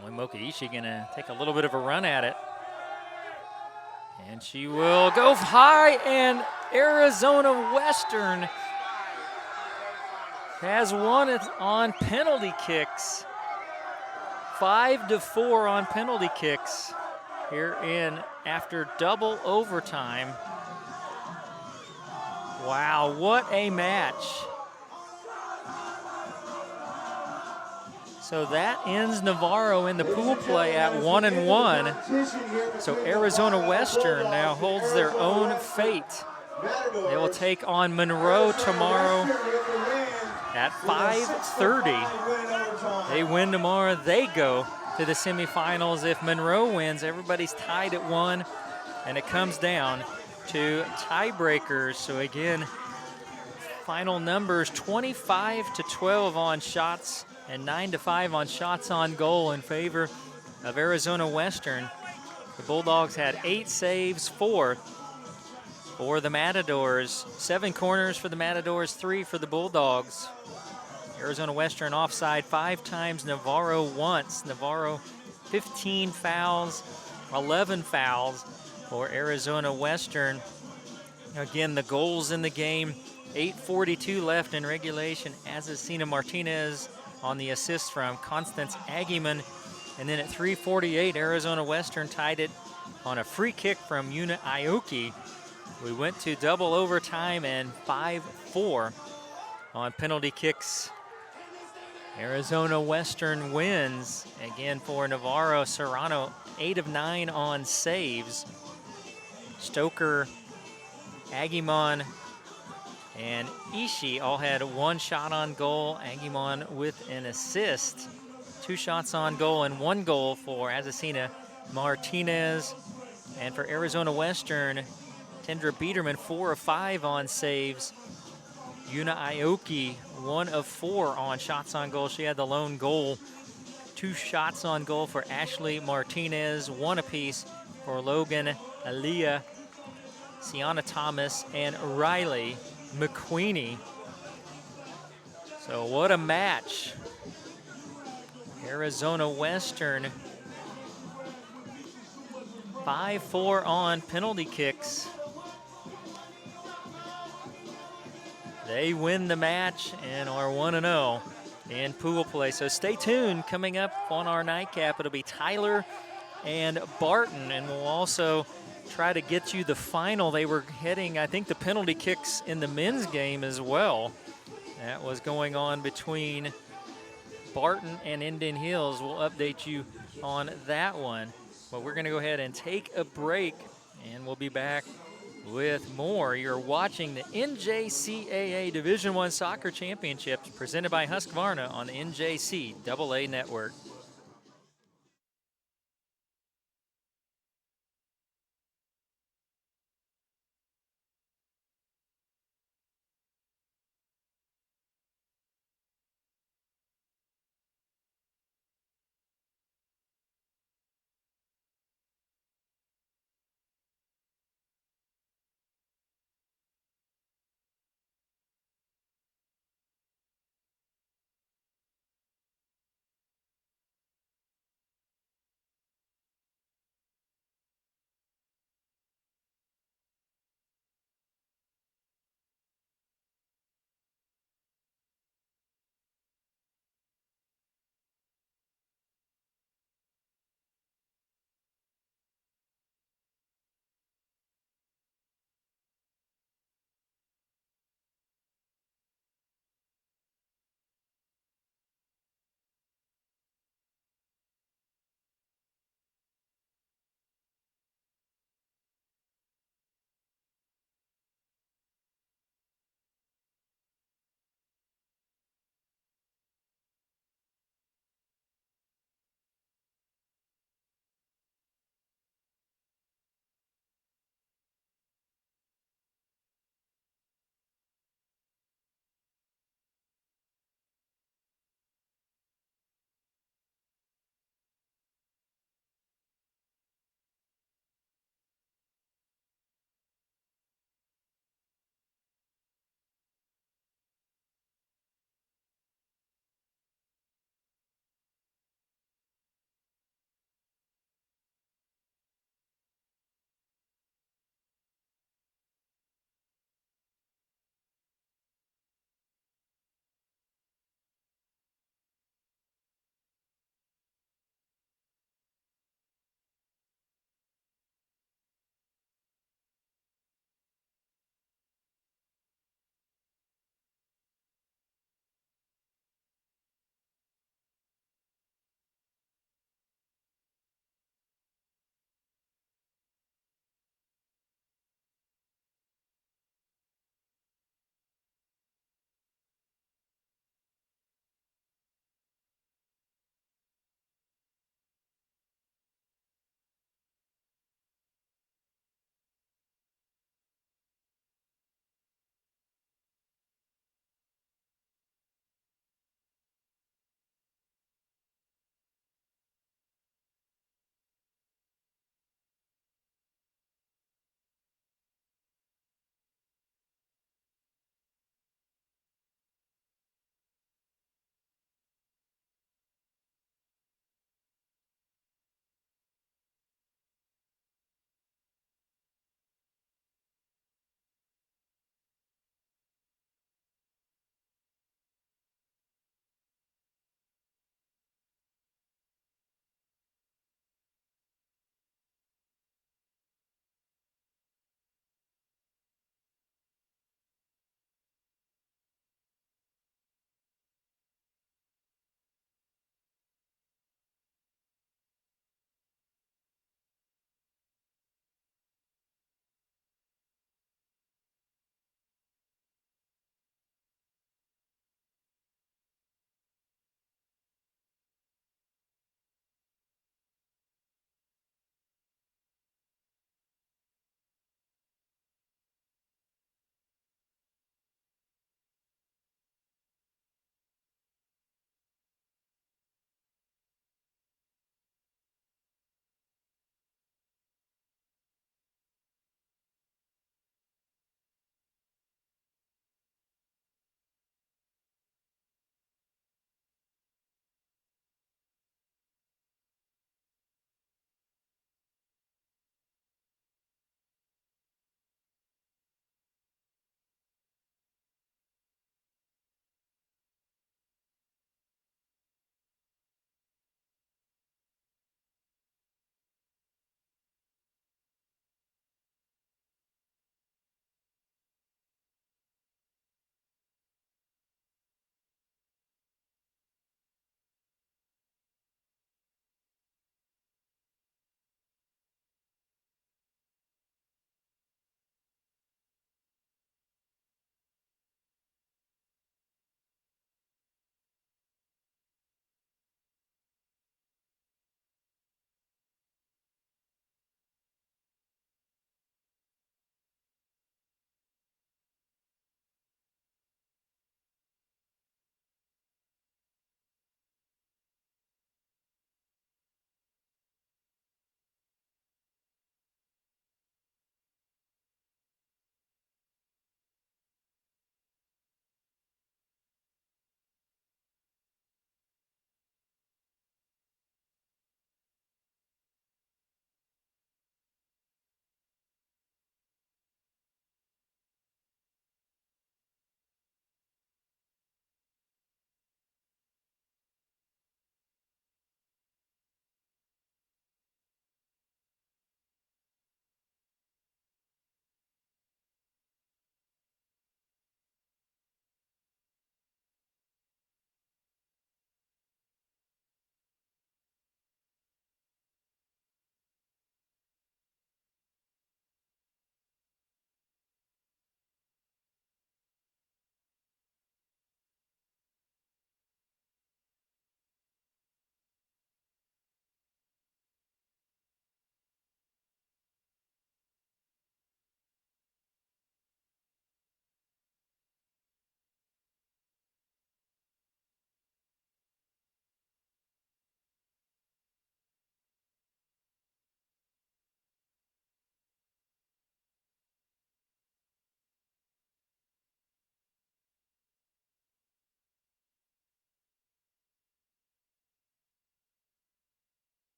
Only Mocha Ishii gonna take a little bit of a run at it. And she will go high, and Arizona Western has won it on penalty kicks. 5-4 on penalty kicks here in after double overtime. Wow, what a match. So that ends Navarro in the pool play at 1-1. So Arizona Western now holds their own fate. They will take on Monroe tomorrow at 5:30. They win tomorrow, they go to the semifinals. If Monroe wins, everybody's tied at 1, and it comes down to tiebreakers. So again, final numbers 25-12 on shots and 9-5 on shots on goal in favor of Arizona Western. The Bulldogs had 8 saves, 4 for the Matadors, 7 corners for the Matadors, 3 for the Bulldogs. Arizona Western offside 5 times, Navarro once. Navarro 15 fouls, 11 fouls for Arizona Western. Again, the goals in the game, 8:42 left in regulation. Agyemang Martinez on the assist from Constance Agyemang. And then at 3:48, Arizona Western tied it on a free kick from Una Aoki. We went to double overtime and 5-4 on penalty kicks. Arizona Western wins. Again for Navarro, Serrano 8 of 9 on saves. Stoker, Agyemang, and Ishii all had 1 shot on goal. Agyemang with an assist. 2 shots on goal and 1 goal for Agyemang Martinez. And for Arizona Western, Tendra Biederman 4 of 5 on saves. Una Aoki 1 of 4 on shots on goal. She had the lone goal. 2 shots on goal for Ashley Martinez, 1 apiece for Logan Aaliyah, Sienna Thomas, and Riley McQueenie. So what a match. Arizona Western 5-4 on penalty kicks. They win the match and are 1-0 in pool play. So stay tuned. Coming up on our nightcap, it'll be Tyler and Barton, and we'll also try to get you the final. They were heading, I think, the penalty kicks in the men's game as well. That was going on between Barton and Indian Hills. We'll update you on that one. But we're going to go ahead and take a break, and we'll be back with more. You're watching the NJCAA Division I Soccer Championships presented by Husqvarna on the NJCAA Network.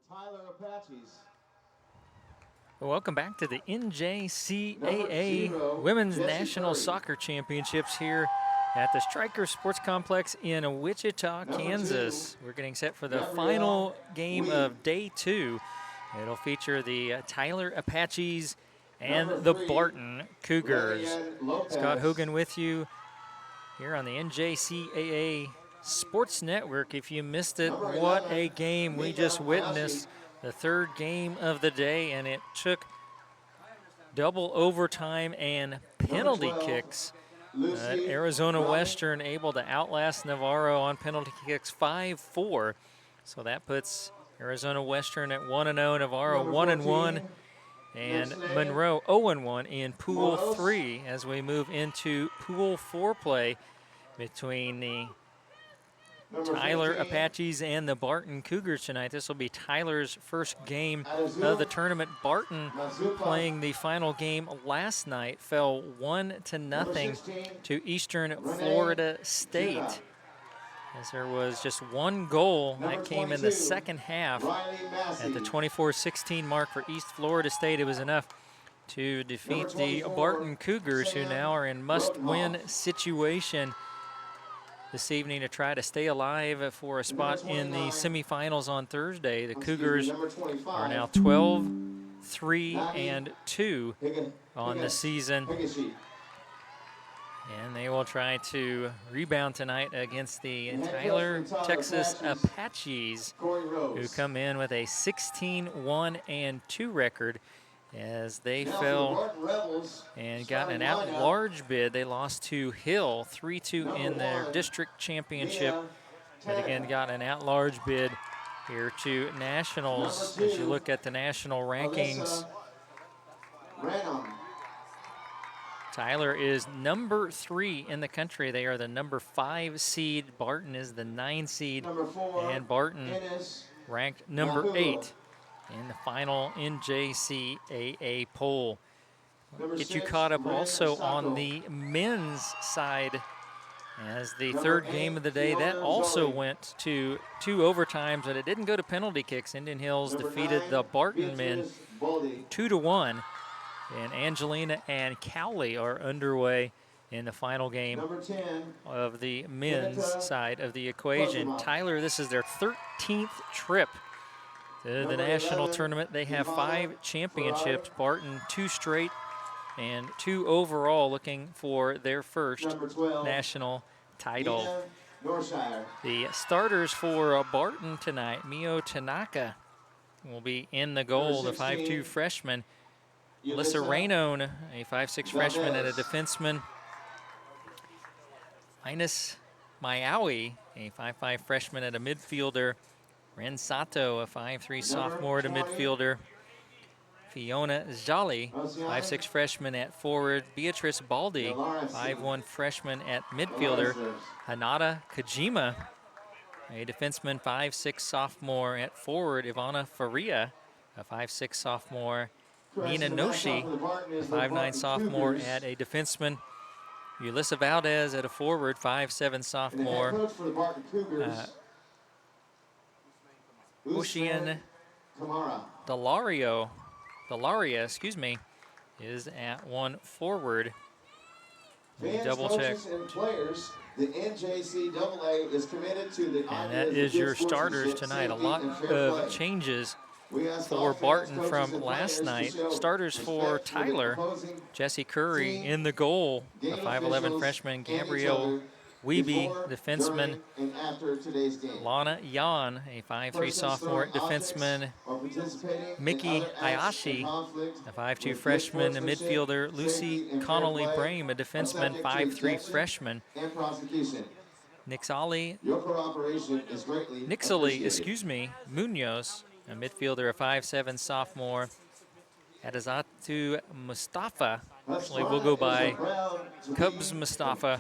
Tyler Apaches. Welcome back to the NJCAA Number 0, Women's Jesse National Curry. Soccer Championships here at the Stryker Sports Complex in Wichita, Number Kansas. 2, We're getting set for the Gabrielle final game Wee. of day 2. It'll feature the Tyler Apaches and Number the 3, Barton Cougars. Lillian Lopez. Scott Hogan with you here on the NJCAA Sports Network. If you missed it, Number what 11, a game we Mika just Hayashi. witnessed. The third game of the day, and it took double overtime and penalty 12, kicks. Lucy Arizona Ryan. Western able to outlast Navarra on penalty kicks 5-4. So that puts Arizona Western at 1-0, Navarra Number 1-1, 14, and Nixon. Monroe 0-1 in Pool Moros. 3 as we move into Pool 4 play between the Number Tyler 15, Apaches and the Barton Cougars tonight. This will be Tyler's first game Azu of the tournament. Barton Mazupa. playing the final game last night fell 1-0 Number 16, to Eastern Renee Florida State. Judah. As there was just one goal Number that came in 22, the second half. Riley Massey. At the 24-16 mark for East Florida State, it was enough to defeat Number the 24, Barton Cougars, who Sam now are in must-win Rotenhoff. situation this evening to try to stay alive for a spot in the 29, semifinals on Thursday. The Excuse me, Cougars number 25, are now 12-3 Maggie and 2 on the season, Higashi. and they will try to rebound tonight against the And head coach Tyler, for Tyler Texas Apaches, Apaches, Corey who Rose. come in with a 16-1-2 record as they Now for the fell Barton Rebels, and got an starting lineup, at-large bid. They lost to Hill 3-2 Number in their 1, district championship, Mia but again got an at-large bid here to nationals. Number As you 2, look at the national rankings, Alyssa Ranum. Tyler is number 3 in the country. They are the number 5 seed. Barton is the 9 seed, Number 4, and Barton Ennis ranked number Mahula. 8 in the final NJCAA poll. Number Get you 6, caught up Ren also on Sato. the men's side as the Number third 8, game of the day. That Fiona also Jolie. went to 2 overtimes, but it didn't go to penalty kicks. Indian Hills Number defeated 9, the Barton men Beatrice Boldy. 2-1, and Angelina and Cowley are underway in the final game Number 10, of the men's Danica side of the equation. Kosimov. Tyler, this is their 13th trip to the Number national 11, tournament. They have Ivana 5 championships. Ferrari. Barton 2 straight and 2 overall, looking for their first number 12, national title. Nina Norshire. The starters for Barton tonight, Mio Tanaka will be in the goal, the 5'2 16, freshman. Alyssa Yulissa Raynone, a 5'6 freshman and a Valdez. defenseman. Ines Mayawi, a 5'5 freshman and a midfielder. Ren Sato, a 5'3 sophomore and a 20. midfielder. Fiona Jolly, Oceana. 5'6 freshman at forward. Beatrice Baldi, Navarra. 5'1 freshman at midfielder. Hanada Kajima, a defenseman, 5'6 sophomore at forward. Ivana Faria, a 5'6 sophomore. Nina Noshi, a 5'9 sophomore at a defenseman. Ulissa Valdez at a forward, 5'7 sophomore. Coach for the Barton Cougars, Ocean Kamara. Delaria, is at one forward. Let me Fans, double check. coaches, and players, the NJCAA is committed to the And ideas that of is good your starters sportsmanship, tonight. A safety, lot and fair of play. changes We ask for all fans, Barton coaches, from and last players to night. show Starters for respect the Tyler, opposing Jesse Curry team, in the goal, a game 5'11 officials, freshman, and each Gabrielle other Wiebe, before, defenseman, during, and after today's game. Lana Yan, a 5'3 Persons sophomore throwing objects defenseman, or participating in Mickey other acts Hayashi, of conflict a 5'2 with freshman, a good midfielder. sportsmanship, Lucy safety, and fair Connolly play Brame, a are defenseman, subject to 5'3 objection freshman. and prosecution. Nixali, Your cooperation is greatly Nixali, appreciated. Munoz, a midfielder, a 5'7 sophomore. Adazatu Mustafa, actually we'll go by Cubs Mustafa.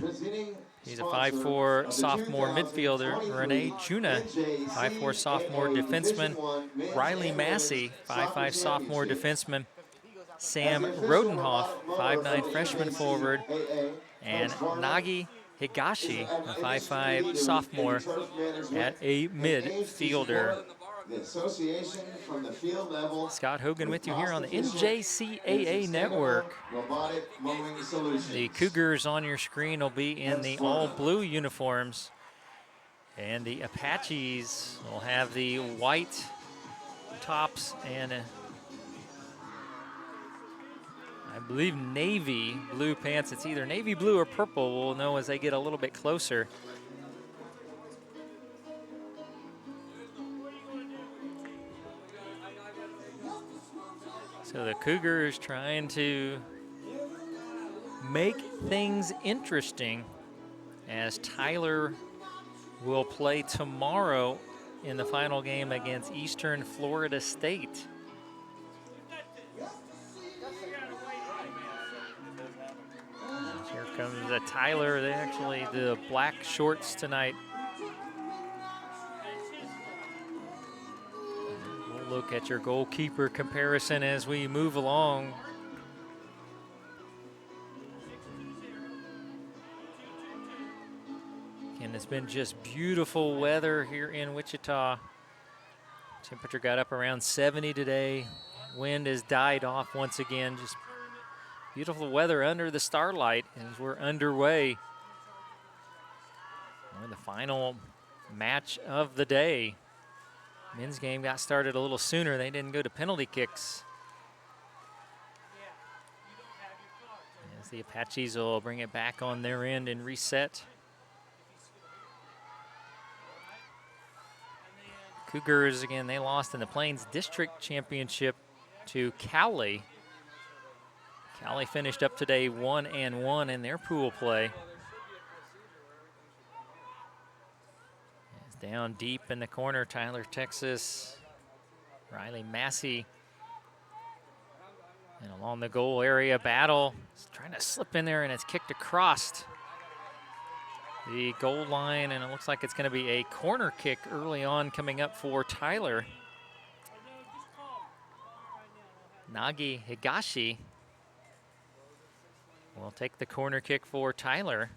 He's a 5'4 sophomore midfielder. Renee Juna, 5'4 sophomore defenseman. Riley Massey, 5'5 sophomore defenseman. Sam Rodenhoff, 5'9 freshman forward. And Nagi Higashi, a 5'5 sophomore at a midfielder. the association from the field level. Scott Hogan with you here on the Cost-efficient and NJCAA sustainable Network. Robotic mowing solutions. The Cougars on your screen will be in the all-blue uniforms. And the Apaches will have the white tops and I believe navy blue pants. It's either navy blue or purple. We'll know as they get a little bit closer. So the Cougars trying to make things interesting as Tyler will play tomorrow in the final game against Eastern Florida State. Here comes Tyler. They actually the black shorts tonight. We'll look at your goalkeeper comparison as we move along. And it's been just beautiful weather here in Wichita. Temperature got up around 70 today. Wind has died off once again. Just beautiful weather under the starlight as we're underway. We're in the final match of the day. Men's game got started a little sooner. They didn't go to penalty kicks. As the Apaches will bring it back on their end and reset. Cougars, again, they lost in the Plains District Championship to Cowley. Cowley finished up today 1-1 in their pool play. It's down deep in the corner, Tyler, Texas. Riley Massey. And along the goal area battle. It's trying to slip in there and it's kicked across the goal line, and it looks like it's going to be a corner kick early on coming up for Tyler. Nagi Higashi will take the corner kick for Tyler.